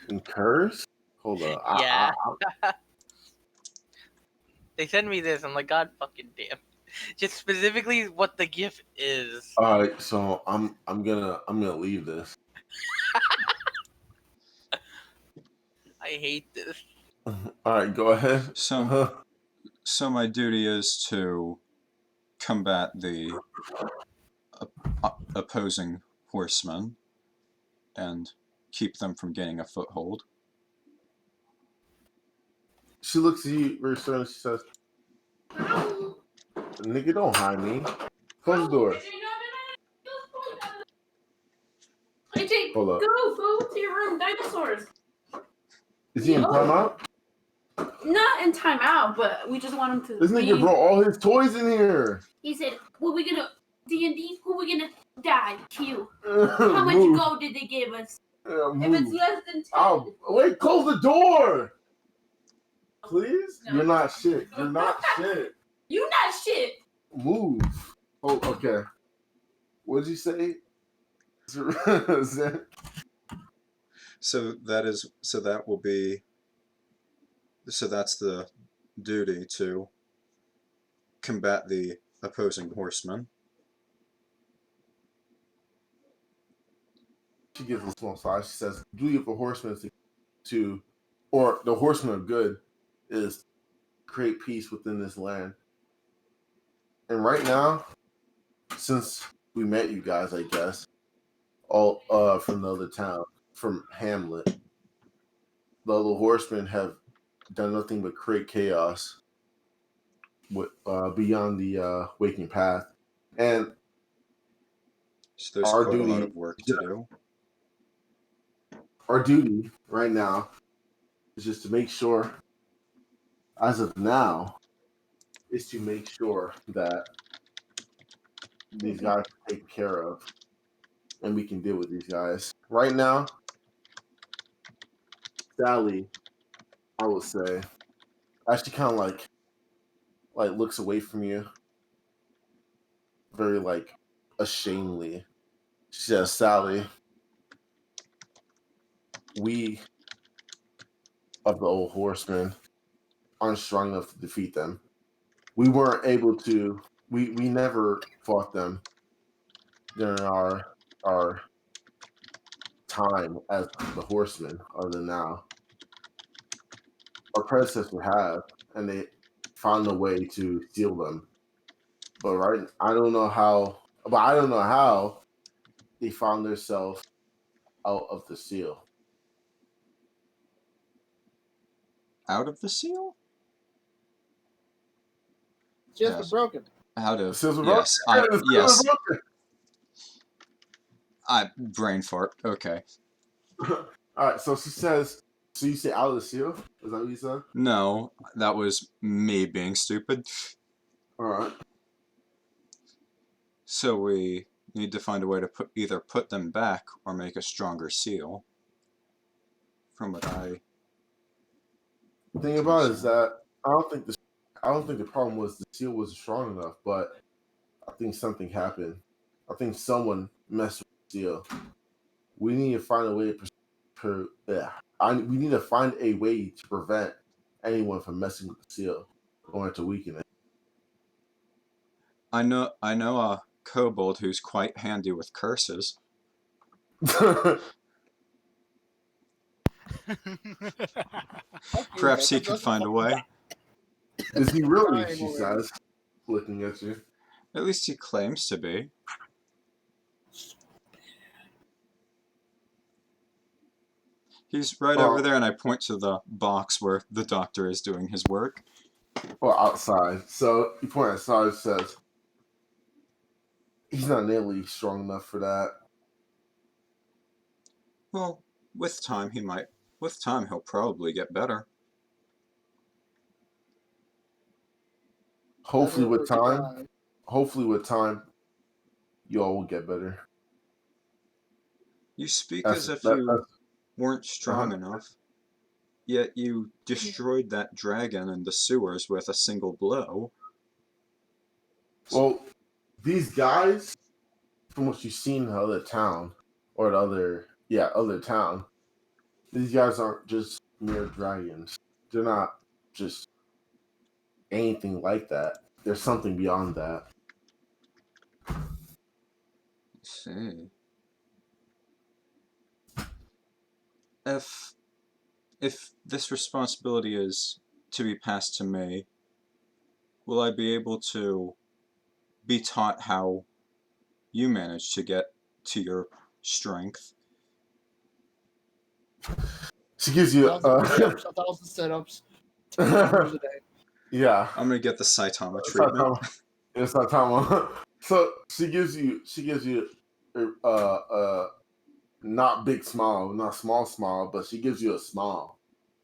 And curse? Hold on. Yeah. They send me this. I'm like, God fucking damn. Just specifically what the GIF is. All right, so I'm gonna leave this. I hate this. All right, go ahead. So my duty is to combat the opposing horsemen and keep them from gaining a foothold. She looks at you very sternly. She says, "Nigga, don't hide me. Close the door." AJ, go to your room, dinosaurs. Is he in timeout? Not in timeout, but we just want him to. This nigga brought all his toys in here. He said, "What we gonna DnD? Who we gonna die? Q. How much gold did they give us? If it's less than 10. Wait, close the door. Please? No. You're not shit. You're not shit. You not shit. Move. Oh, okay. What did you say? So that's the duty to combat the opposing horsemen. She gives a small sigh. She says, "Duty of a horseman to, or the horseman of good, is create peace within this land." And right now, since we met you guys, I guess, all from the other town, from Hamlet, the other horsemen have done nothing but create chaos with beyond the waking path, and so there's quite a lot of work to do. Our duty right now is just to make sure, as of now, is to make sure that these guys are taken care of, and we can deal with these guys. Right now, Sally, I would say, actually kind of like looks away from you, very ashamedly. She says, "Sally, we of the old horsemen aren't strong enough to defeat them. We weren't able to. We never fought them during our time as the horsemen, other than now. Our predecessors have, and they found a way to steal them. But I don't know how they found themselves out of the seal." Out of the seal? Seals were broken. Out of Seals were yes, broken. yes. Brain fart. Okay. All right. So she says. So you say out of the seal? Is that what you said? No, that was me being stupid. All right. So we need to find a way to either put them back or make a stronger seal. from what I. The thing about it is that I don't think the problem was the seal wasn't strong enough, but I think something happened. I think someone messed with the seal. We need to find a way we need to find a way to prevent anyone from messing with the seal, going to weaken it. I know a kobold who's quite handy with curses. Perhaps he could find a way. Is he really? She says, looking at you. At least he claims to be. He's right over there, and I point to the box where the doctor is doing his work. Well, outside. So you point outside, says, he's not nearly strong enough for that. Well, with time he'll probably get better. Hopefully with time, you all will get better. You speak as if you weren't strong enough, yet you destroyed that dragon in the sewers with a single blow. Well, these guys, from what you've seen in the other town, or other town, these guys aren't just mere dragons. They're not just anything like that. There's something beyond that. Let's see. If this responsibility is to be passed to me, will I be able to be taught how you managed to get to your strength? She gives you 1,000 setups, 10 hours a day. Yeah. I'm gonna get the Saitama treatment. It's Saitama. So she gives you not big smile, not small smile, but she gives you a smile.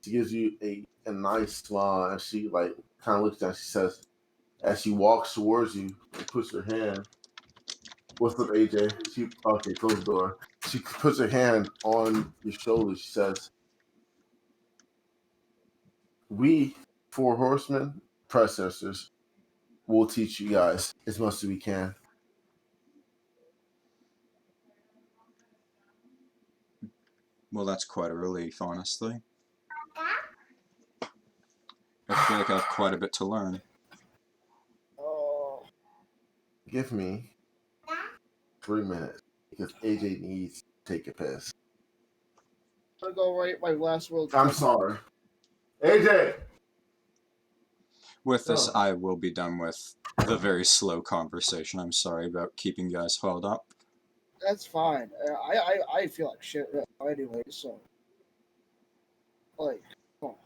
She gives you a nice smile, and she like kind of looks down. She says, as she walks towards you, and puts her hand. What's up, AJ? Okay, close the door. She puts her hand on your shoulder. She says, "We, 4 horsemen, predecessors, will teach you guys as much as we can." Well, that's quite a relief, honestly. I feel like I have quite a bit to learn. Oh. Give me 3 minutes because AJ needs to take a piss. I'm gonna go write my last will. I'm sorry, AJ. With this, I will be done with the very slow conversation. I'm sorry about keeping you guys held up. That's fine. I feel like shit right now anyway, so like. Oh.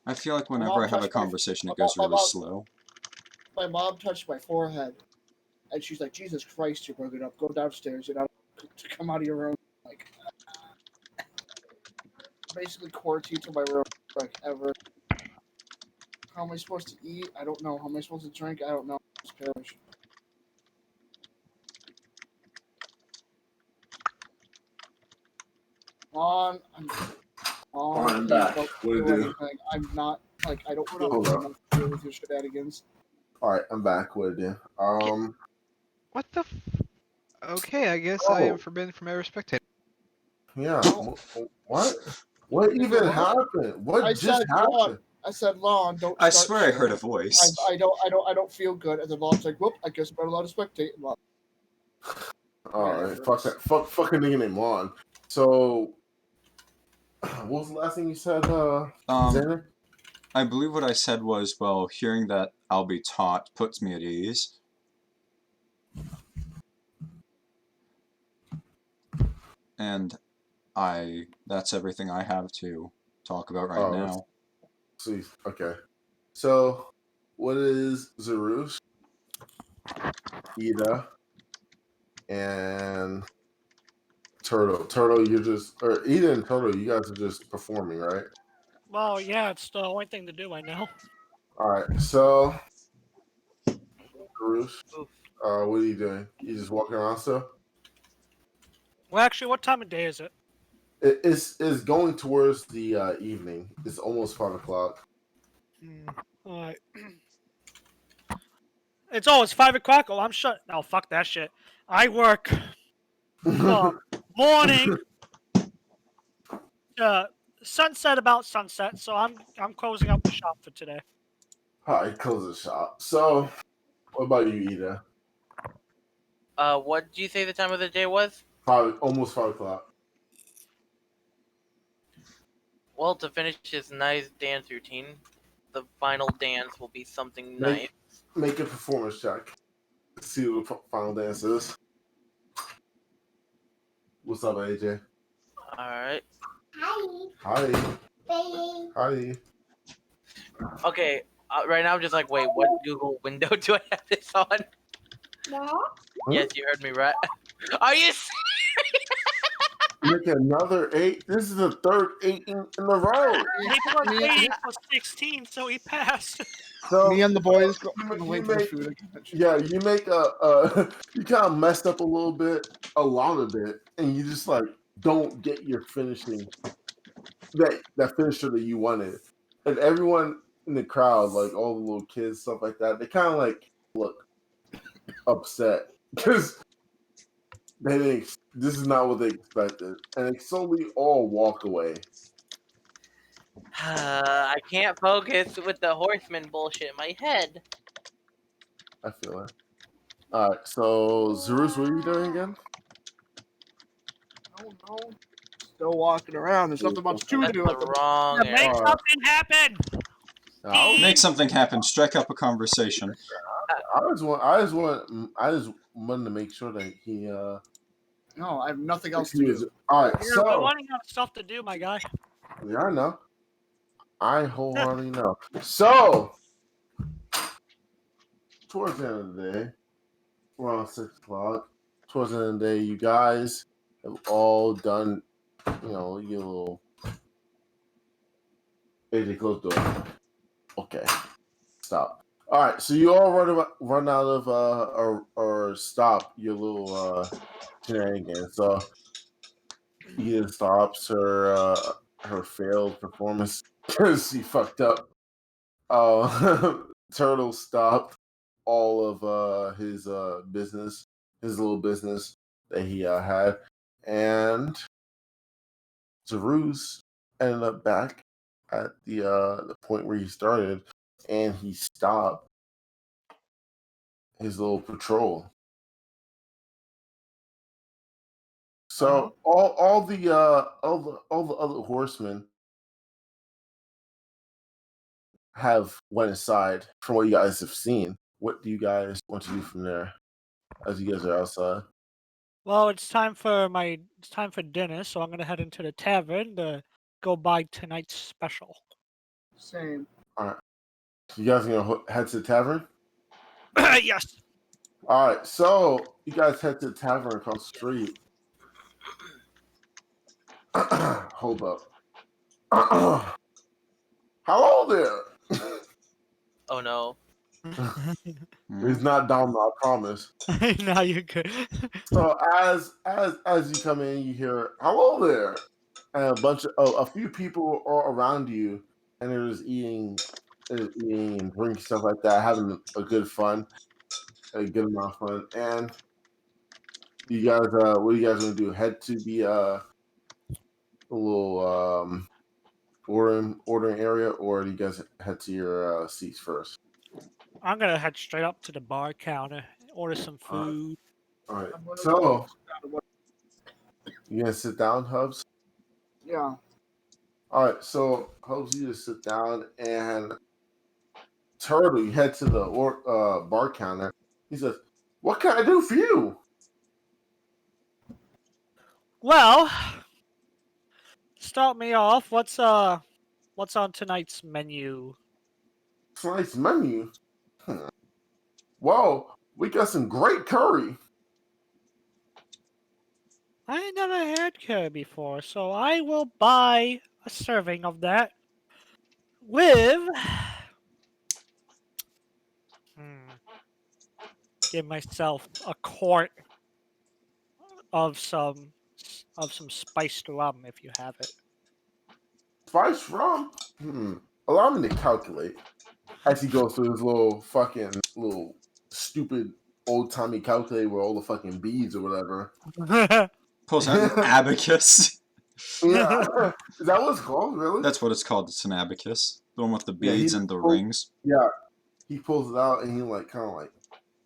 I feel like whenever I have a conversation, it goes really slow. My mom touched my forehead, and she's like, "Jesus Christ, you're broken up. Go downstairs. You're not to come out of your room." Like, basically quarantined to my room like ever. How am I supposed to eat? I don't know. How am I supposed to drink? I don't know. Just perish. I'm back. What do you do? I'm not like I don't want to deal with your shenanigans. All right, I'm back. What do you do? What the? Okay, I guess I am forbidden from ever spectating. Yeah. What? What even happened? What just happened? I said, "Lon, don't." I swear I heard a voice. I don't feel good. And then Lon's like, "Whoop! I guess I'm not allowed to spectate." All right, fucking nigga named Lon. So, what was the last thing you said, Zannik? I believe what I said was, well, hearing that I'll be taught puts me at ease. And that's everything I have to talk about right now. See, okay. So, what is Zaroozh, Eda, and Turtle? Turtle, Eda and Turtle, you guys are just performing, right? Well, yeah, it's the only thing to do right now. All right, so Zaroozh, what are you doing? You just walking around still? Well, actually, what time of day is it? It's going towards the evening. It's almost 5 o'clock. All right. It's 5 o'clock. Oh, I'm shut. No, fuck that shit. I work morning. Sunset about sunset. So I'm closing up the shop for today. All right, close the shop. So, what about you, Eda? What do you say the time of the day was? Almost 5 o'clock. Well, to finish his nice dance routine, the final dance will be something nice. Make a performance check. See what the final dance is. What's up, AJ? Alright. Hi. Hi. Okay, right now I'm just like, wait, what Google window do I have this on? No. Yes, you heard me right. Are you Make another 8. This is the third 8 in a row. He was waiting for 16, so he passed. So Me and the boys go you wait for the make- food. Yeah, you make a you kind of messed up a lot of it, and you just like don't get your finishing that finisher that you wanted, and everyone in the crowd, like all the little kids, stuff like that, they kind of like look upset because they think this is not what they expected, and they slowly all walk away. I can't focus with the horseman bullshit in my head. I feel it. All right, so Zaroozh, what are you doing again? Oh no. Still walking around. There's nothing much to That's do the at the wrong Make area. something happen. Make something happen. Strike up a conversation. I just wanted to make sure that he No, I have nothing else to he was do. all right. You're So running out of stuff to do, my guy. yeah, I know. I wholeheartedly know. So towards the end of the day, around 6 o'clock, towards the end of the day, you guys have all done, your little. AJ, close the door. Okay, stop. All right, so you all run out of or stop your little shenanigans. So Eda stops her failed performance because she fucked up. Turtle stopped all of his business, his little business that he had, and Zaroozh ended up back at the point where he started, and he stopped his little patrol. So all the other horsemen have went inside from what you guys have seen. What do you guys want to do from there as you guys are outside? Well, it's time for dinner, so I'm gonna head into the tavern to go buy tonight's special. Same. All right, so you guys gonna head to the tavern? Yes. All right, so you guys head to the tavern across the street. Hold up. Hello there. Oh no. He's not down, I promise. Now you're good. So as you come in, you hear "Hello there," and a few people are around you, and they're just eating and drinking stuff like that, having a good amount of fun. And you guys, what are you guys gonna do? Head to the little ordering area, or do you guys head to your seats first? I'm gonna head straight up to the bar counter, order some food. All right. So you gonna sit down, Hubs? Yeah. All right. So Hubs, you just sit down, and Turtle, you head to the bar counter. He says, "What can I do for you?" Well, start me off. What's on tonight's menu? Tonight's menu. Whoa, we got some great curry. I never had curry before, so I will buy a serving of that with give myself a quart of some of some spiced rum if you have it. Spiced rum? Allow me to calculate. As he goes through his little stupid old-timey calculator with all the fucking beads or whatever. Pulls out an abacus. Yeah. Is that what it's called, really? That's what it's called. It's an abacus. The one with the beads and the rings. Yeah. He pulls it out and he kind of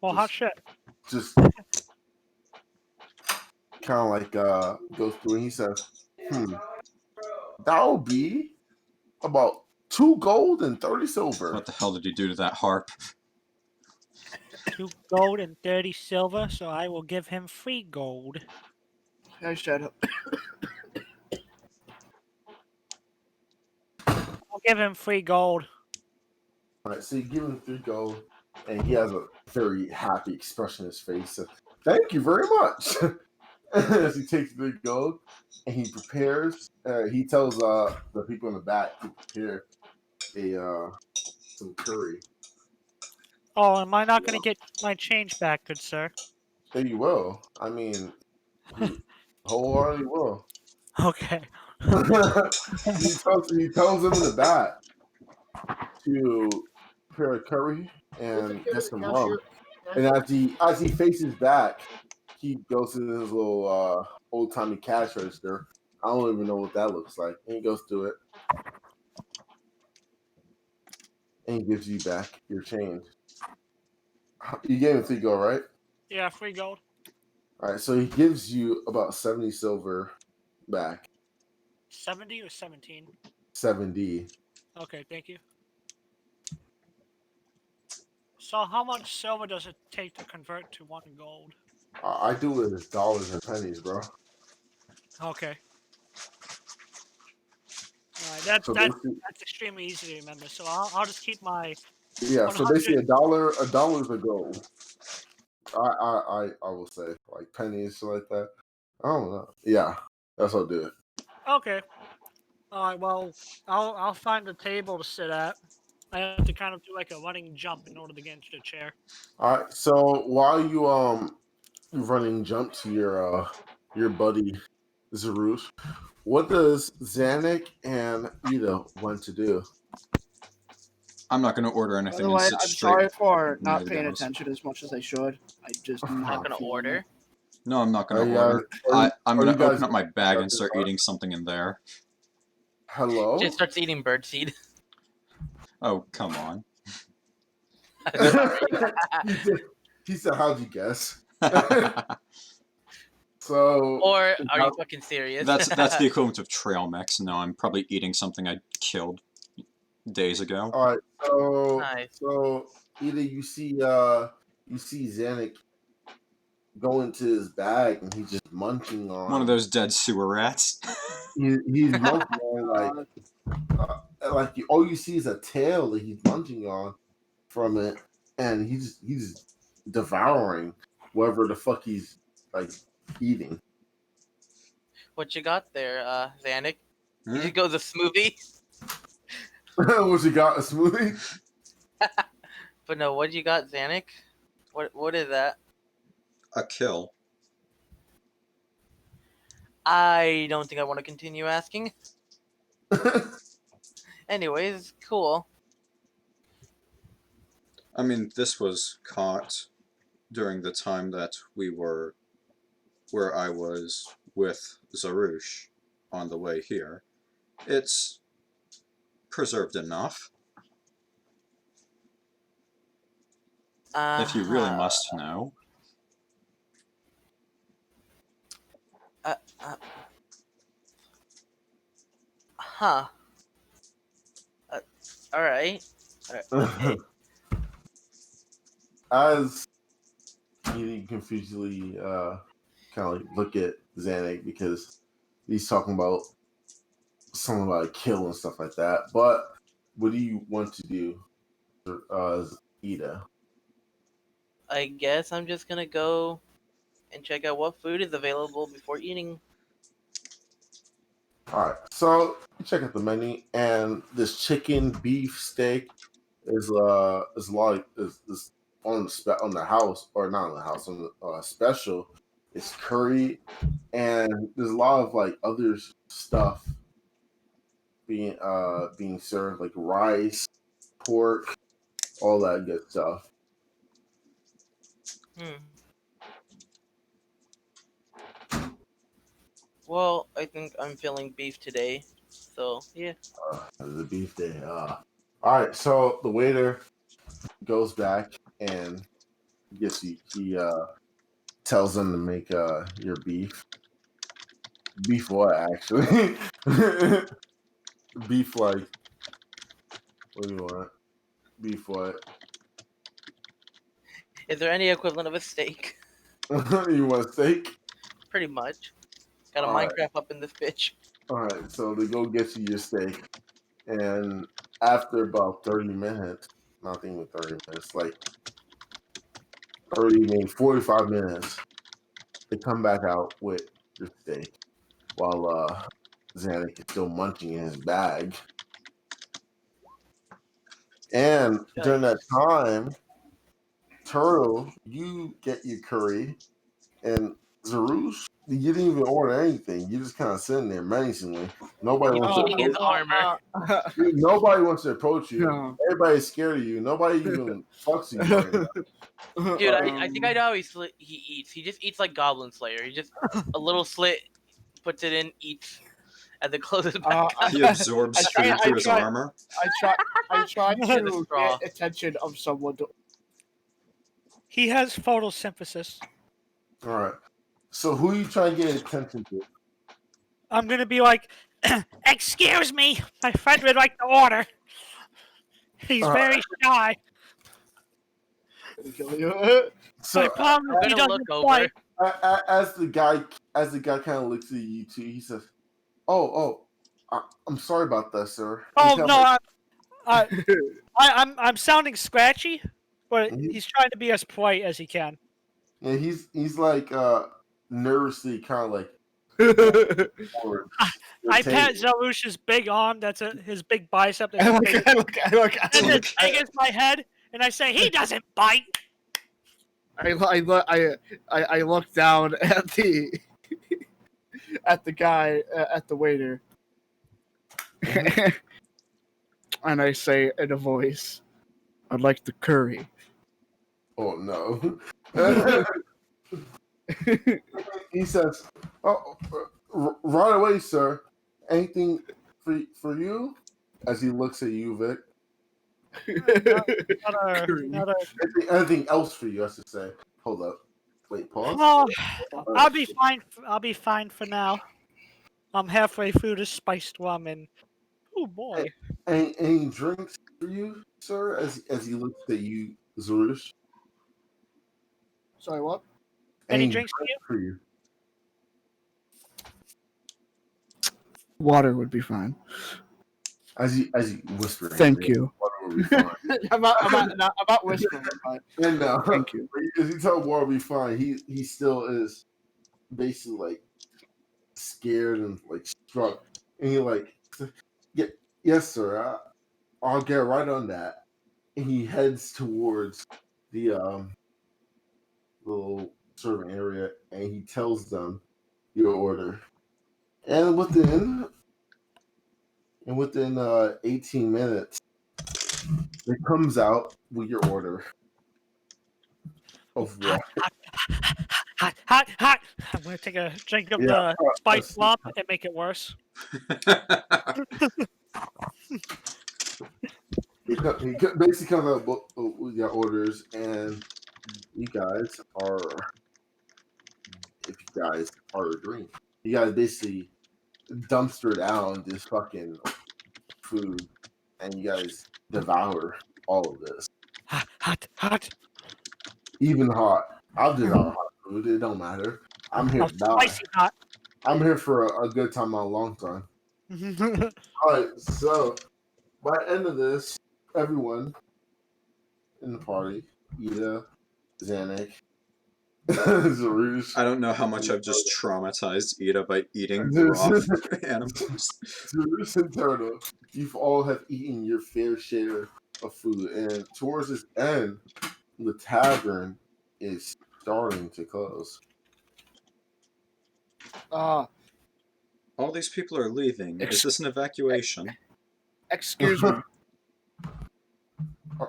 well, hot shit. Just kind of goes through and he says, that'll be about 2 gold and 30 silver. What the hell did he do to that harp? 2 gold and 30 silver, so I will give him 3 gold. I shut up. I'll give him 3 gold. All right, so you give him 3 gold, and he has a very happy expression on his face. So, thank you very much. As he takes 3 gold, and he prepares. He tells the people in the back to prepare some curry. Oh, am I not going to get my change back, good sir? Yeah, you will. I mean, you wholeheartedly will. Okay. he tells them in the back to prepare a curry and get some rum. And as he faces back, he goes to his little old timey cash register. I don't even know what that looks like. And he goes through it. And he gives you back your change. You gave him 3 gold, right? Yeah, 3 gold. All right, so he gives you about 70 silver back. 70 or 17? 70. Okay, thank you. So how much silver does it take to convert to 1 gold? I do it as dollars and pennies, bro. Okay. Alright, that's extremely easy to remember. So I'll just keep my. Yeah, so basically $1 is a gold. I will say like pennies, shit like that. I don't know. Yeah, that's how I'll do it. Okay. Alright, well, I'll find a table to sit at. I have to kind of do like a running jump in order to get into the chair. All right. So while you running jump to your buddy Zaroozh, what does Zannik and Eda want to do? I'm not going to order anything. By the way, I'm sorry for not paying attention as much as I should. I just not going to order. No, I'm not going to order. I'm going to open up my bag and start eating something in there. Hello? Just starts eating birdseed. Oh, come on. he said, how'd you guess? So, or are you fucking serious? That's the equivalent of trail mix. No, I'm probably eating something I killed days ago. All right, so nice. So either you see Zannik go into his bag and he's just munching on one of those dead sewer rats. He's munching on like all you see is a tail that he's munching on from it, and he's devouring whatever the fuck he's like eating. What you got there, Zannik? Did you go the smoothie? What you got, a smoothie? But no, what you got, Zannik? What is that? A kill. I don't think I want to continue asking. Anyways, cool. I mean, this was caught during the time that we were where I was with Zaroozh on the way here. It's preserved enough. If you really must know. All right. Okay. As you confusedly kind of look at Zannik because he's talking about something about a kill and stuff like that. But what do you want to do, Eda? I guess I'm just gonna go and check out what food is available before eating. All right, so you check out the menu, and this chicken beef steak is on the house, or not on the house, on the special it's curry, and there's a lot of like other stuff being served, like rice, pork, all that good stuff. Well, I think I'm feeling beef today, so yeah. The beef day. All right, so the waiter goes back and he tells them to make your beef. Beef what actually? Beef like what do you want? Beef what? Is there any equivalent of a steak? You want steak? Pretty much. Got a All Minecraft right. up in this bitch. All right, so they go get you your steak, and after about 30 minutes, not even 30 minutes, like 30, maybe 45 minutes, they come back out with your steak while Zannik is still munching in his bag. And during that time, Turtle, you get your curry, and Zaroozh, you didn't even order anything. You just kind of sitting there menacingly. Nobody wants to Eating his approach armor. you. Nobody wants to approach you. No. Everybody's scared of you. Nobody even fucks you right now. Dude, I think I know how he eats. He just eats like Goblin Slayer. He just a little slit, puts it in, eats, and then closes back up. He absorbs food through his armor. I try The to straw. get attention of someone. He has photosynthesis. All right. So who are you trying to get attention to? I'm gonna be like, excuse me, my friend would like to order. He's very shy. So My problem is he Gonna doesn't look over. fight. as the guy kind of looks at you too, he says, I'm sorry about that, sir." Oh He no, kinda I'm sounding scratchy, but Mhm. he's trying to be as polite as he can. and he's like nervously kind of like forward. I pat Zaroosh's big arm. That's his big bicep. I look, That's I look, I look, as big as my head, and I say he doesn't bite. I look down at the guy at the waiter, and I say in a voice, "I'd like the curry." Oh no. He says, right away, sir. Anything for you?" As he looks at you, Vic. Anything else for you? I should say. Hold up. Wait. Pause. Oh, I'll be fine. I'll be fine for now. I'm halfway through this spiced ramen. Oh boy. Any drinks for you, sir? As he looks at you, Zaroozh. Sorry, what? Any drinks for you? Water would be fine. As you whisper. Thank you. Water will be fine. I'm not whispering, but And thank you. As you tell water will be fine, he still is basically like scared and like struck, and he like, yes, sir. I'll get right on that. And he heads towards the little serving area, and he tells them your order. And within 18 minutes, it comes out with your order of water. Hot. I'm gonna take a drink of the spiced flop and make it worse. He basically comes out with your orders, and you guys are, if you guys are agreeing, you guys basically dumpster down this fucking food, and you guys devour all of this. Hot. Even hot. I'll devour hot food. It don't matter. I'm here to die. Spicy hot. I'm here for a good time, not a long time. All right, so by the end of this, everyone in the party, Eda, Zannik, Zaroozh. I don't know how much I've just traumatized Eda by eating raw animals. Zaroozh and Turtle, you've all have eaten your fair share of food, and towards this end, the tavern is starting to close. All these people are leaving. Is this an evacuation? Excuse me.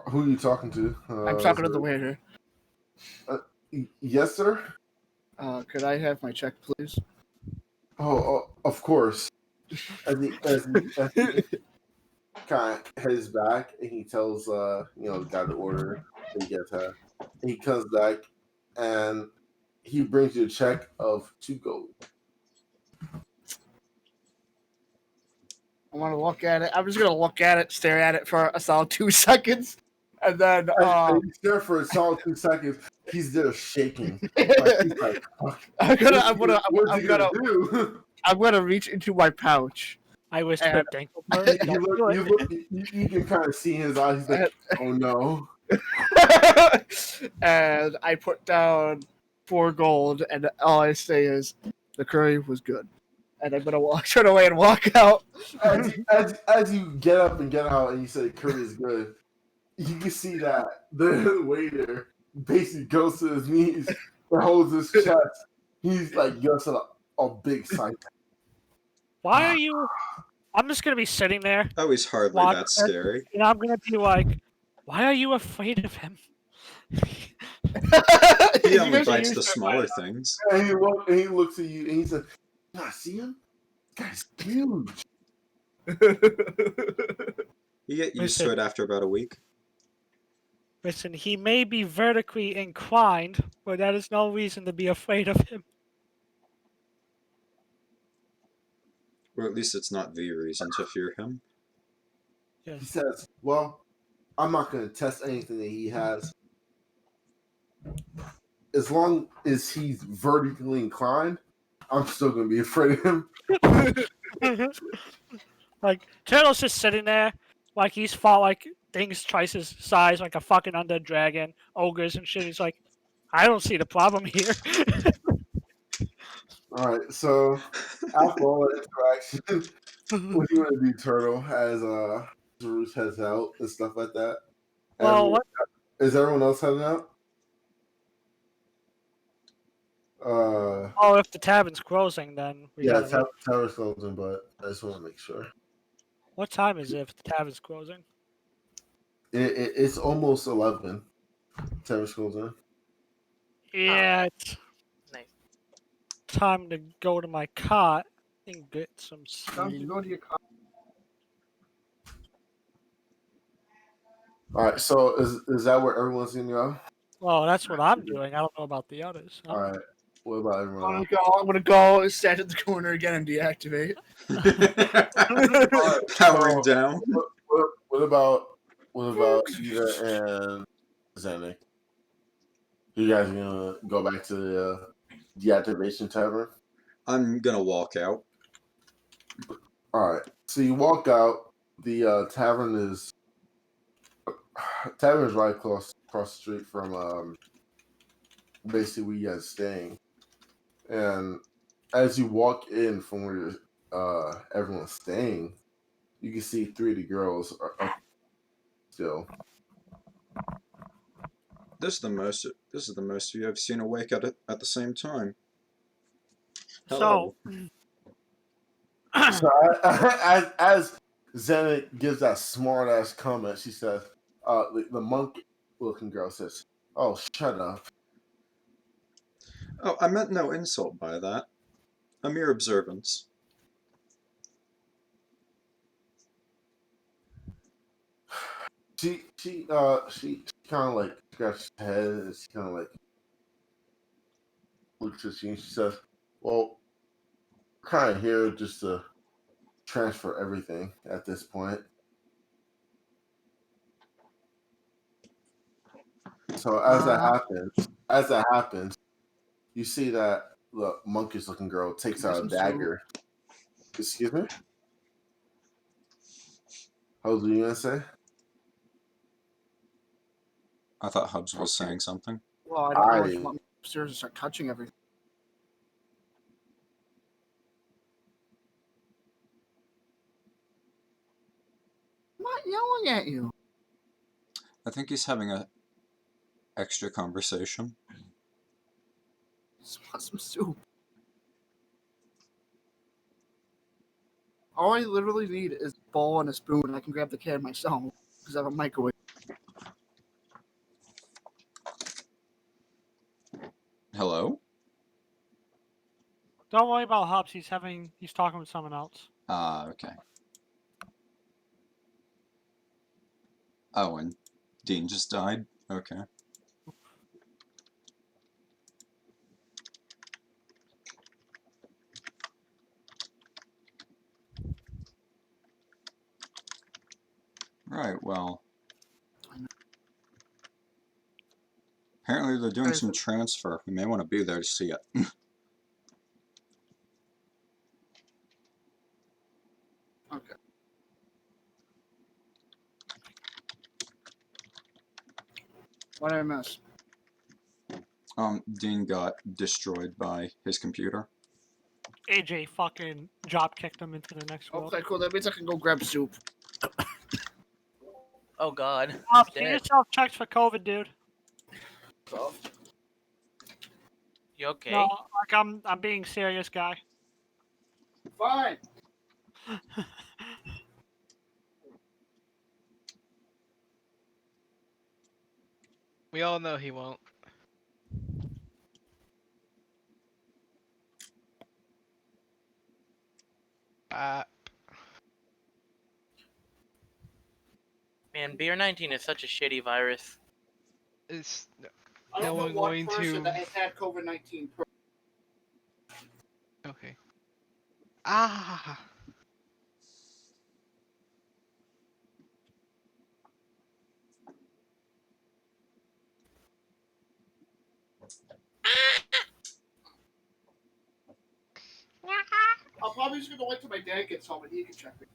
Who are you talking to? I'm talking to the waiter. Yes, sir. Could I have my check, please? Oh, of course. As he kind of heads back and he tells the guy the order that he gets her. And he comes back and he brings you a check of 2 gold. I want to look at it. I'm just gonna look at it, stare at it for a solid 2 seconds, and then And he's there for a solid 2 seconds. He's there shaking. Like, he's like, I'm gonna do? I'm gonna reach into my pouch. I whispered, Dingleberry, don't do it. You can kind of see in his eyes. He's like, oh no. And I put down 4 gold, and all I say is, the curry was good. And I'm gonna turn away and walk out. As you get up and get out, and you say curry is good, you can see that the waiter basically goes to his knees and holds his chest. He's like, goes to a big sigh. Why are you? I'm just gonna be sitting there. Oh, he's hardly that scary. And I'm gonna be like, why are you afraid of him? He only bites the smaller things. And he looks at you and he says, "I see him. This guy's huge." You get used to it after about a week. Listen, he may be vertically inclined, but that is no reason to be afraid of him. Or at least it's not the reason to fear him. He says, well, I'm not going to test anything that he has. As long as he's vertically inclined, I'm still going to be afraid of him. Like, Turtle's just sitting there, like he's fought like things twice his size, like a fucking undead dragon, ogres and shit. He's like, I don't see the problem here. Alright, so after all that interaction, what do you want to do, Turtle, as Zaroozh heads out and stuff like that? Well, is everyone else heading out? If the tavern's closing, then tavern's closing, but I just want to make sure. What time is it if the tavern's closing? It's almost 11. Tavern's closing. Yeah, it's Nice. time to go to my cot and get some Time to sleep. go to your car. All right, so is that where everyone's gonna go? Well, that's what I'm doing. I don't know about the others. All right. What about everyone else? I'm gonna go stand at the corner again and deactivate. Powering down. What about Eda and Zannik? You guys gonna go back to the deactivation tavern? I'm gonna walk out. All right. So you walk out. The tavern is right across the street from basically where you guys staying. And as you walk in from where everyone's staying, you can see 3 of the girls are up still. This is the most of you I've seen awake at the same time. Hello. So as Zannik gives that smart ass comment, she says, the monk looking girl says, "Oh, shut up." Oh, I meant no insult by that. A mere observance. She kind of like scratches her head and she kind of like looks at you and she says, "Well, we're kind of here just to transfer everything at this point." So as that happens, you see that the monkish looking girl takes out a dagger. Excuse me? What were you gonna say? I thought Hubs was saying something. Well, I don't know if you want me upstairs to start touching everything. I'm not yelling at you. I think he's having a extra conversation. Just want some soup. All I literally need is a bowl and a spoon, and I can grab the can myself because I have a microwave. Hello? Don't worry about Hobbs. He's talking with someone else. Okay. Oh, and Dean just died? Okay. Right, well. Apparently they're doing some transfer. We may want to be there to see it. Okay. What did I miss? Dean got destroyed by his computer. AJ fucking drop kicked him into the next world. Okay, cool. That means I can go grab soup. Oh God. Hobbs, He's get dead. yourself checked for COVID, dude. You okay? No, like I'm being serious, guy. Fine. We all know he won't. Man, BR19 is such a shitty virus. It's I no don't one know one going person to. that has had COVID-19. Okay. Ah. I'm probably just gonna wait till my dad gets home and he can check me.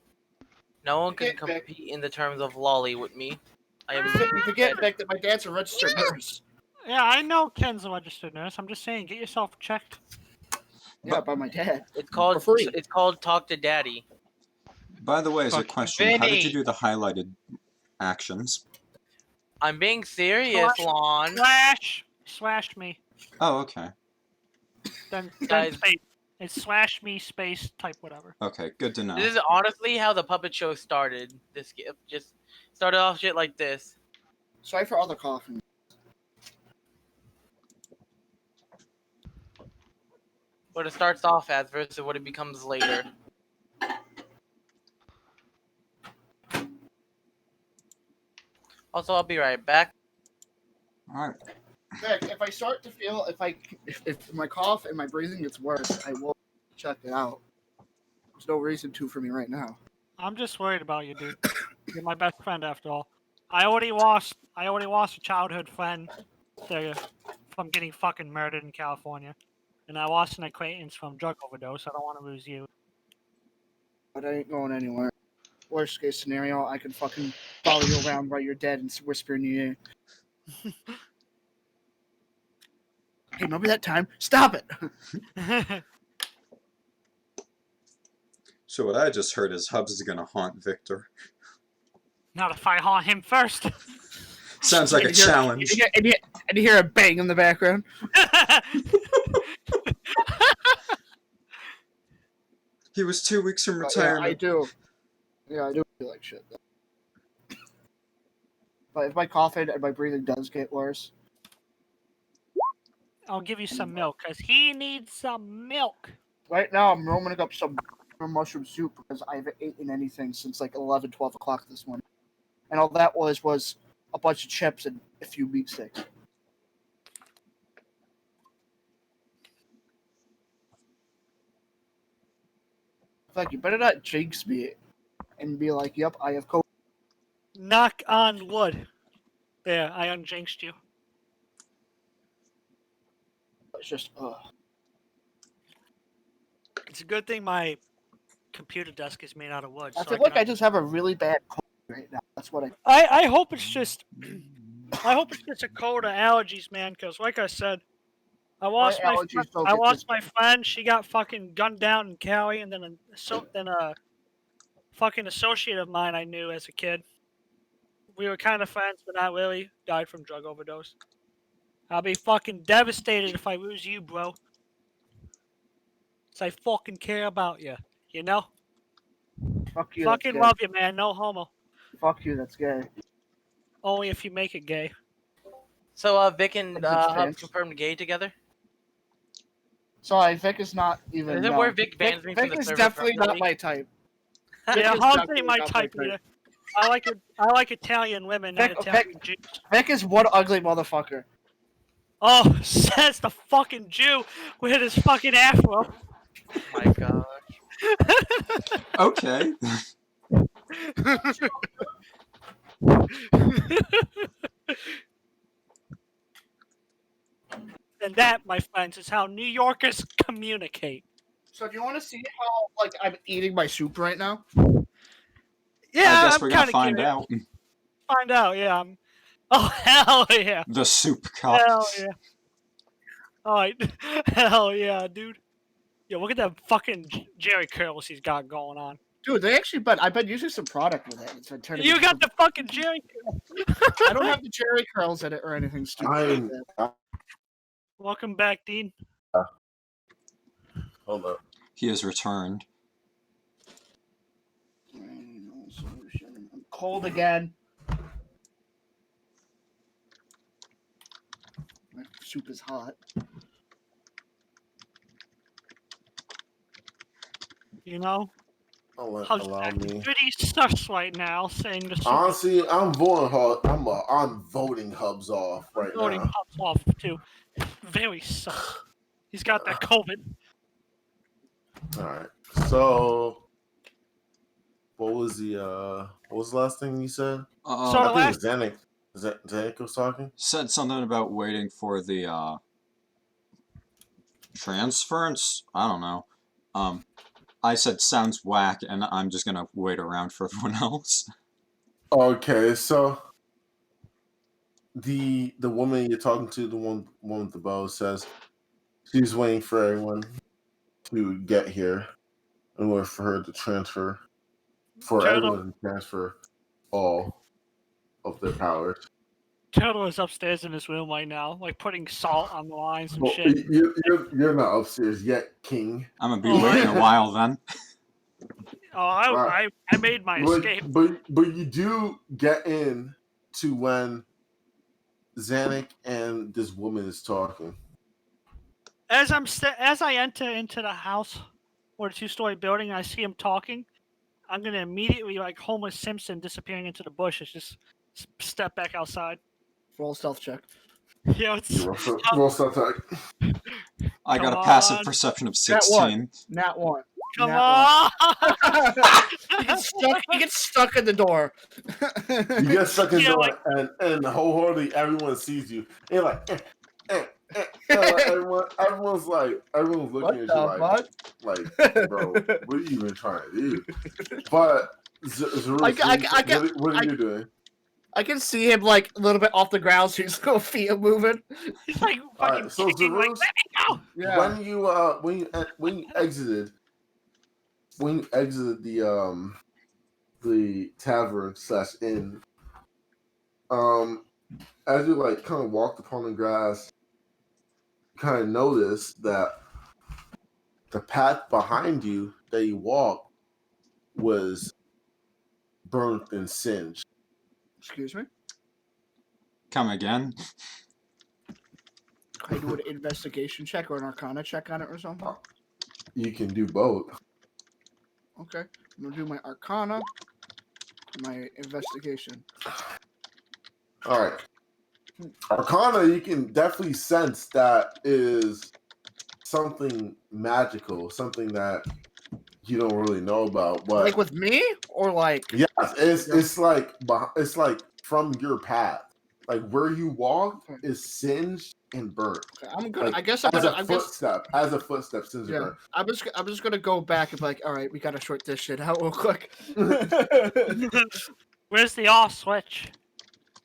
No one can Forget, Vic. compete in the terms of lolly with me. I am. You forget, Vic, that my dad's a registered nurse. Yeah, I know Ken's a registered nurse. I'm just saying, get yourself checked. Yeah, by my dad. It's called. For free. It's called Talk to Daddy. By the way, as a Fucking question, how did you Viny. do the highlighted actions? I'm being serious, Lon. Slash me. Oh, okay. Then Guys. space. It's slash me space type whatever. Okay, good to know. This is honestly how the puppet show started. This just started off shit like this. Sorry for all the coughing. What it starts off as versus what it becomes later. Also, I'll be right back. Alright. Vic, if I start to feel, if my cough and my breathing gets worse, I will check it out. There's no reason to for me right now. I'm just worried about you, dude. You're my best friend after all. I already lost a childhood friend from getting fucking murdered in California. And I lost an acquaintance from drug overdose. I don't want to lose you. But I ain't going anywhere. Worst case scenario, I can fucking follow you around while you're dead and whisper in your ear. Hey, remember that time? Stop it! So what I just heard is Hubs is gonna haunt Victor. Not if I haunt him first. Sounds like a challenge. And you hear a bang in the background. He was 2 weeks from Yeah, retirement. I do. Yeah, I do feel like shit. Though. But if my coughing and my breathing does get worse, I'll give you some milk, because he needs some milk. right now I'm roaming up some mushroom soup because I haven't eaten anything since like 11, 12 o'clock this morning. And all that was a bunch of chips and a few meat sticks. Like, you better not jinx me and be like, yep, I have COVID. Knock on wood. There, I unjinxed you. It's just, It's a good thing my computer desk is made out of wood. I so feel like can I just have a really bad cold right now. That's what I hope it's just a cold or allergies, man. Because like I said, I lost my friend. She got fucking gunned down in Cali, and then a fucking associate of mine I knew as a kid. We were kind of friends, but not really. Died from drug overdose. I'll be fucking devastated if I lose you, bro. 'Cause I fucking care about you. You know? Fuck you. Fucking love you, man. No homo. Fuck you. That's gay. Only if you make it gay. So Vic and That's Hubs trans. confirmed gay together. Sorry, Vic is not even. Is it no. where Vic bans me from Vic the is server definitely not permanently? my type. Vic Yeah, is Hobbs definitely ain't my not type either. I like Italian women, not Italian Jews. Vic is one ugly motherfucker. Oh, says the fucking Jew with his fucking afro. Oh my gosh. Okay. And that, my friends, is how New Yorkers communicate. So do you want to see how like I'm eating my soup right now? Yeah, I guess I'm we're gonna kinda find curious. out. Find out, yeah. Oh, hell yeah. The soup cup. Hell yeah. Alright. Hell yeah, dude. Yo, look at that fucking Jerry curls he's got going on. Dude, they actually I've been using some product with it. It's been turning You into got the fucking Jerry curls. I don't have the Jerry curls in it or anything stupid. Welcome back, Dean. Hold up. He has returned. I'm cold again. My soup is hot. You know? Allow me. Pretty sus right now, saying the Honestly, I'm voting Hubs off right voting now. Hubs off too. Very sus. He's got that COVID. All right. So, what was the last thing you said? So I think Zannik. Zannik was talking. Said something about waiting for the transference. I don't know. I said sounds whack, and I'm just gonna wait around for everyone else. Okay, so the woman you're talking to, the one with the bow, says she's waiting for everyone to get here in order for her to transfer, everyone to transfer all of their powers. Turtle is upstairs in his room right now, like putting salt on the lines and Well, shit. You're not upstairs yet, King. I'm gonna be waiting a while then. Oh, I made my escape. But you do get in to when Zannik and this woman is talking. As I enter into the house or the two-story building, and I see him talking, I'm gonna immediately, like Homer Simpson, disappearing into the bushes, just step back outside. Roll stealth check. Yeah, it's Roll stealth check. I got a passive perception of 16. Nat 1. Come on! He gets stuck in the door. You get stuck in the door, and wholeheartedly everyone sees you. And you're like, everyone's looking at you like, bro, what are you even trying to do? But Zaroozh, what are you doing? I can see him like a little bit off the ground, so his little feet are moving. He's like fucking so kicking, like, Zaroozh, let me go! Yeah. when you exited the tavern / inn, as you like kind of walked upon the grass, you kind of noticed that the path behind you that you walked was burnt and singed. Excuse me? Come again? Can I do an investigation check or an arcana check on it or something? You can do both. Okay. I'm going to do my arcana, my investigation. All right. Arcana, you can definitely sense that is something magical, something that you don't really know about. But like with me, or like yes, it's like from your path, like where you walk is singed and burnt. Okay, I'm gonna. Like, I guess I'm as gonna. a footstep, as a footstep, singed and burnt. I'm just gonna go back and be like, all right, we gotta sort this shit out real quick. Where's the off switch?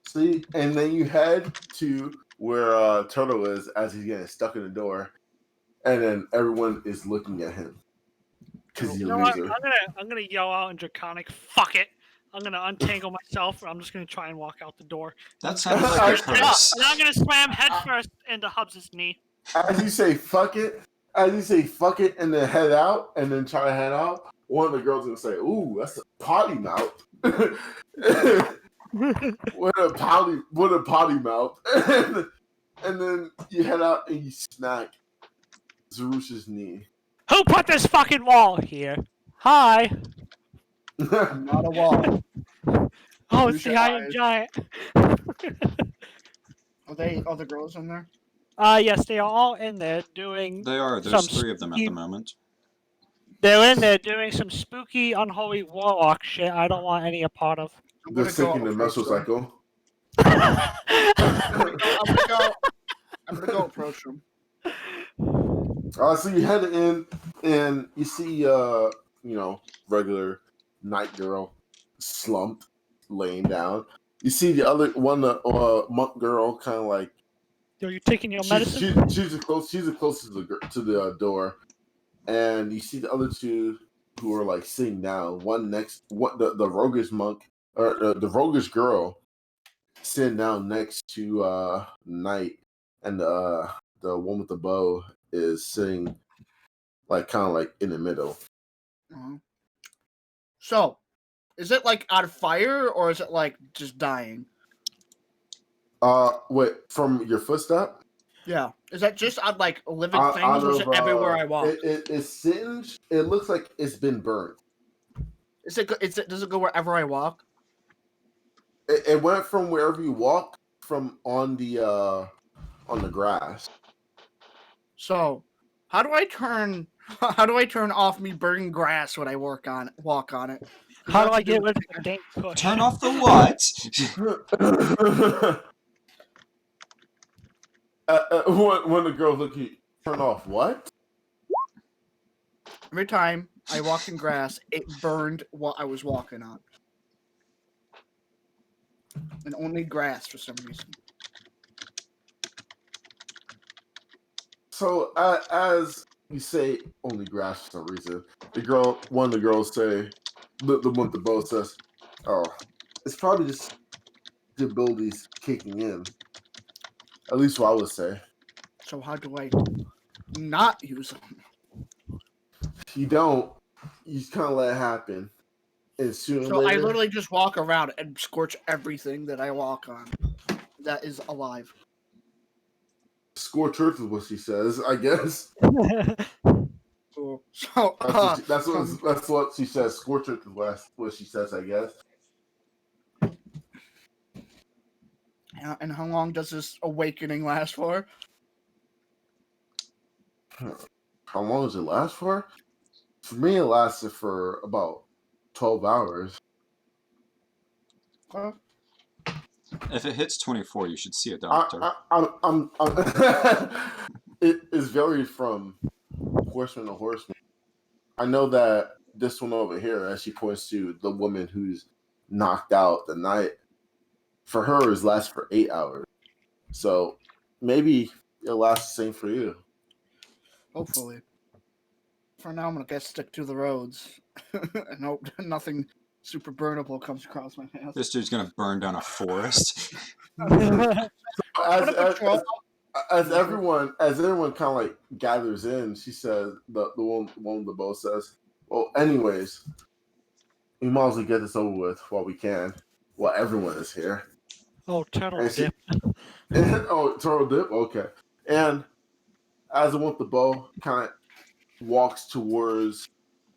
See, and then you head to where Turtle is as he's getting stuck in the door, and then everyone is looking at him. You know what? I'm gonna yell out in Draconic. Fuck it! I'm gonna untangle myself. I'm just gonna try and walk out the door. That sounds like a curse. And I'm gonna slam headfirst into Hubs' knee. As you say "fuck it," and then head out, and then try to head out, one of the girls gonna say, "Ooh, that's a potty mouth." What a potty mouth. And then you head out and you smack Zaroosh's knee. Who put this fucking wall here? Hi. Not a wall. Oh, Use it's the your Iron eyes. Giant. Are they other girls in there? Yes, they are all in there doing. They are. some There's 3 of them at spooky- the moment. They're in there doing some spooky, unholy warlock shit. I don't want any a part of. They're sinking the mesocycle. I'm gonna go approach them. So you head in and you see, regular night girl slumped, laying down. You see the other one, monk girl, kind of like. Are you taking your medicine? She's the closest to the door, and you see the other 2 who are like sitting down. One next, the roguish monk or the roguish girl sitting down next to Knight, and the one with the bow is sitting like kind of like in the middle. Uh-huh. So, is it like out of fire or is it like just dying? Wait, from your footstep? Yeah. Is that just on like living things or is it of, everywhere I walk? It's singed. It looks like it's been burnt. Does it go wherever I walk? It went from wherever you walk from on the grass. So, how do I turn off me burning grass when I walk on it? How do I get rid of the dank push? Turn off the what? When the girls look at you, turn off what? Every time I walked in grass, it burned what I was walking on. And only grass for some reason. So as you say, only grass for some reason. One of the girls say, the one with the bow says, "Oh, it's probably just the abilities kicking in." At least what I would say. So how do I not use them? You don't. You just kind of let it happen. And sooner or So later, I literally just walk around and scorch everything that I walk on that is alive. scorch earth is what she says, I guess. Cool. So That's what she says. Scorch earth is what she says, I guess. and how long does this awakening last for? How long does it last for? For me, it lasted for about 12 hours. If it hits 24, you should see a doctor. It is varied from horseman to horseman. I know that this one over here, as she points to the woman who's knocked out the night, for her is lasts for 8 hours. So maybe it'll last the same for you. Hopefully. For now, I'm gonna guess stick to the roads and hope nothing super burnable comes across my path. This dude's gonna burn down a forest. As everyone kind of like gathers in, she says, the one with the bow says, "Well, anyways, we might as well get this over with while we can, while everyone is here." Oh, turtle dip. Turtle dip. Okay. And as the one with the bow kind of walks towards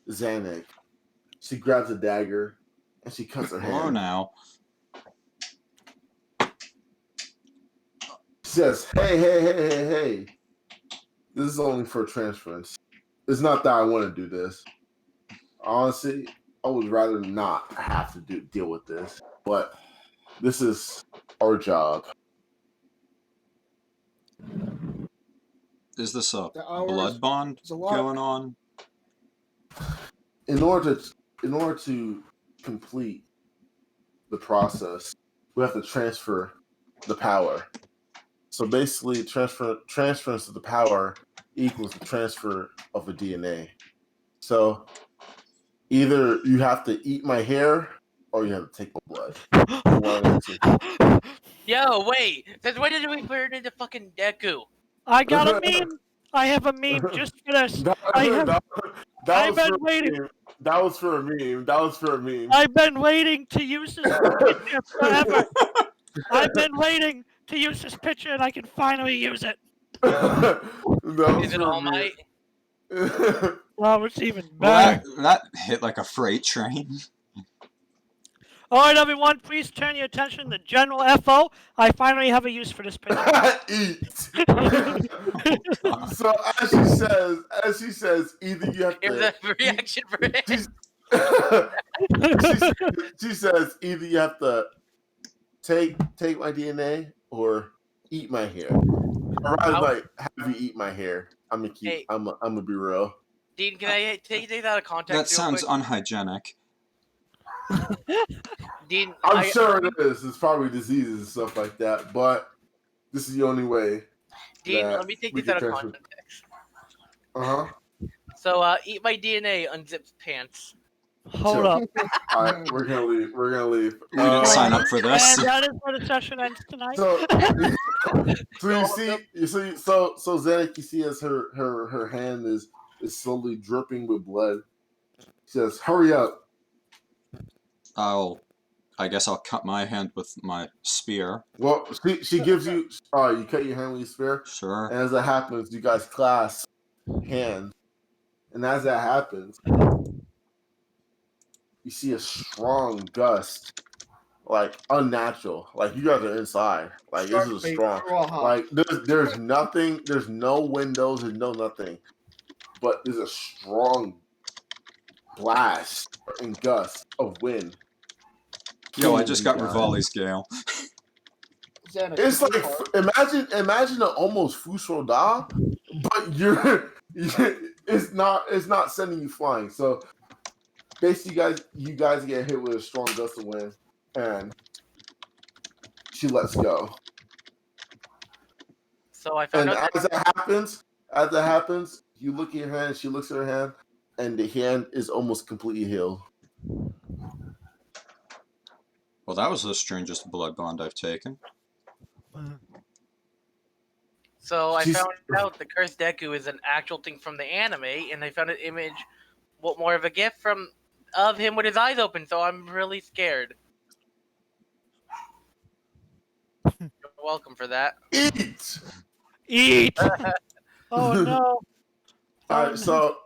Zannik, she grabs a dagger and she cuts her hand. Oh, now. She says, hey. This is only for transference. It's not that I want to do this. Honestly, I would rather not have to deal with this. But this is our job. Is this a blood bond going on? In order to complete the process, we have to transfer the power. So basically, transference of the power equals the transfer of a DNA. So either you have to eat my hair or you have to take my blood. Yo, wait. Since when did we turn into fucking Deku? I got a meme. I have a meme just for this. That I've was been for a waiting. meme. That was for a meme. That was for a meme. I've been waiting to use this picture forever. I've been waiting to use this picture, and I can finally use it. Is it All Might? Well, it's even Well, better. that hit like a freight train. All right, everyone, please turn your attention to General FO. I finally have a use for this picture. Eat. So as she says, either you have It was to. a reaction for him. She says either you have to take my DNA or eat my hair. I'd rather like have you eat my hair. I'm gonna keep. Hey. I'm gonna be real. Dean, can I take that out of context? That sounds real unhygienic. quick? Dean, I'm sure it is. It's probably diseases and stuff like that, but this is the only way. Dean, that let me take we this out can of transfer- context. Uh-huh. So, eat my DNA, unzips pants. Hold up. All right, we're gonna leave. We're gonna leave. We didn't sign up for this. And that is where the session ends tonight. So you see, so Zannik, you see as her hand is slowly dripping with blood. She says, "Hurry up." I guess I'll cut my hand with my spear. Well, she gives you. You cut your hand with your spear, Sure. and as that happens, you guys clasp hands, and as that happens, you see a strong gust, like unnatural. Like you guys are inside. Like this is strong. Like there's nothing. There's no windows. There's no nothing. But there's a strong blast and gust of wind. Yo, I just got Rivali's Gale. It's like imagine an almost Fusro Da, but it's not sending you flying. So basically, you guys get hit with a strong gust of wind, and she lets go. So I found out as that happens, you look at your hand. She looks at her hand, and the hand is almost completely healed. Well, that was the strangest blood bond I've taken. So I found out the cursed Deku is an actual thing from the anime, and I found an image, more of a gift of him with his eyes open. So I'm really scared. You're welcome for that. Eat. Oh no. All right, so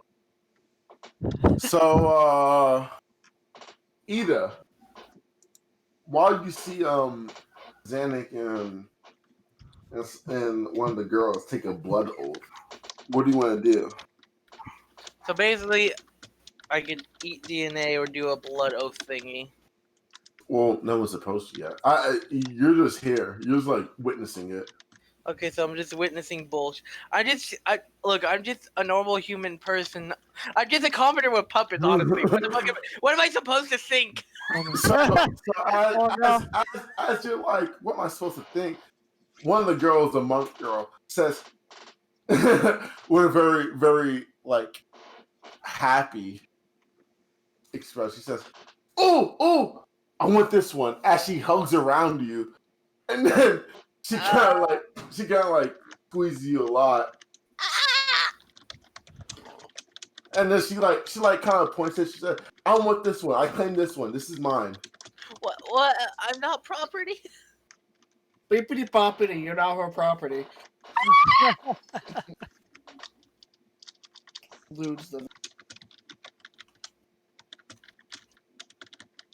Eda, while you see Zannik and one of the girls take a blood oath, what do you want to do? So basically, I could eat DNA or do a blood oath thingy. Well, no one's supposed to yet. You're just here. You're just like witnessing it. Okay, so I'm just witnessing bullshit. I'm just a normal human person. I'm just a carpenter with puppets, honestly. What am I supposed to think? As you're like, what am I supposed to think? One of the girls, the monk girl, says, with a very, very like happy expression, she says, "Oh, I want this one." As she hugs around you, and then she kind of like squeezes you a lot, and then she kind of points at. She said, "I want this one. I claim this one. This is mine." What? I'm not property. Bippity boppity, you're not her property. Lose them.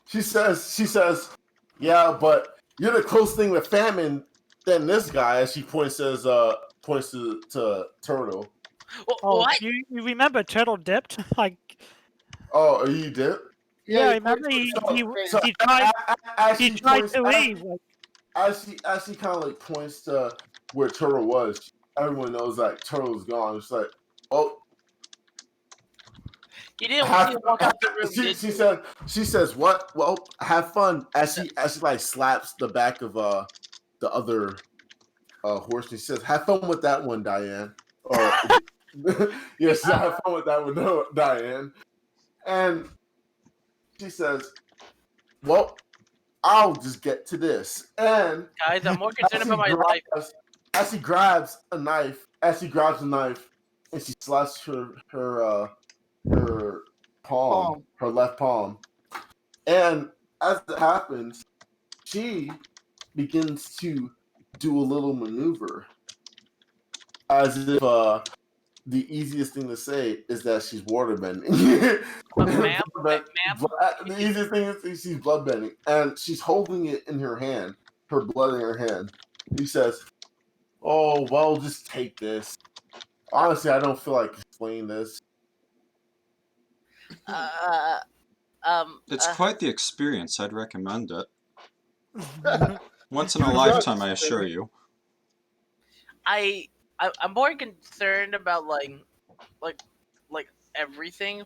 She says, "Yeah, but you're the closest thing to famine than this guy." As she points to Turtle. What? You remember Turtle dipped? Like. Oh, you did? Yeah, remember he tried to leave. As she kind of like points to where Turtle was, everyone knows like Turtle's gone. It's like, oh. You didn't walk out the room. She says, "What? Well, have fun." As she like slaps the back of the other horse. She says, "Have fun with that one, Diane." Yes, have fun with that one, Diane. And she says, "Well, I'll just get to this." And guys, I'm more concerned about my life. As she grabs a knife, and she slashed her palm, her left palm. And as it happens, she begins to do a little maneuver, as if the easiest thing to say is that she's waterbending. The easiest thing is she's bloodbending, and she's holding it in her hand, her blood in her hand. He says, "Oh well, just take this. Honestly, I don't feel like explaining this." It's quite the experience. I'd recommend it. Once in a lifetime, I assure you. I'm more concerned about like everything.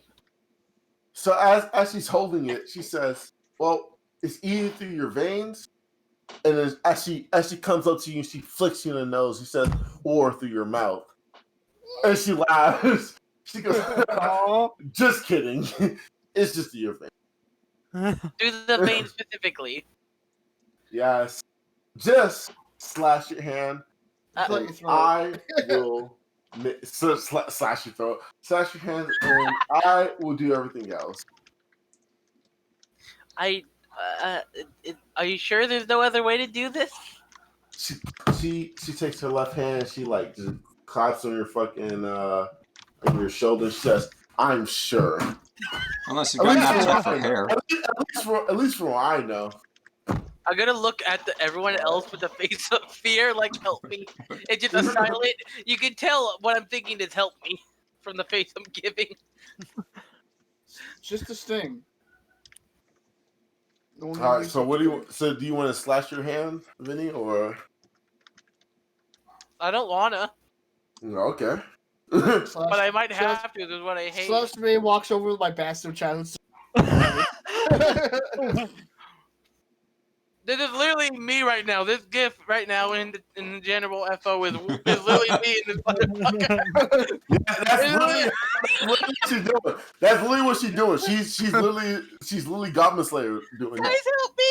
So as she's holding it, she says, "Well, it's eating through your veins." And then as she comes up to you, she flicks you in the nose. She says, "Or through your mouth." And she laughs. She goes, "Just kidding. It's just your vein." Through the vein specifically. Yes. Just slash your hand. And I will slash your throat. Slash your hand, and I will do everything else. Are you sure there's no other way to do this? She takes her left hand and she like just claps on your fucking on your shoulder. She says, "I'm sure." Unless you got napped up for hair. At least from what I know. I'm gonna look at everyone else with a face of fear, like, help me. It's just a silent. You can tell what I'm thinking is help me from the face I'm giving. It's just a sting. All right. So what do you? So do you want to slash your hand, Viny, or? I don't wanna. Okay. But I might have to. This is what I hate. Slash me walks over with my bastard challenge. This is literally me right now. This GIF right now in the general FO is literally me in this motherfucker. Yeah, that's literally what she's doing. That's literally what she's doing. She's literally Goblin Slayer doing that. Guys, help me!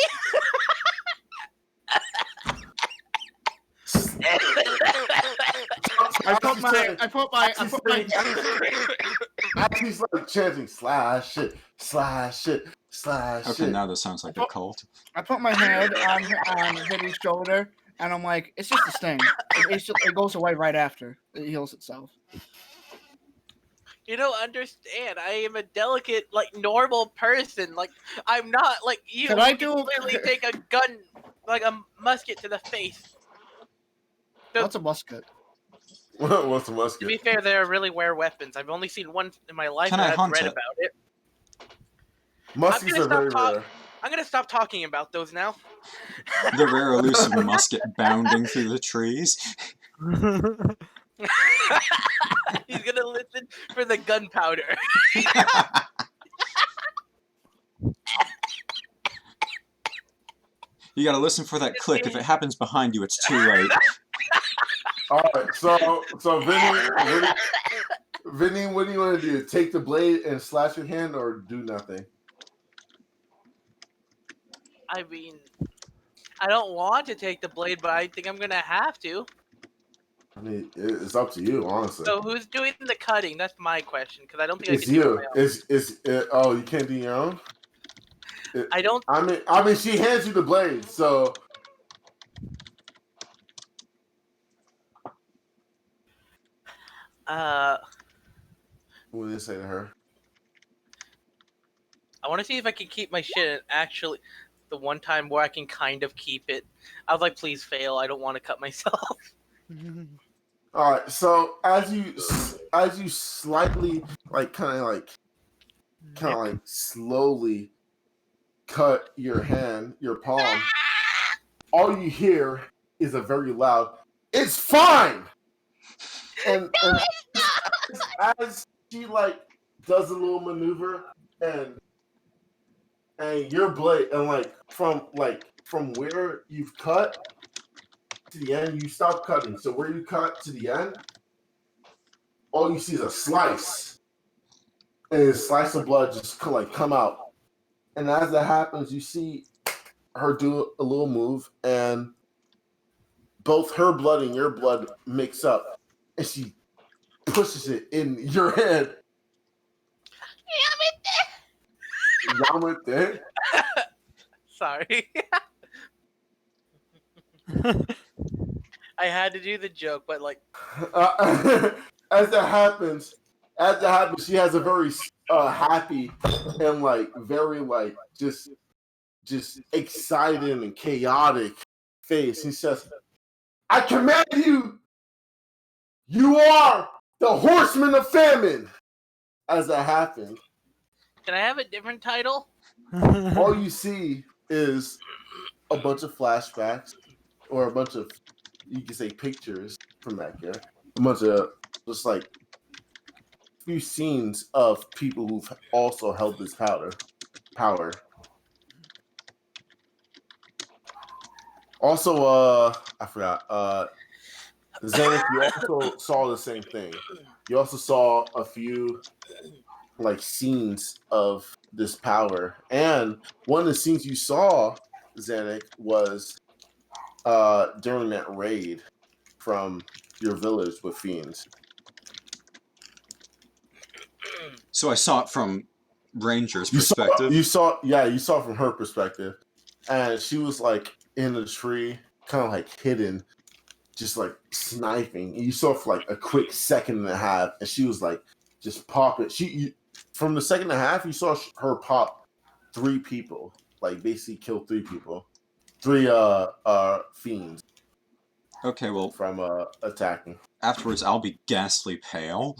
She's like chanting slash it, slash it, slash it. Okay, now this sounds like a cult. I put my hand on Vinny's shoulder, and I'm like, it's just a sting. It goes away right after. It heals itself. You don't understand. I am a delicate, like, normal person. Like, I'm not like you. Can I do? Literally take a gun, like a musket, to the face. What's a musket? What's a musket? To be fair, they're really rare weapons. I've only seen one in my life. Can and I hunt read it? about it. Muskets are very rare. I'm gonna stop talking about those now. The rare elusive musket bounding through the trees. He's gonna listen for the gunpowder. You gotta listen for that click. If it happens behind you, it's too late. All right, so Viny, what do you want to do? Take the blade and slash your hand, or do nothing? I mean, I don't want to take the blade, but I think I'm gonna have to. I mean, it's up to you, honestly. So who's doing the cutting? That's my question, because I don't think It's I can you. do it. Oh, you can't do your own. I don't. I mean, she hands you the blade, so. What did it say to her? I want to see if I can keep my shit. And actually, the one time where I can kind of keep it, I was like, please fail. I don't want to cut myself. All right. So as you slightly kind of slowly cut your hand, your palm, all you hear is a very loud, "It's fine." And as she does a little maneuver and your blade and from where you've cut to the end, you stop cutting. So where you cut to the end, all you see is a slice, and a slice of blood just come out. And as that happens, you see her do a little move, and both her blood and your blood mix up, and she pushes it in your head. Yamete. Sorry. I had to do the joke, but like, As that happens, she has a very happy and like very like just excited and chaotic face. He says, "I command you. You are the Horsemen of Famine." As that happens, can I have a different title? all you see is a bunch of flashbacks or a bunch of, you can say, pictures from that year. A bunch of just like few scenes of people who've also held this power. Also, I forgot. Zannik, you also saw the same thing. You also saw a few like scenes of this power, and one of the scenes you saw, Zannik, was during that raid from your village with fiends. So I saw it from Ranger's perspective. You saw from her perspective, and she was like in a tree, kind of like hidden, just like sniping. And you saw for like a quick second and a half, and she was like just popping. From the second and a half, you saw her pop 3 people, like basically kill 3 people, 3 fiends. Okay, well, from attacking. Afterwards, I'll be ghastly pale,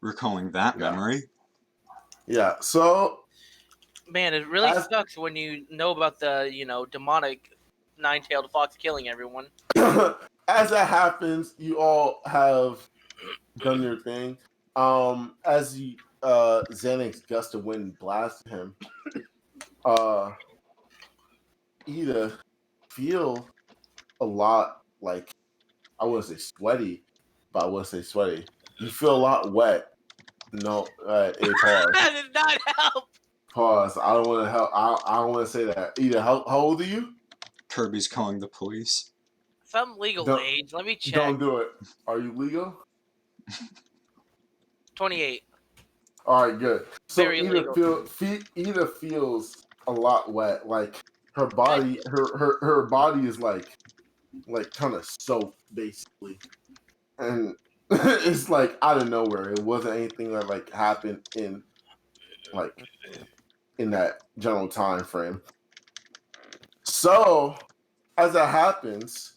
recalling that memory. Yeah, so... Man, it really sucks when you know about the, demonic 9-tailed fox killing everyone. As that happens, you all have done your thing. As Zannik's gust of wind blasted him, Eda feel a lot like, I wouldn't say sweaty, but I would say sweaty. You feel a lot wet. No, pause. That did not help. Pause. I don't want to help. I don't want to say that. Eda, how old are you? Kirby's calling the police. Some legal age. Let me check. Don't do it. Are you legal? 28. All right, good. So Very legal. Eda feels a lot wet. Like her body, her body is like kind of soaked basically, and it's like out of nowhere. It wasn't anything that like happened in that general time frame. So as that happens,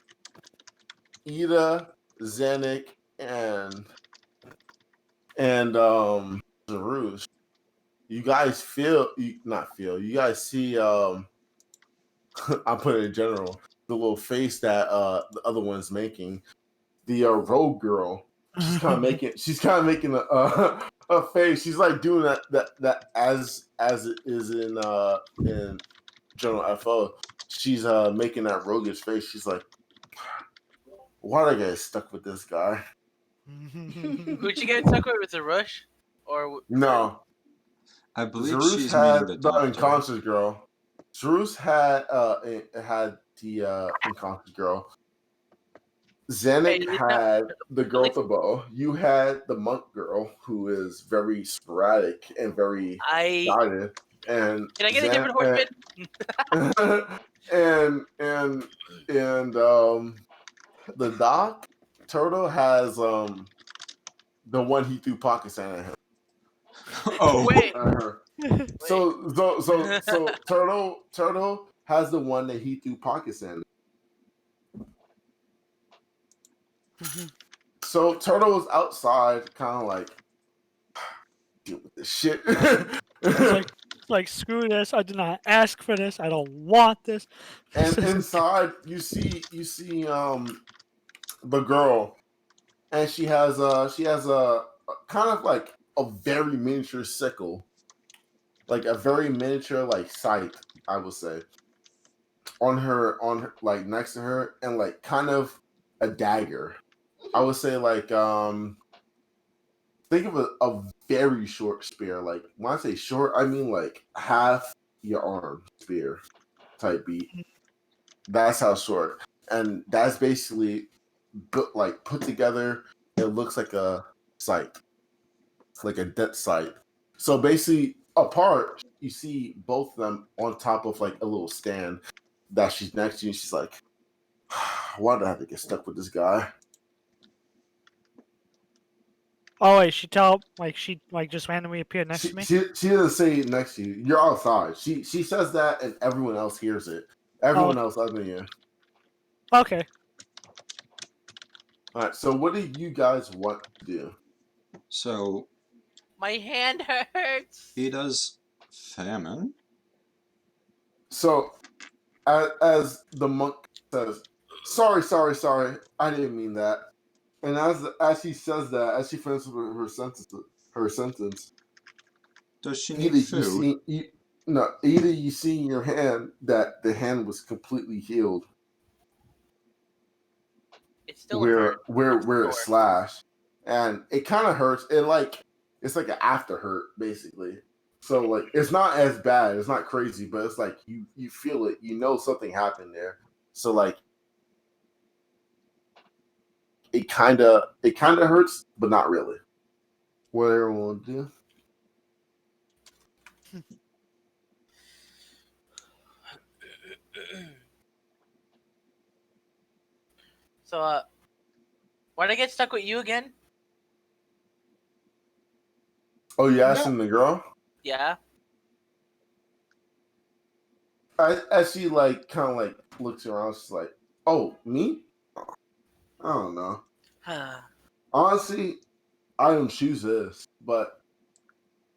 Eda, Zannik, and Zaroozh, you guys you guys see I'm putting it in general, the little face that the other one's making. The rogue girl, she's kind of making a face. She's like doing that as it is in general FO. She's making that roguish face. She's like, why did I get stuck with this guy? Who'd you get stuck with the rush? Or no, I believe Zaroozh she's had meeting the doctor. unconscious girl. Zaroozh had the unconscious girl. Zannik had the girl with the bow. You had the monk girl, who is very sporadic and very guided. And can I get a different horseman? and the doc turtle has the one he threw pocket sand at him. Oh wait. So turtle has the one that he threw pocket sand. So turtle was outside, kind of like, deal with this shit. It's like screw this. I did not ask for this. I don't want this. And inside, you see the girl, and she has a kind of like a very miniature sickle, like a very miniature like scythe, I would say, on her like next to her, and like kind of a dagger. I would say like think of a very short spear. Like when I say short, I mean like half your arm spear type beat. That's how short, and that's basically put together. It looks like a sight, like a dead sight. So basically, apart, you see both of them on top of like a little stand that she's next to, and she's like, "Why did I have to get stuck with this guy?" Oh wait, she just randomly appeared next to me. She doesn't say next to you. You're outside. She says that, and everyone else hears it. Everyone else other than you. Okay. All right. So what do you guys want to do? So My hand hurts. Eda's famine. So, as the monk says, sorry, I didn't mean that. And as she says that, as she finishes her sentence, Does she need food? Either you see in your hand that the hand was completely healed, It's still where it's slashed, and it kind of hurts. It's like an after hurt, basically. So like it's not as bad, it's not crazy, but it's like you feel it, you know something happened there. So like it kinda hurts, but not really. What everyone will do. So why'd I get stuck with you again? Oh, you asking the girl? Yeah. As she like kind of like looks around, she's like, "Oh, me? I don't know. Honestly, I didn't choose this, but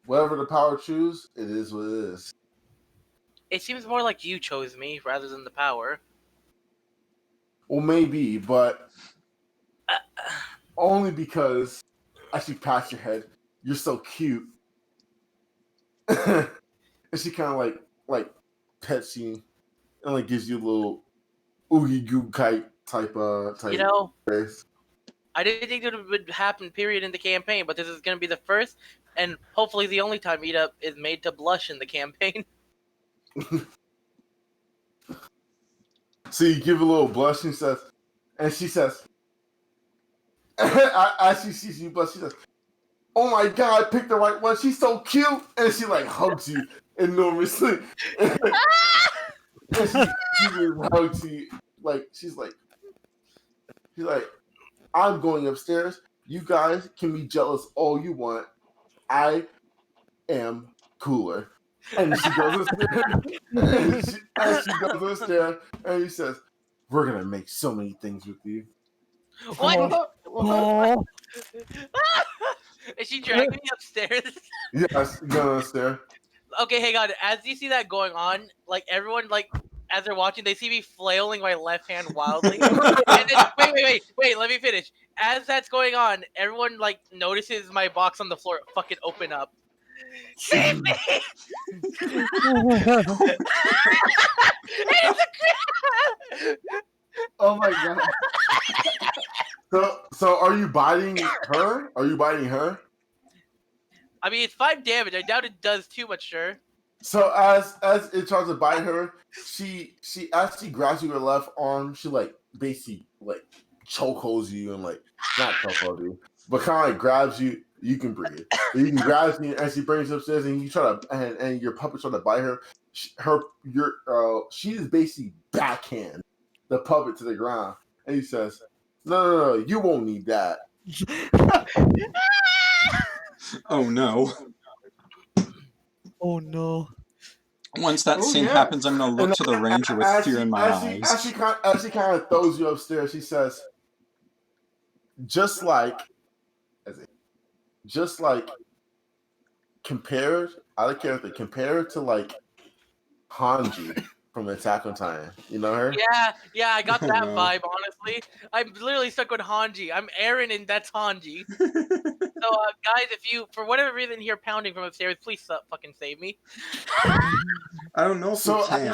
whatever the power choose, it is what it is." It seems more like you chose me rather than the power. Well, maybe, but only because as she pats your head, you're so cute, and she kind of like pets you and like gives you a little oogie goo type. You know, face. I didn't think that it would happen, period, in the campaign, but this is going to be the first and hopefully the only time Eda is made to blush in the campaign. So you give a little blush, and she says, as she sees you blush, she says, "Oh my god, I picked the right one. She's so cute," and she like hugs you enormously. And she just hugs you like she's like, "I'm going upstairs. You guys can be jealous all you want. I am cooler." And she goes upstairs. As she goes upstairs, and he says, "We're gonna make so many things with you." What? Oh. Is she dragging me upstairs? Yes, going upstairs. Okay, hang on. As you see that going on, like everyone, like as they're watching, they see me flailing my left hand wildly. And then, wait, let me finish. As that's going on, everyone like notices my box on the floor fucking open up. Save me! Oh my god. So are you biting her? Are you biting her? I mean, it's 5 damage. I doubt it does too much, sure. So as it tries to bite her, she as she grabs you with her left arm, she like basically like chokeholds you and like not chokehold you, but kind of like grabs you. You can breathe. You can grab you and she brings you upstairs and you try to and your puppet try to bite her. She is basically backhand the puppet to the ground, and he says, "No, you won't need that." Oh no. Oh no. Once that scene happens, I'm gonna look to the ranger with fear in my eyes. As she kind of throws you upstairs, she says, just like compared, out of character, compared to like Hanji from Attack on Titan. You know her? Yeah, I got that vibe, honestly. I'm literally stuck with Hanji. I'm Aaron and that's Hanji. So, guys, if you, for whatever reason, hear pounding from upstairs, please fucking save me. I don't know if So we can.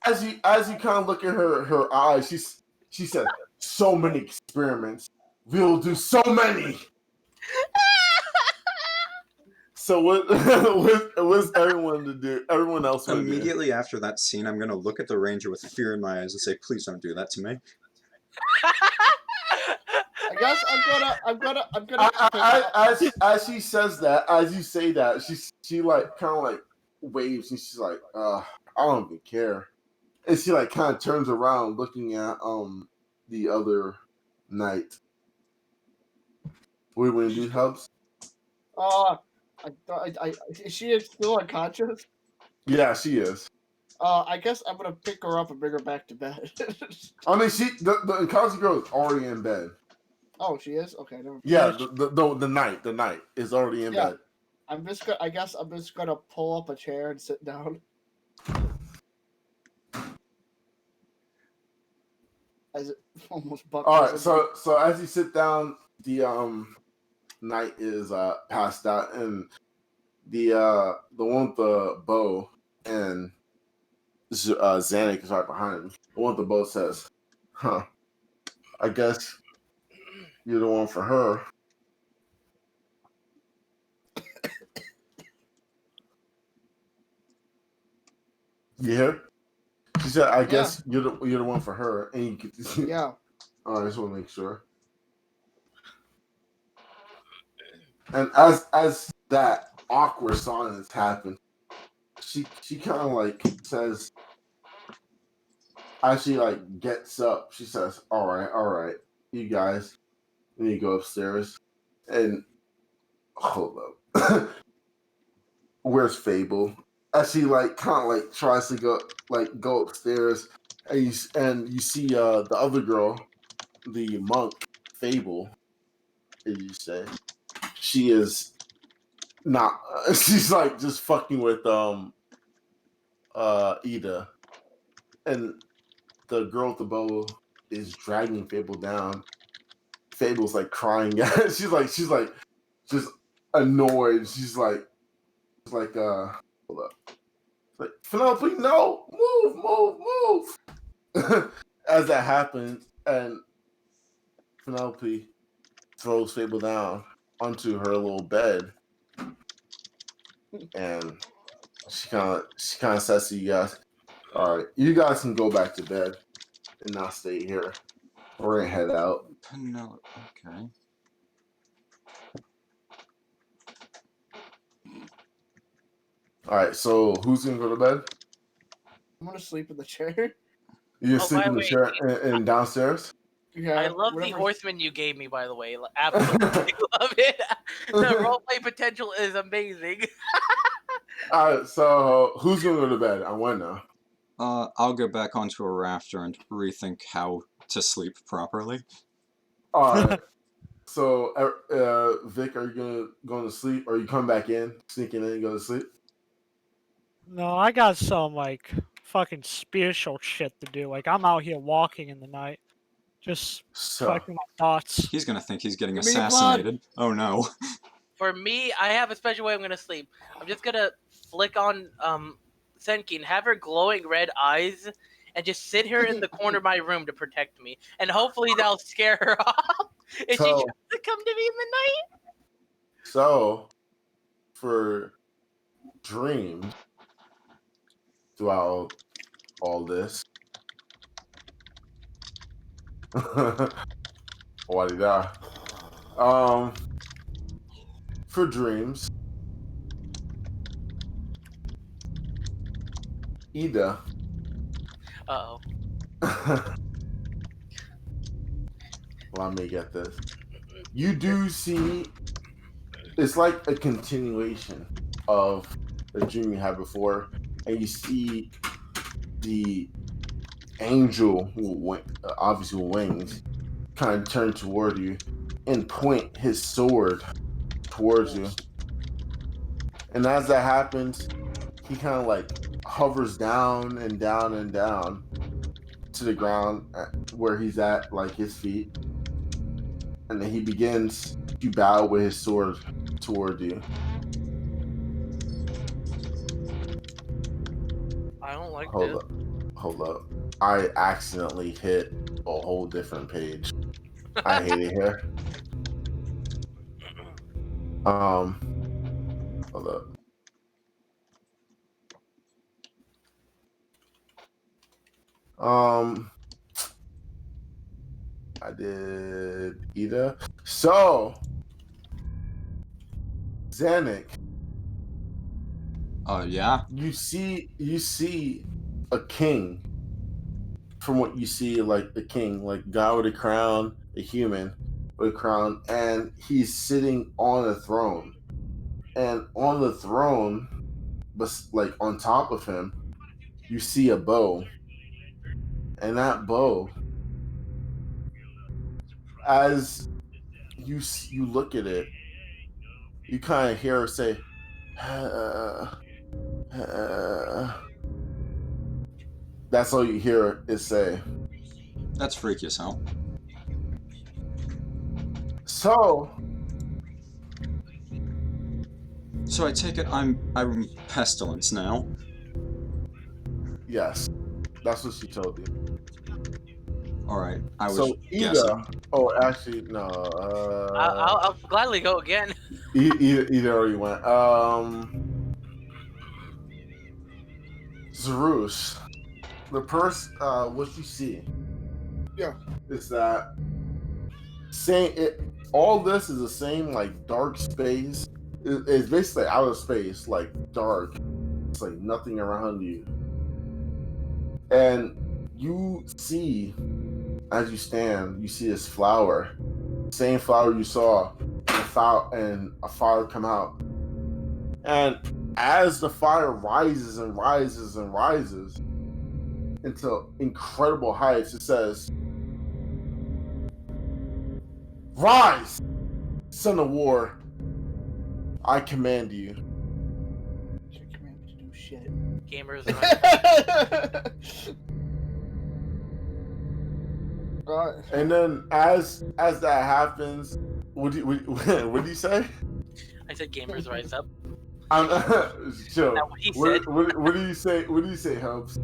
as you kind of look at her eyes, she said, "So many experiments. We'll do so many." So what's everyone to do? Everyone else to do? Immediately after that scene, I'm gonna look at the ranger with fear in my eyes and say, "Please don't do that to me." I guess I'm gonna. As she says that, as you say that, she like kind of like waves and she's like, I don't even care. And she like kind of turns around looking at the other knight. What do you want to do, Hubs? Is she still unconscious? Yeah, she is. I guess I'm gonna pick her up and bring her back to bed. I mean, the unconscious girl is already in bed. Oh, she is? Okay, never mind. Yeah, the knight is already in bed. I guess I'm just gonna pull up a chair and sit down. As it almost buckles. All right, so as you sit down, the knight is passed out, and the one with the bow and Zannik is right behind him. The one with the bow says, "Huh, I guess you're the one for her." You hear? She said, "I guess you're the one for her," and you can. Yeah. I just want to make sure. And as that awkward silence happens, she kind of like says, as she like gets up, she says, all right, you guys, let me go upstairs and hold up. Where's Fable? As she like kind of like tries to go upstairs, and you see the other girl, the monk Fable. Did you say she is not? She's like just fucking with Eda, and the girl with the bow is dragging Fable down. Fable's like crying. she's like just annoyed. She's like hold up. Like, Penelope, no, move. As that happens, and Penelope throws Fable down onto her little bed, and she kind of says to you guys, "All right, you guys can go back to bed and not stay here. We're gonna head out." Penelope, okay. All right, so who's gonna go to bed? I'm gonna sleep in the chair. You sleep in the chair and downstairs? Yeah. I love the Horsemen you gave me, by the way. Absolutely love it. The roleplay potential is amazing. All right, so who's gonna go to bed? I want to know. I'll go back onto a rafter and rethink how to sleep properly. All right. So, Vic, are you going to sleep, or you come back in, sneaking in, and go to sleep? No, I got some like fucking spiritual shit to do. Like I'm out here walking in the night, just collecting my thoughts. He's gonna think he's getting assassinated. Oh no. For me, I have a special way I'm gonna sleep. I'm just gonna flick on Senki and have her glowing red eyes, and just sit her in the corner of my room to protect me, and hopefully that'll scare her off. If she tries to come to me in the night. So, for dreams throughout all this, what did I? For dreams, Eda. Uh-oh. Let me get this. You do see, it's like a continuation of the dream you had before, and you see the angel, obviously wings, kind of turn toward you and point his sword towards you. And as that happens, he kind of like hovers down and down and down to the ground where he's at, like his feet. And then he begins to bow with his sword toward you. I don't like Hold this. up. Hold up. I accidentally hit a whole different page. I hate it here. Hold up. I did Eda. So, Zannik. Oh yeah. You see a king. From what you see, like the king, like guy with a crown, a human with a crown, and he's sitting on a throne. And on the throne, but like on top of him, you see a bow. And that bow, as you look at it, you kind of hear her say, that's all you hear it say. That's freaky as hell. So I take it I'm pestilence now. yes, that's what she told you. All right, I was So Eda, guessing. oh actually no, I'll gladly go again. Eda already went. Zaroozh, the person, what you see, Yeah. is that same. All this is the same like dark space. It's basically outer space, like dark. It's like nothing around you, and you see as you stand, you see this flower, same flower you saw, and a fire come out, and as the fire rises and rises and rises into incredible heights, it says, "Rise, son of war! I command you." You're commanded to do shit. Gamers are And then as that happens, what do you say? I said gamers rise up. I'm chill. That what he said? What do you say? What do you say, Helps?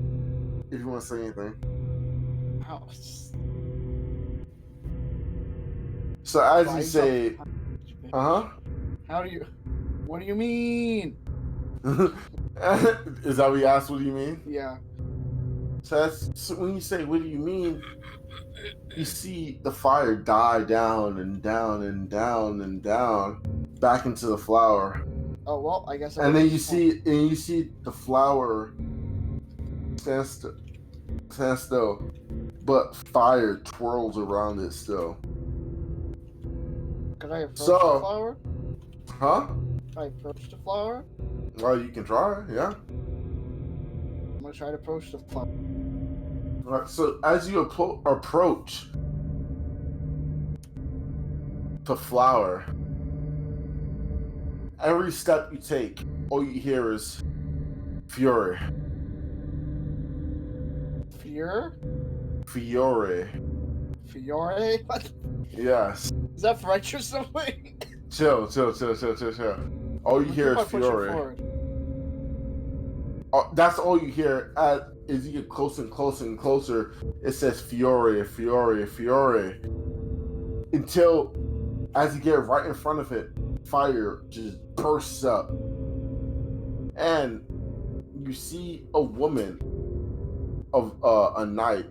If you want to say anything. So as you say, How do you? What do you mean? Is that what you asked? What do you mean? Yeah. So when you say, "What do you mean?" You see the fire die down and down and down and down back into the flower. Oh well, I guess. And then you see the flower stand still, but fire twirls around it still. Can I approach the flower? Huh? Can I approach the flower? Well, you can try, yeah. I'm gonna try to approach the flower. All right, so as you approach the flower, every step you take, all you hear is fury. Fiore? Fiore. Fiore? What? Yes. Is that French or something? Chill. All you hear is fury. That's all you hear. As you get closer and closer and closer, it says fury, until as you get right in front of it, fire just bursts up, and you see a woman of a knight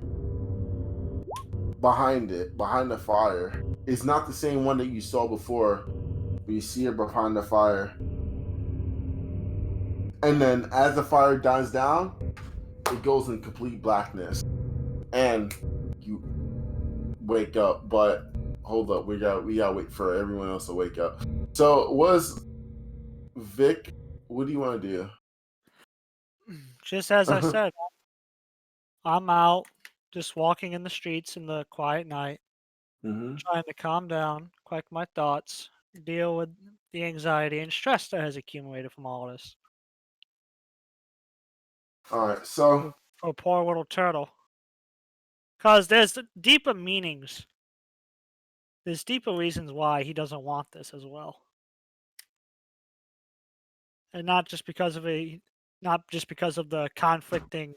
behind the fire. It's not the same one that you saw before, but you see her behind the fire. And then as the fire dies down, it goes in complete blackness. And you wake up, but hold up, we gotta wait for everyone else to wake up. So Vic, what do you want to do? Just as I said, I'm out just walking in the streets in the quiet night, trying to calm down, collect my thoughts, deal with the anxiety and stress that has accumulated from all this. All right, so for poor little turtle, because there's deeper meanings. There's deeper reasons why he doesn't want this as well, and not just because of the conflicting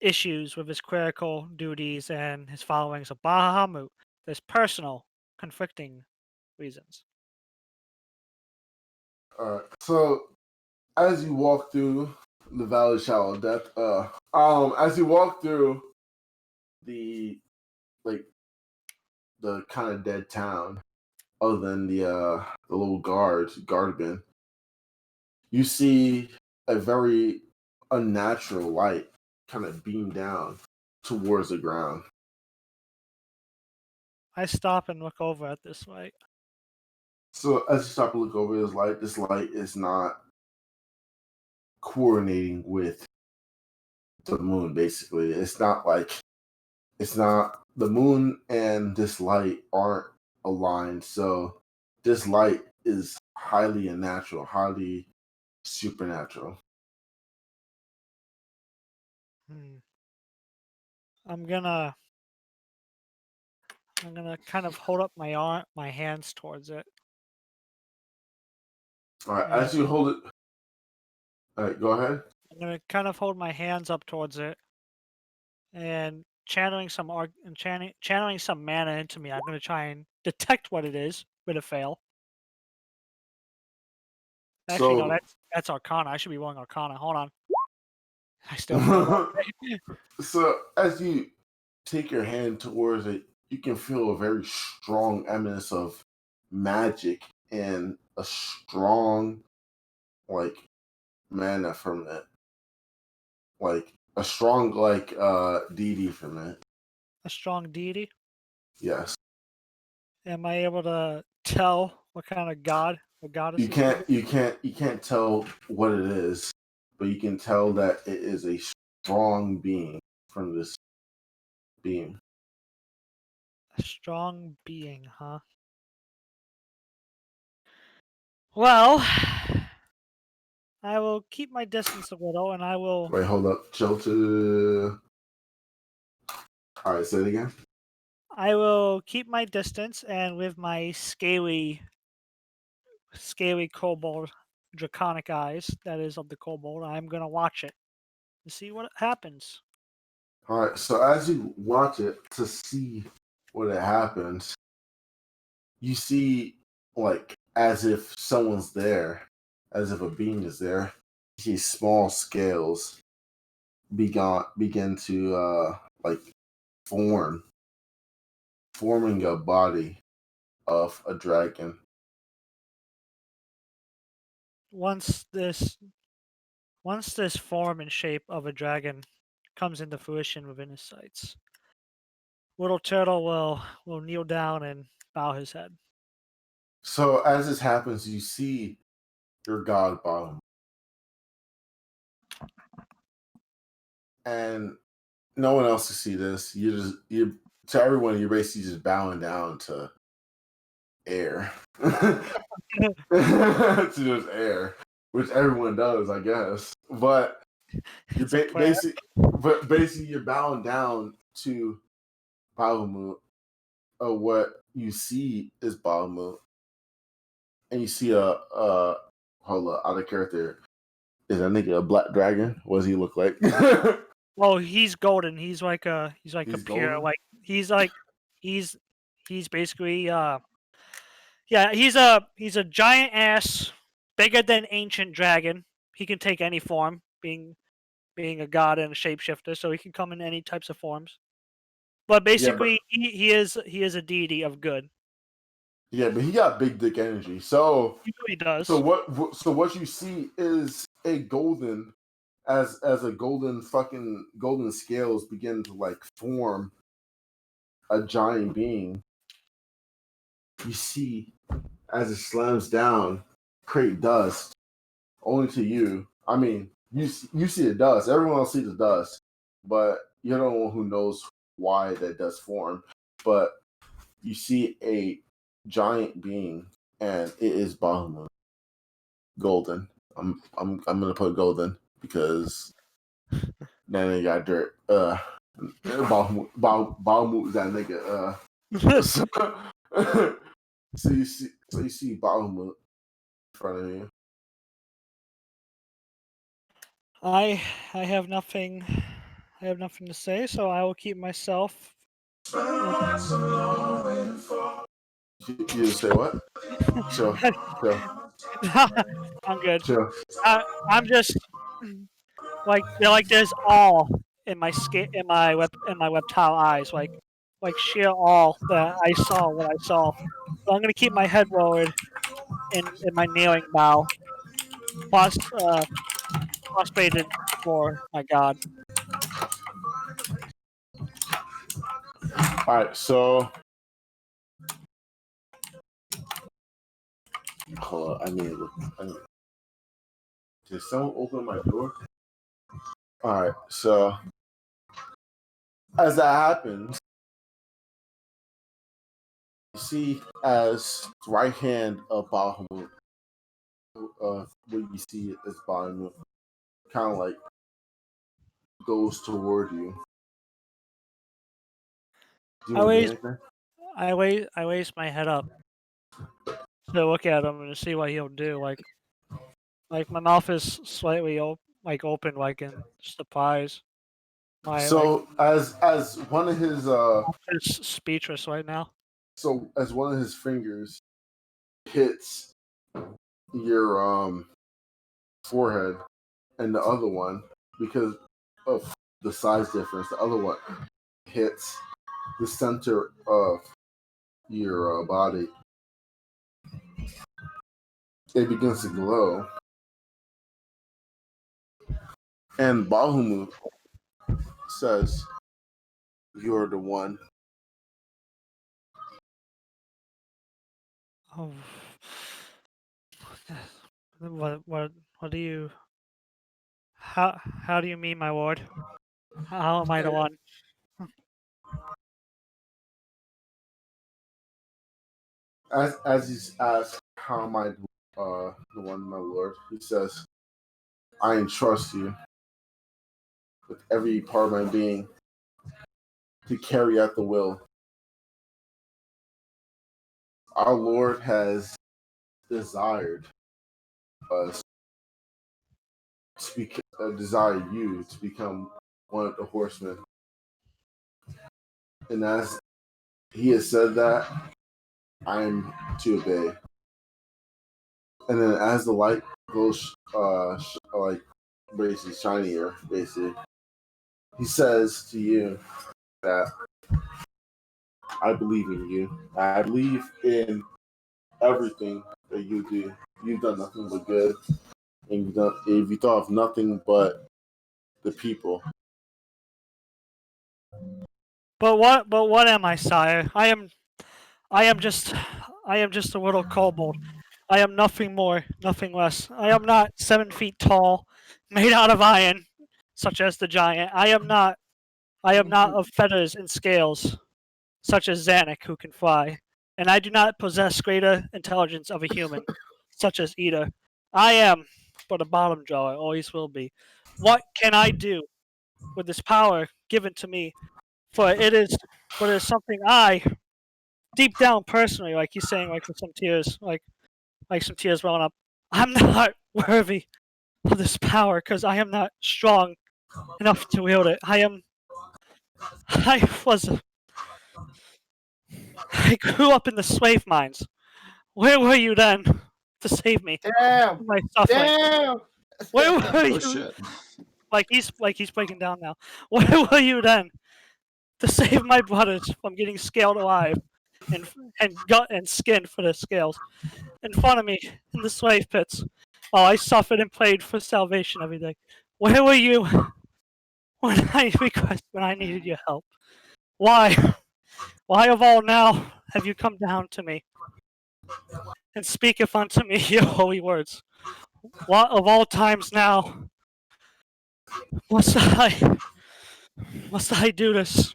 issues with his clerical duties and his followings of Bahamut. There's personal, conflicting reasons. all right, so as you walk through the Valley of Shadow of Death, as you walk through the the kind of dead town, other than the little guardman, you see a very unnatural light kind of beam down towards the ground. I stop and look over at this light. So as you stop to look over this light is not coordinating with the moon. Basically, it's not the moon and this light aren't aligned. So this light is highly unnatural, highly supernatural. I'm gonna kind of hold up my hands towards it. All right, as you hold it, all right, go ahead. I'm gonna kind of hold my hands up towards it, and channeling some mana into me. I'm gonna try and detect what it is with a fail. Actually, no, that's Arcana. I should be rolling Arcana. Hold on. I still failed. So as you take your hand towards it, you can feel a very strong eminence of magic and a strong, like, mana from it. Like a strong, like, deity from it. A strong deity? Yes. Am I able to tell what kind of god or goddess? You can't tell what it is, but you can tell that it is a strong being from this being. A strong being, huh? Well, I will keep my distance a little, and I will. Wait, hold up. Chill to. All right, say it again. I will keep my distance, and with my scaly kobold draconic eyes, that is of the kobold, I'm gonna watch it to see what happens. All right, so as you watch it to see what happens, you see, like, as if someone's there, as if a being is there. You see small scales begin to like forming a body of a dragon. Once this form and shape of a dragon comes into fruition within his sights, Little Turtle will kneel down and bow his head. So as this happens, you see your god bottom, and no one else can see this. You to everyone, you're basically just bowing down to air, to just air, which everyone does, I guess. But you're basically you're bowing down to Bahamut. What you see is Bahamut, and you see a hold up, out of character. Is that nigga a black dragon? What does he look like? Well, he's golden. He's like a pure golden? like he's basically yeah, he's a giant ass, bigger than ancient dragon. He can take any form, being a god and a shapeshifter, so he can come in any types of forms. But basically, he is a deity of good. Yeah, but he got big dick energy. So he really does. So what you see is a golden, as a golden scales begin to like form a giant being. You see, as it slams down, create dust. Only to you. I mean, you see the dust. Everyone else sees the dust, but you're the one who knows why that dust formed. But you see a giant being, and it is Bahamut. Golden. I'm gonna put golden because then they got dirt. Bahamut is that nigga. So you see Bahamut in front of you. I have nothing to say, so I will keep myself. You say what? Chill. I'm good. Chill. I'm just like there's awe in my reptile eyes. Like like sheer awe that I saw what I saw. So I'm gonna keep my head lowered in my kneeling bow, prostrated before my God. All right, so hold on. Did someone open my door? All right, so as that happens, you see as right hand of Bahamut, what you see as Bahamut, kind of like goes toward you. Do you want to do anything? I raise my head up to look at him and to see what he'll do. Like my mouth is slightly open, like in surprise. So as one of his It's speechless right now. so as one of his fingers hits your forehead, and the other one, because of the size difference, the other one hits the center of your body. It begins to glow, and Bahamut says, "You're the one." Oh, what do you? How do you mean, my lord? How am I the one? As he's asked, "How am I the one, my lord?" He says, "I entrust you with every part of my being to carry out the will. Our Lord has desired us to desire you to become one of the horsemen. And as he has said that, I am to obey." And then as the light goes, like basically shinier, basically, he says to you that I believe in you. I believe in everything that you do. You've done nothing but good, and you thought of nothing but the people. But what am I, sire? I am just a little kobold. I am nothing more, nothing less. I am not 7 feet tall, made out of iron, such as the giant. I am not of feathers and scales, such as Zannik, who can fly. And I do not possess greater intelligence of a human, such as Eda. I am but a bottom drawer, always will be. What can I do with this power given to me? For it is something I, deep down personally, like he's saying, like with some tears, like some tears welling up. I'm not worthy of this power because I am not strong enough to wield it. I was, I grew up in the slave mines. Where were you then to save me Damn! from my suffering? Damn! Where were Oh you? shit. Like he's breaking down now. Where were you then to save my brothers from getting scaled alive and gut and skin for their scales in front of me in the slave pits? Oh, I suffered and prayed for salvation every day. Where were you when I needed your help? Why? Why of all now have you come down to me and speaketh unto me your holy words? What of all times now must I do this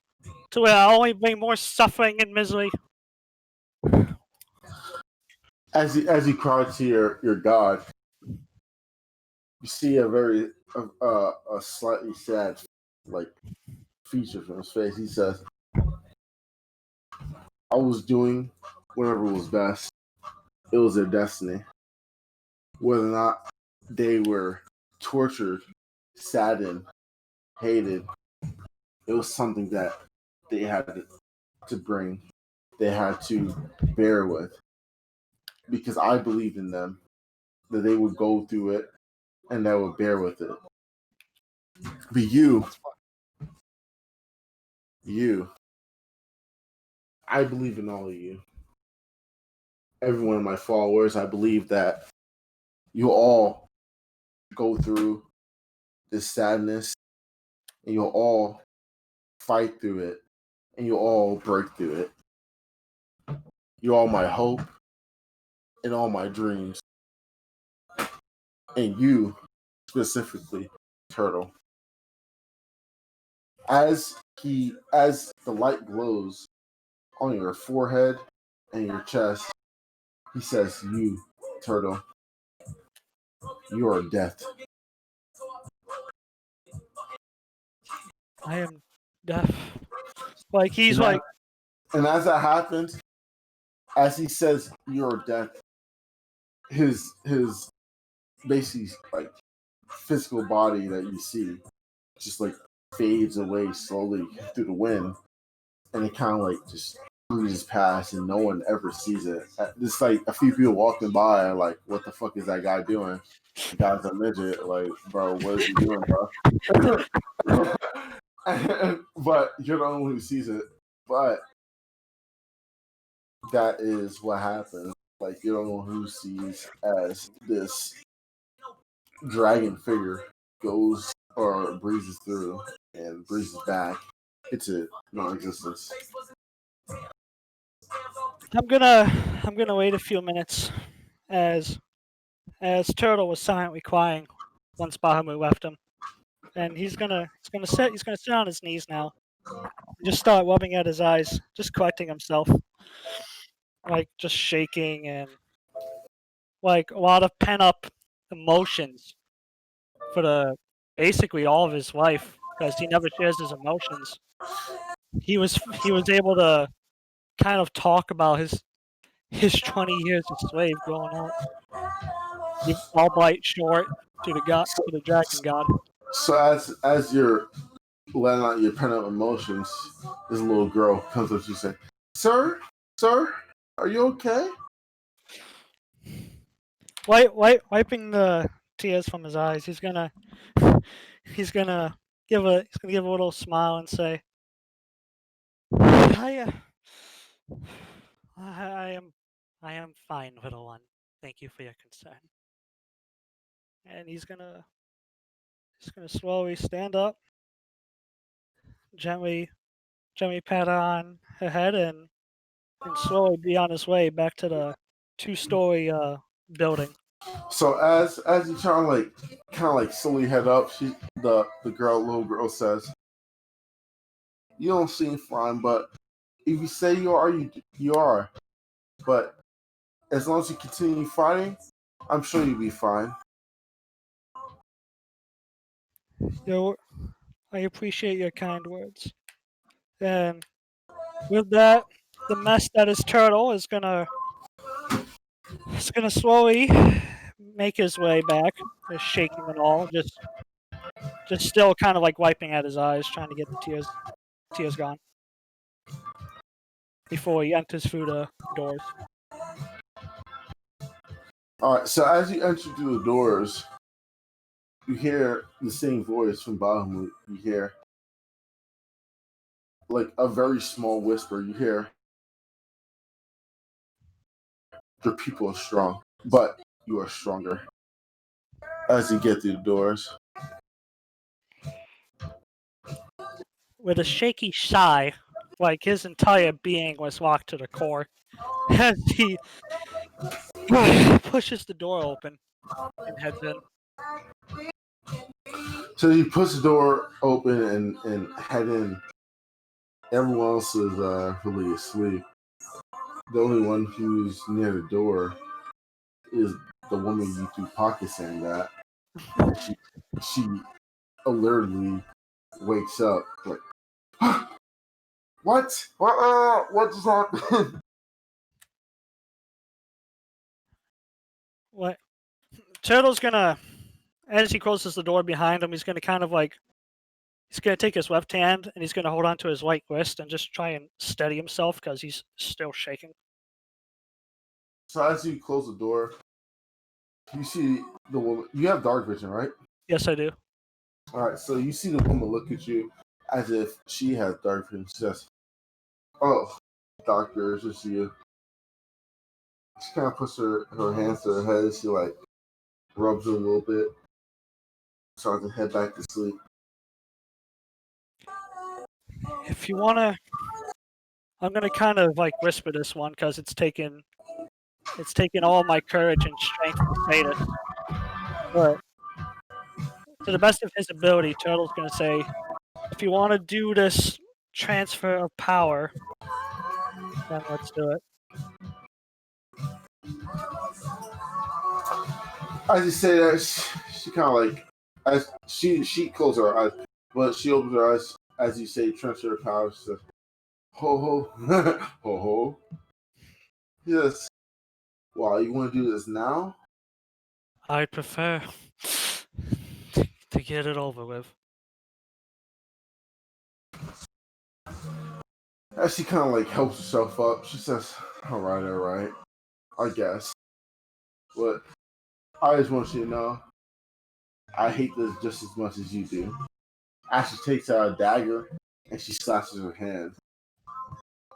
to where I only bring more suffering and misery? As you cry to your God, you see a slightly sad like feature from his face. He says, "I was doing whatever was best. It was their destiny. Whether or not they were tortured, saddened, hated, it was something that they had to bring. They had to bear with, because I believed in them that they would go through it and that would bear with it. But you I believe in all of you. Every one of my followers, I believe that you all go through this sadness and you'll all fight through it and you'll all break through it. You're all my hope and all my dreams. And you, specifically, Turtle. As the light glows on your forehead and your chest, he says, "You, Turtle, you are death." I am deaf. Like he's like. And as that happens, as he says, "You're death," his basically like physical body that you see just like fades away slowly through the wind, and it kind of like just breezes past, and no one ever sees it. Just like a few people walking by are like, "What the fuck is that guy doing?" The guy's a midget. Like, bro, what is he doing, bro? But you're the only one who sees it. But that is what happens. Like, you're the only one who sees as this dragon figure goes or breezes through and breezes back into non-existence. I'm gonna wait a few minutes as Turtle was silently crying once Bahamut left him, and he's gonna sit on his knees now, and just start rubbing at his eyes, just collecting himself, like just shaking and like a lot of pent up emotions for basically all of his life because he never shares his emotions. He was able to kind of talk about his 20 years of slave growing up. Albeit short to the dragon god. So as you're letting out your pent up emotions, this little girl comes up to you and says, "Sir, are you okay?" Wiping the tears from his eyes, he's gonna give a little smile and say, I am fine, little one. Thank you for your concern." And he's gonna slowly stand up, gently pat her on her head, and slowly be on his way back to the 2-story building. So as you kind of like slowly head up, the little girl says, "You don't seem fine, but if you say you are, you are. But as long as you continue fighting, I'm sure you'll be fine." I appreciate your kind words. And with that, the mess that is Turtle is gonna slowly make his way back, just shaking and all, just still kind of like wiping at his eyes, trying to get the tears gone before he enters through the doors. All right. So as you enter through the doors, you hear the same voice from Bahamut. You hear like a very small whisper. You hear, "Your people are strong, but you are stronger." As you get through the doors, With a shaky sigh, like his entire being was locked to the core, as he pushes the door open and heads in. so he puts the door open and head in. Everyone else is really asleep. The only one who's near the door is the woman you threw pocket sand at. She alertly wakes up like, "What? What just happened?" What? Turtle's gonna, as he closes the door behind him, he's gonna kind of like, he's gonna take his left hand and he's gonna hold onto his right wrist and just try and steady himself because he's still shaking. So as you close the door, you see the woman. You have dark vision, right? Yes, I do. All right. So you see the woman look at you as if she has dark vision. She says, "Oh, doctor. She kind of puts her hands to her head. She like rubs it a little bit. Starts to head back to sleep. If you wanna, I'm gonna kind of like whisper this one because it's taken all my courage and strength to say this. But to the best of his ability, Turtle's gonna say, if you want to do this transfer of power, then let's do it. As you say that, she kind of like, as she closes her eyes, but she opens her eyes as you say transfer of power. She says, ho ho, ho ho. Yes. Well, you want to do this now? I prefer to get it over with. As she kind of like helps herself up, she says, all right, I guess. But I just want you to know, I hate this just as much as you do. As she takes out a dagger and she slashes her hand.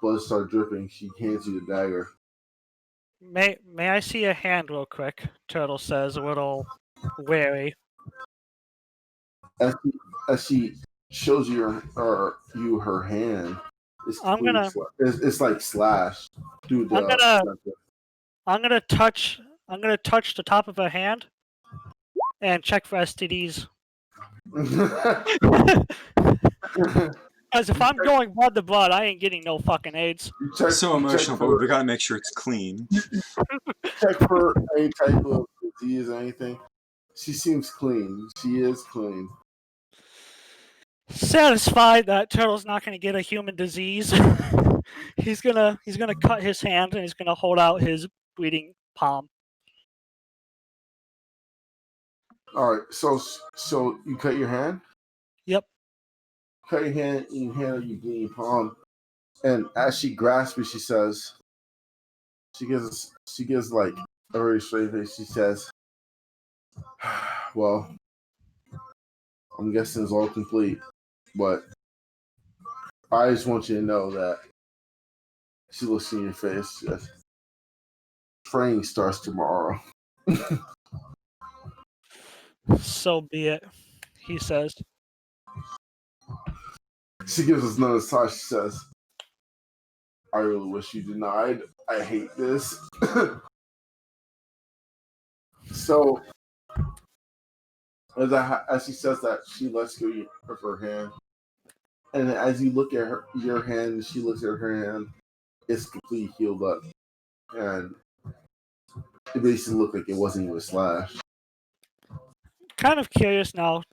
Blood starts dripping. She hands you the dagger. May I see a hand real quick? Turtle says, a little wary. As she shows you her hand, it's like slashed through the. I'm gonna touch the top of her hand and check for STDs. Because if I'm going blood to blood, I ain't getting no fucking AIDS. So emotional, but we gotta make sure it's clean. Check for any type of disease or anything. She seems clean. She is clean. Satisfied that Turtle's not gonna get a human disease, he's gonna cut his hand and he's gonna hold out his bleeding palm. All right, so you cut your hand. Yep. Cut your hand and you hand her your bleeding palm, and as she grasps it, she says, she gives like a very straight face. She says, "Well, I'm guessing it's all complete, but I just want you to know that." She looks in your face. She says, "Training starts tomorrow." So be it, he says. She gives us another side. She says, "I really wish you denied. I hate this." So, as she says that, she lets go of her hand, and as you look at your hand, she looks at her hand. It's completely healed up, and it basically looked like it wasn't even slashed. Kind of curious now.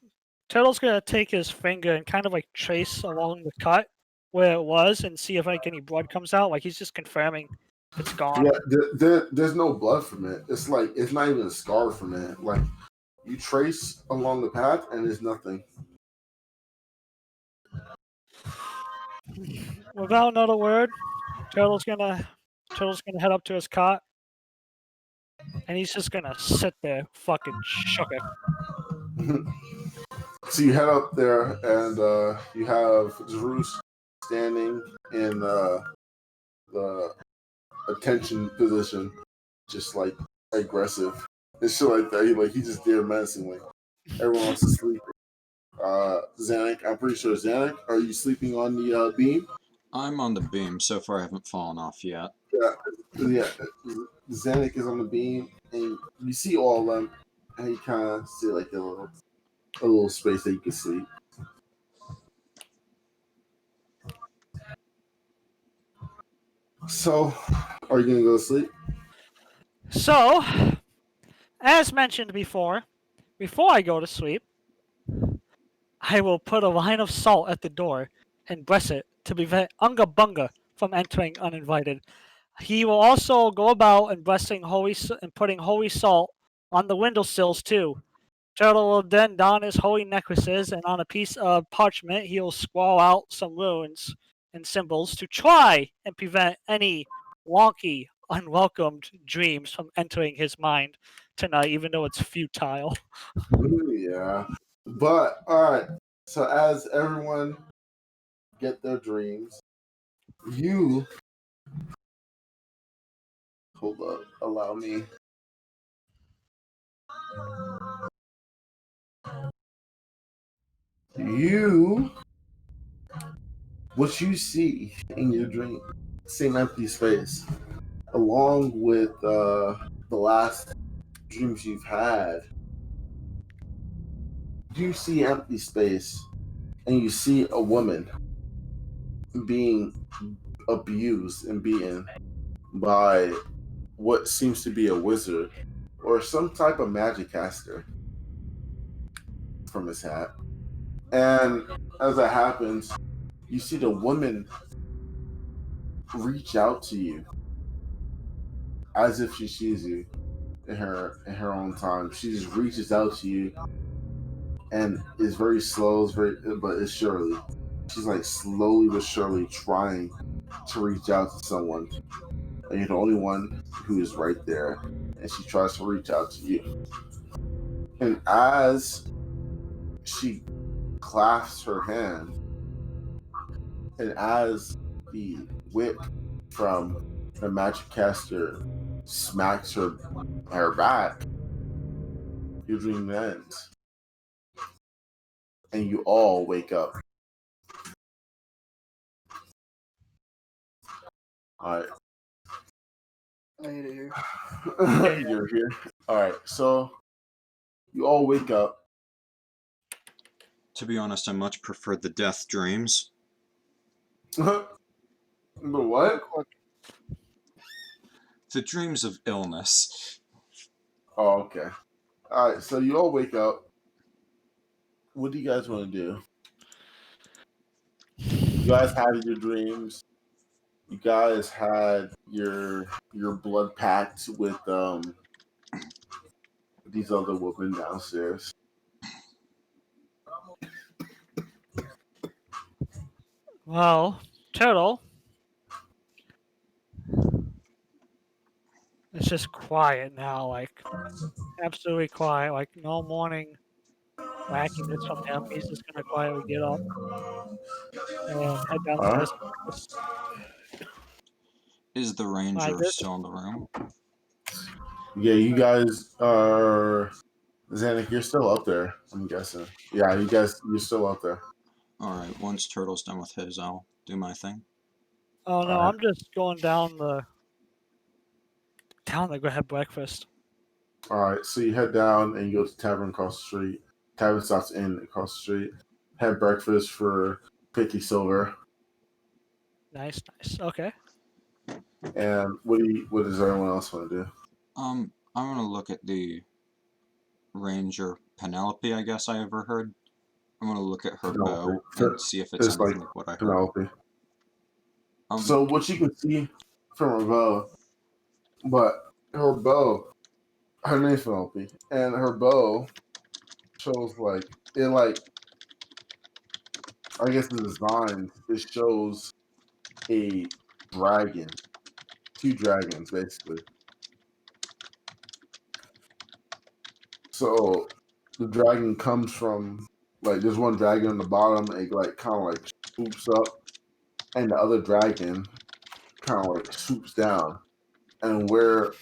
Turtle's gonna take his finger and kind of like trace along the cut where it was and see if like any blood comes out. Like he's just confirming it's gone. Yeah, there's no blood from it. It's like it's not even a scar from it. Like you trace along the path and there's nothing. Without another word, Turtle's gonna head up to his cot, and he's just gonna sit there, fucking shooketh. So you head up there, and you have Zaroozh standing in the attention position, just like aggressive and shit like that. He just there menacingly. Everyone else is sleeping. Zannik, I'm pretty sure Zannik, are you sleeping on the beam? I'm on the beam. So far, I haven't fallen off yet. Yeah. Zannik is on the beam, and you see all of them, and you kind of see like a little space that you can sleep. So, are you gonna go to sleep? So, as mentioned before I go to sleep, I will put a line of salt at the door and bless it to prevent Unga Bunga from entering uninvited. He will also go about and blessing and putting holy salt on the windowsills too. Turtle will then don his holy necklaces, and on a piece of parchment he will scrawl out some runes and symbols to try and prevent any wonky, unwelcomed dreams from entering his mind tonight, even though it's futile. Yeah. But, alright. So, as everyone get their dreams, you Hold up. Allow me. What you see in your dream, same empty space, along with the last dreams you've had, you see empty space, and you see a woman being abused and beaten by what seems to be a wizard or some type of magic caster from his hat. And as that happens, you see the woman reach out to you as if she sees you in her own time. She just reaches out to you and is very slow, but it's surely. She's like slowly but surely trying to reach out to someone. And you're the only one who is right there. And she tries to reach out to you. And as she clasps her hand, and as the whip from the magic caster smacks her back, your dream ends. And you all wake up. All right. I hate it here. You're here. All right. So you all wake up. To be honest, I much prefer the death dreams. The what? The dreams of illness. Oh, okay. All right. So you all wake up. What do you guys want to do? You guys had your dreams. You guys had your blood pact with these other women downstairs. Well, Turtle, it's just quiet now, like absolutely quiet, like no morning wackiness from him. He's just gonna quietly get up and head downstairs. Is the ranger still in the room? Yeah, you guys are. Zannik, you're still up there, I'm guessing. Yeah, you're still up there. Alright, once Turtle's done with his, I'll do my thing. Oh no, I'm just going down to go have breakfast. Alright, so you head down and you go to tavern across the street. Tavern stops in across the street. Have breakfast for 50 silver. Nice. Okay. And what does everyone else want to do? I'm gonna look at the Ranger Penelope, I guess I overheard. I'm gonna look at her bow and see if it's anything like what I heard. Penelope. So what you can see from her bow, but her bow, her name's Penelope, and her bow shows I guess the design, it shows a dragon, 2 dragons basically. So the dragon comes from there's one dragon on the bottom, it kind of swoops up, and the other dragon kind of swoops down, and where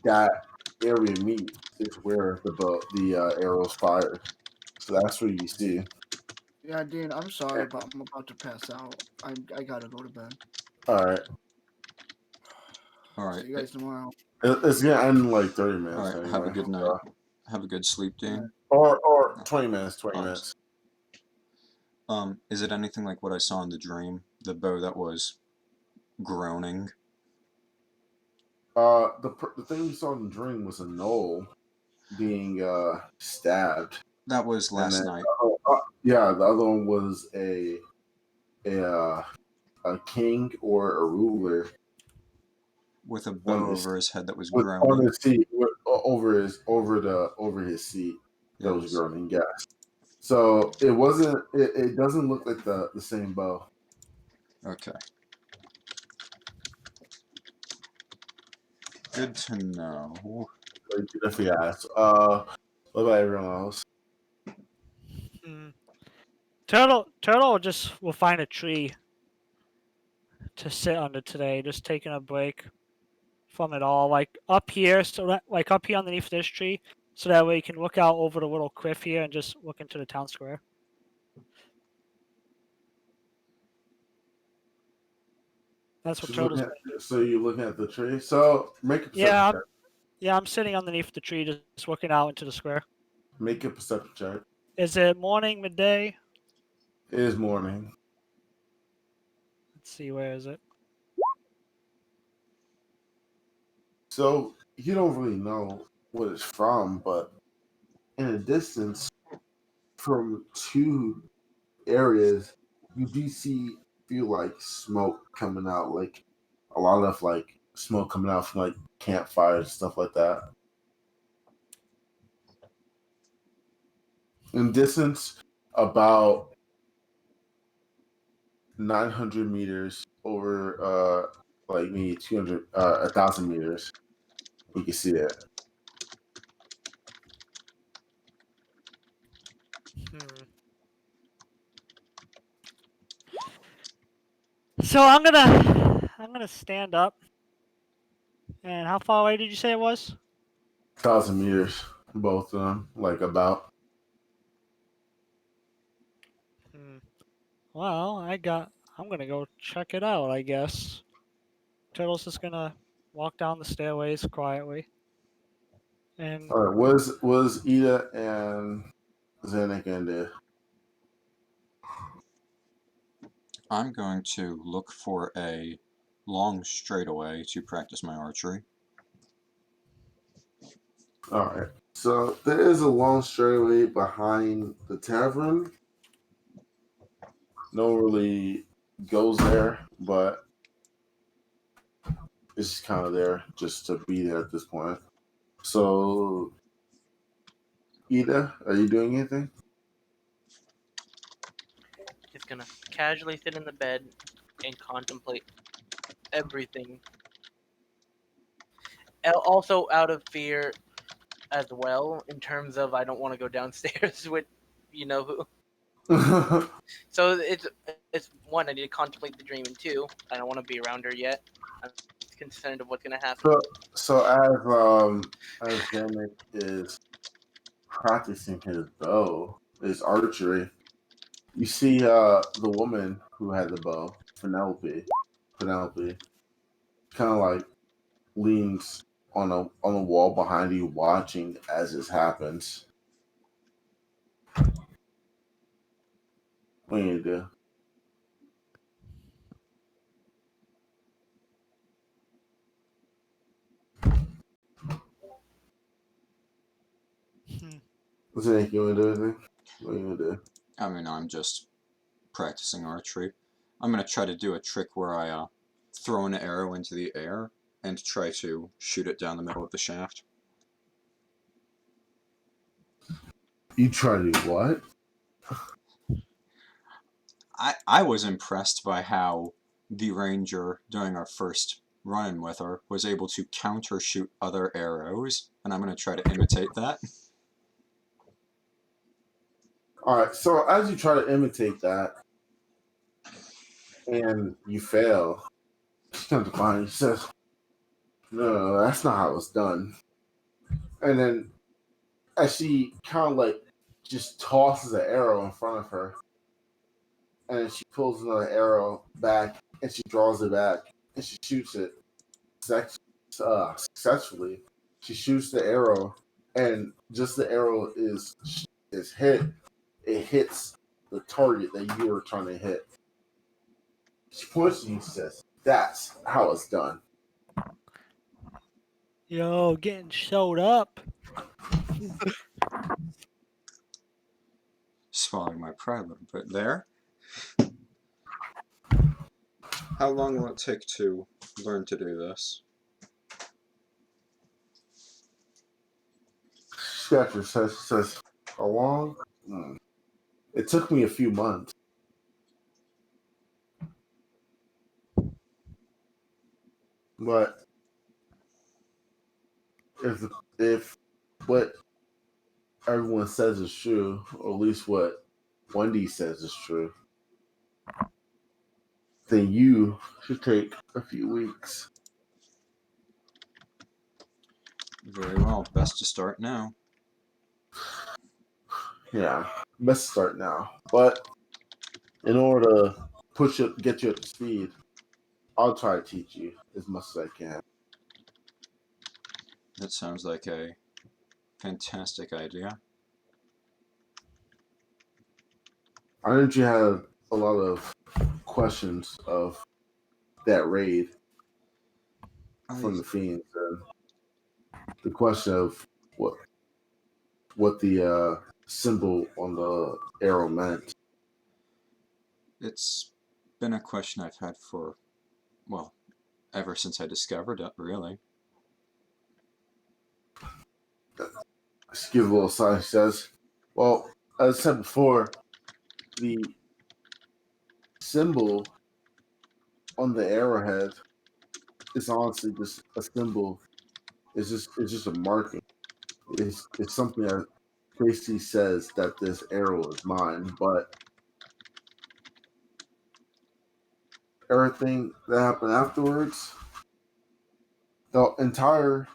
that area meets is where the arrows fired. So that's what you see. Yeah, Dean, I'm sorry, but I'm about to pass out. I gotta go to bed. All right. See you guys tomorrow. It's gonna end in 30 minutes. All right. Anyway. Have a good night. Have a good sleep, Dean. Or 20 minutes. 20 minutes. Is it anything like what I saw in the dream? The bow that was groaning. The thing we saw in the dream was a gnoll being stabbed. That was last night. Yeah, the other one was a king or a ruler with a bow over his head that was groaning. On his seat, over his seat that was groaning. Yes. So it wasn't. It doesn't look like the same bow. Okay. Good to know. If he asks. What about everyone else? Turtle will find a tree to sit under today, just taking a break. from it all. Like up here, so that, like up here underneath this tree, so that way you can look out over the little cliff here and just look into the town square. That's what Turtle's gonna do. So you're looking at the tree. So make a perception check. Yeah, I'm sitting underneath the tree, just looking out into the square. Make a perception check. Is it morning, midday? It is morning. Let's see, where is it? So you don't really know what it's from, but in a distance from two areas, you do feel like smoke coming out, like a lot of like smoke coming out from like campfires, stuff like that. In distance, about 900 meters over, like maybe 200, 1,000 meters, you can see it. So I'm gonna stand up. And how far away did you say it was? 1,000 meters, both of them, like about. Well, I'm gonna go check it out, I guess. Turtle's just gonna walk down the stairways quietly. And All right, was Eda and Zannik in there? I'm going to look for a long straightaway to practice my archery. All right. So there is a long straightaway behind the tavern. No one really goes there, but it's just kind of there just to be there at this point. So, Eda, are you doing anything? Just gonna casually sit in the bed and contemplate everything. Also out of fear as well, in terms of I don't want to go downstairs with you know who. So it's one, I need to contemplate the dream, and two, I don't want to be around her yet. I'm concerned of what's gonna happen. So as Zannik is practicing his bow, his archery, you see the woman who had the bow, Penelope, kind of like leans on a wall behind you, watching as this happens. What do you do? Zannik, you want to do anything? What are you gonna do? I mean, I'm just practicing archery. I'm gonna try to do a trick where I throw an arrow into the air and try to shoot it down the middle of the shaft. You try to do what? I was impressed by how the ranger, during our first run-in with her, was able to counter shoot other arrows, and I'm gonna try to imitate that. All right. So as you try to imitate that, and you fail, she comes to find you. She says, "No, that's not how it's done." And then, as she kind of like just tosses an arrow in front of her, and then she pulls another arrow back, and she draws it back, and she shoots it successfully. She shoots the arrow, and just the arrow is hit. It hits the target that you were trying to hit. She points to you and says, "That's how it's done." yo, getting showed up. Swallowing my pride a little bit there. How long will it take to learn to do this? Scratcher says, "How long? It took me a few months." But if what everyone says is true, or at least what Wendy says is true, then you should take a few weeks. Very well. Best to start now. Yeah, best start now. But in order to get you up to speed, I'll try to teach you as much as I can. That sounds like a fantastic idea. I heard you had a lot of questions of that raid from the Fiends, and the question of what the symbol on the arrow meant. It's been a question I've had for, well, ever since I discovered it, really. Just give a little sigh. He says, well, as I said before, the symbol on the arrowhead is honestly just a symbol. It's just a marking. It's something that basically says that this arrow is mine, but everything that happened afterwards, the entire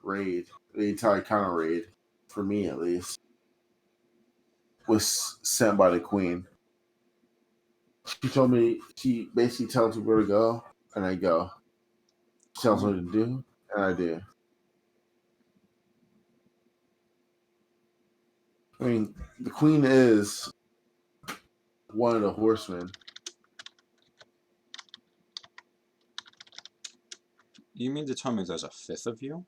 raid, the entire counter raid, for me at least, was sent by the queen. She told me, she basically tells me where to go, and I go. She tells me what to do, and I do. I mean, the queen is one of the horsemen. You mean to tell me there's a fifth of you?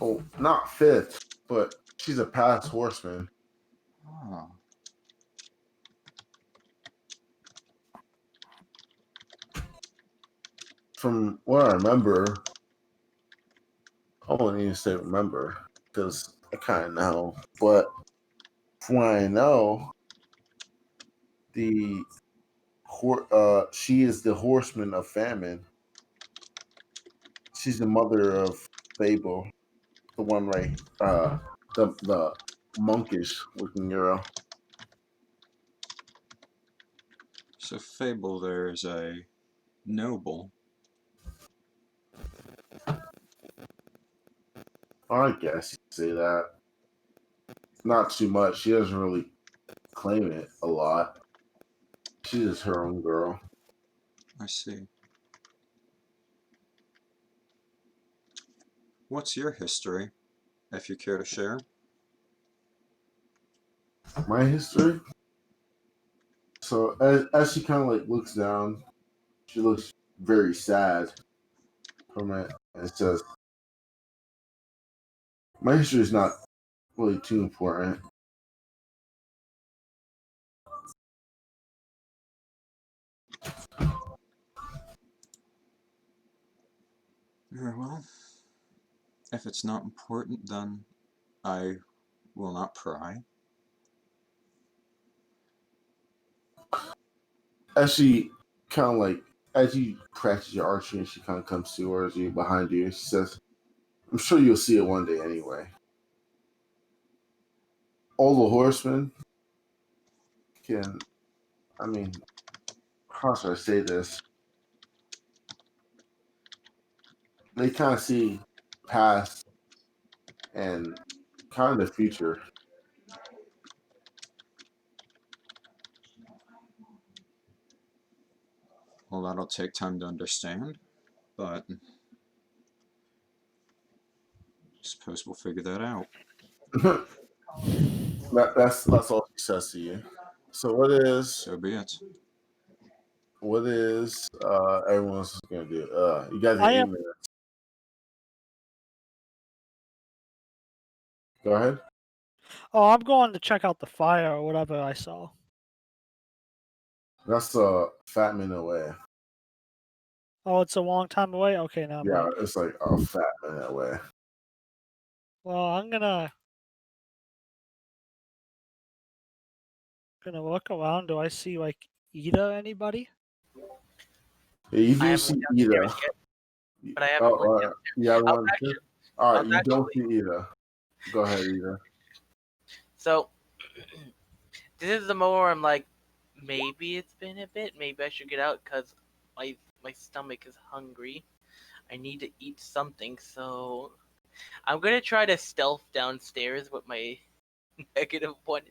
Oh, not fifth, but she's a past horseman. Oh. From what I remember, I don't need to say remember because I kind of know, but from what I know, she is the horseman of famine. She's the mother of Fable, the one the monkish looking girl. So Fable, there's a noble. I guess you could say that. Not too much. She doesn't really claim it a lot. She's just her own girl. I see. What's your history, if you care to share? My history? So as she kind of like looks down, she looks very sad from it. And it says, my history is not really too important. Very well. If it's not important, then I will not pry. As she kind of like, as you practice your archery, and she kind of comes towards you, behind you, and she says, I'm sure you'll see it one day anyway. All the horsemen can, I mean, how should I say this? They kind of see past and kind of the future. Well, that'll take time to understand, but I suppose we'll figure that out. That's all she says to you. So what is? So be it. What is everyone's gonna do? You guys I get 8 am. minutes. Go ahead. Oh, I'm going to check out the fire or whatever I saw. That's a fat minute away. Oh, it's a long time away. Okay, now. Yeah, it's like a fat minute away. Well, I'm gonna look around. Do I see like Eda? Anybody? Yeah, you I do haven't see went Eda. downstairs yet, but I haven't went downstairs. Yeah, I was actually- all I right. was You don't actually- see Eda. Go ahead, Eda. So, this is the moment where I'm like, maybe it's been a bit. Maybe I should get out because my my stomach is hungry. I need to eat something, so I'm gonna try to stealth downstairs with my -1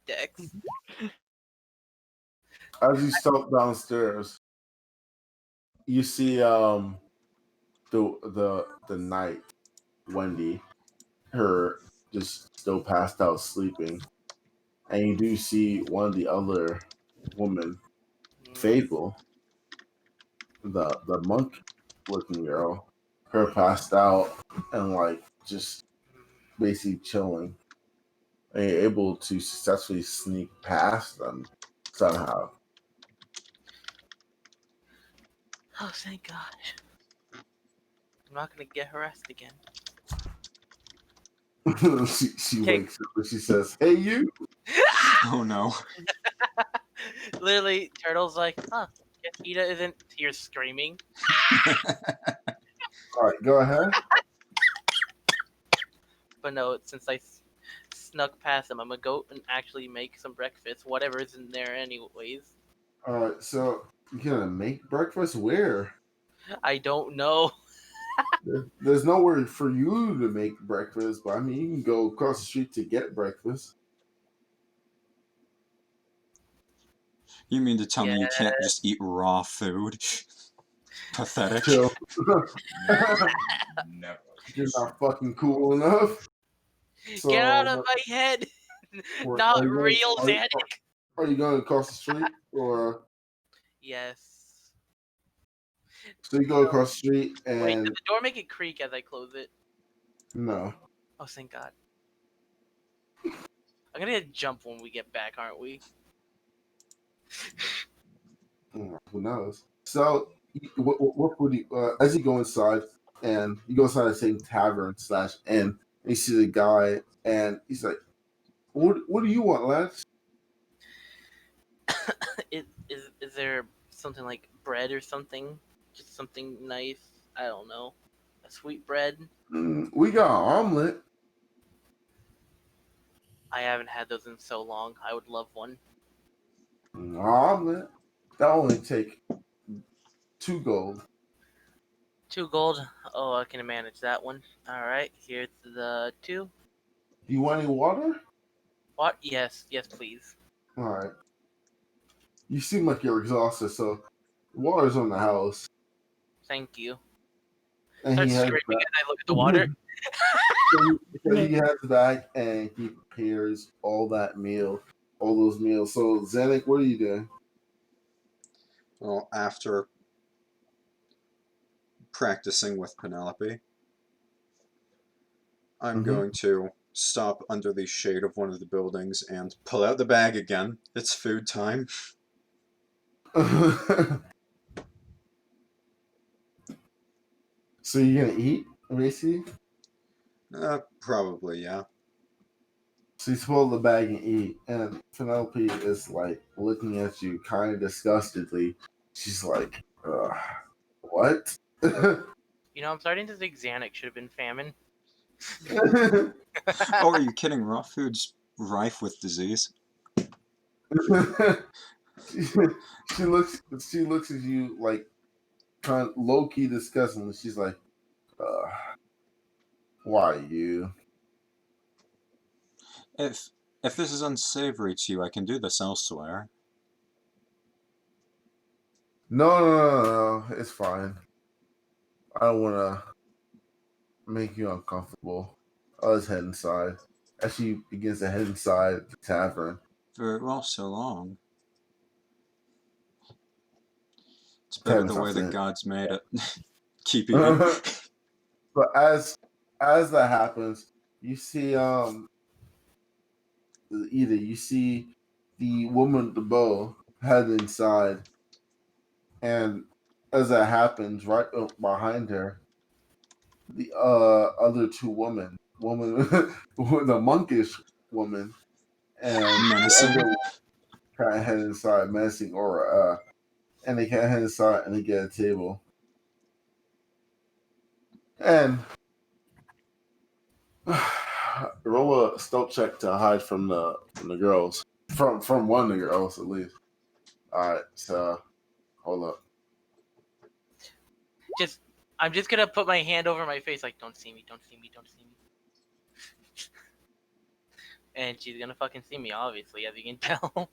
dex. As you step downstairs, you see the knight, Wendy, her just still passed out sleeping. And you do see one of the other women, Fable, the monk looking girl, her passed out and like just basically chilling. And you're able to successfully sneak past them somehow. Oh, thank gosh. I'm not gonna get harassed again. she wakes up and she says, "Hey, you." Oh no. Literally, Turtle's like, huh, guess Eda isn't here screaming. All right, go ahead. But no, since I snuck past him, I'm gonna go and actually make some breakfast, whatever's in there anyways. All right, so you're gonna make breakfast where? I don't know. There's nowhere for you to make breakfast, but I mean, you can go across the street to get breakfast. You mean to tell me you can't just eat raw food? Pathetic. Chill. Never. You're not fucking cool enough. So, Get out of my head! Not real Zannik! Are you going across the street or? Yes. So you go across the street and. Wait, did the door make it creak as I close it? No. Oh, thank God. I'm gonna get a jump when we get back, aren't we? Who knows? So, what would you, as you go inside, and you go inside the same tavern / inn, and you see the guy, and he's like, "What do you want, lads?" Is there something like bread or something? Just something nice? I don't know. A sweet bread? We got an omelet. I haven't had those in so long. I would love one. An omelet. That only take 2 gold. 2 gold? Oh, I can manage that one. Alright, here's the 2. Do you want any water? What? Yes, please. All right. You seem like you're exhausted, so water's on the house. Thank you. And Start he has screaming as I look at the water. so he has back and he prepares all those meals. So Zannik, what are you doing? Well, after practicing with Penelope, I'm going to stop under the shade of one of the buildings and pull out the bag again. It's food time. So you're gonna eat, basically? Probably, yeah. So you pull the bag and eat, and Penelope is like looking at you kind of disgustedly. She's like, what? You know, I'm starting to think Zannik should have been famine. Oh, are you kidding? Raw food's rife with disease. she looks at you like kind of low key disgusting. She's like, why you? If this is unsavory to you, I can do this elsewhere. No, it's fine. I don't want to make you uncomfortable. I'll just head inside. As she begins to head inside the tavern. Very well, so long. It's better the way the gods made it. Keep eating. But as that happens, you see Eda, you see the woman with the bow head inside, and as that happens, right behind her, the other 2 women, the monkish woman, and menacing, the other kind of head inside, menacing aura, and they can't head inside and they get a table. And roll a stealth check to hide from the girls. From one of the girls at least. Alright, so hold up. I'm just gonna put my hand over my face like, don't see me, don't see me, don't see me. And she's gonna fucking see me, obviously, as you can tell.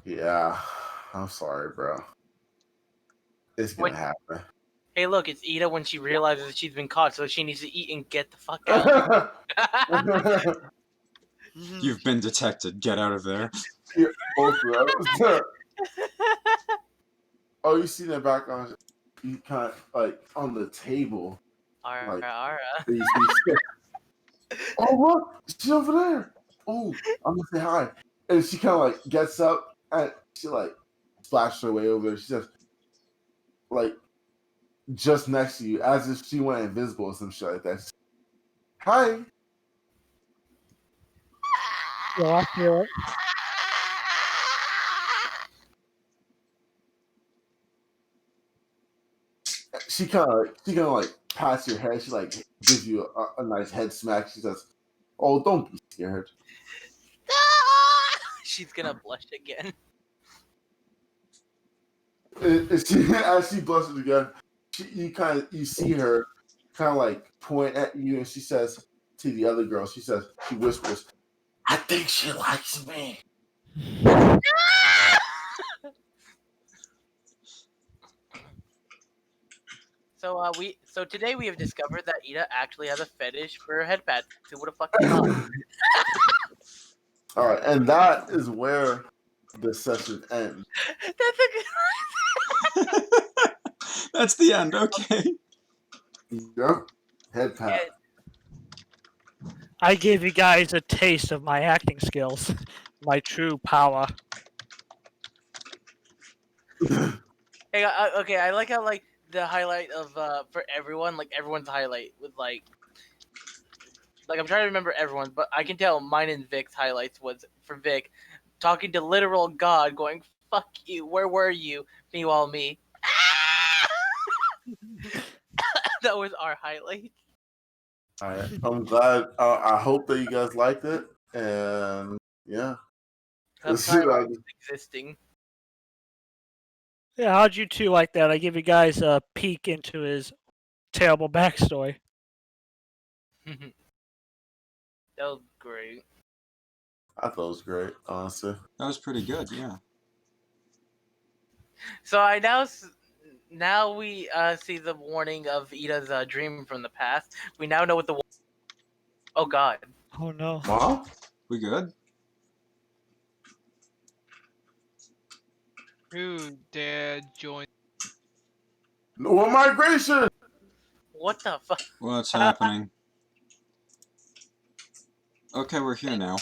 Yeah, I'm sorry, bro. It's gonna happen. Hey, look, it's Eda when she realizes that she's been caught, so she needs to eat and get the fuck out. You've been detected. Get out of there. Yeah, both of them. Oh, you see that back on? You kind of like on the table. Like, Ara. oh, look, she's over there. Oh, I'm gonna say hi. And she kind of like gets up and she like splashes her way over there. She says, like, just next to you, as if she went invisible or some shit like that. Hi. Yeah, I feel it. She kind of like pats your head. She like gives you a nice head smack. She says, "Oh, don't be scared." She's gonna blush again. As she blushes again, you see her kind of like point at you, and she says to the other girl, she whispers, "I think she likes me." So today we have discovered that Eda actually has a fetish for head pats. Who would have fucking thought? All right, and that is where the session ends. That's a good. That's the end. Okay. Yep, head pat. I gave you guys a taste of my acting skills, my true power. Hey, okay, I like how like the highlight of for everyone, like everyone's highlight with like I'm trying to remember everyone, but I can tell mine and Vic's highlights was for Vic talking to literal God, going "fuck you, where were you?" Meanwhile, me. That was our highlight. All right, I'm glad. I hope that you guys liked it, and yeah. I'm tired of existing. Yeah, how'd you two like that? I give you guys a peek into his terrible backstory. That was great. I thought it was great, honestly. That was pretty good, yeah. So now we see the warning of Eda's dream from the past. We now know what the. Oh God. Oh no. Mom? We good? Ooh, Dad joined. No migration. What the fuck? What's happening? Okay, we're here now.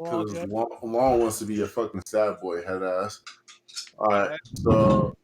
Because Long wants to be a fucking sad boy, head ass. Alright, so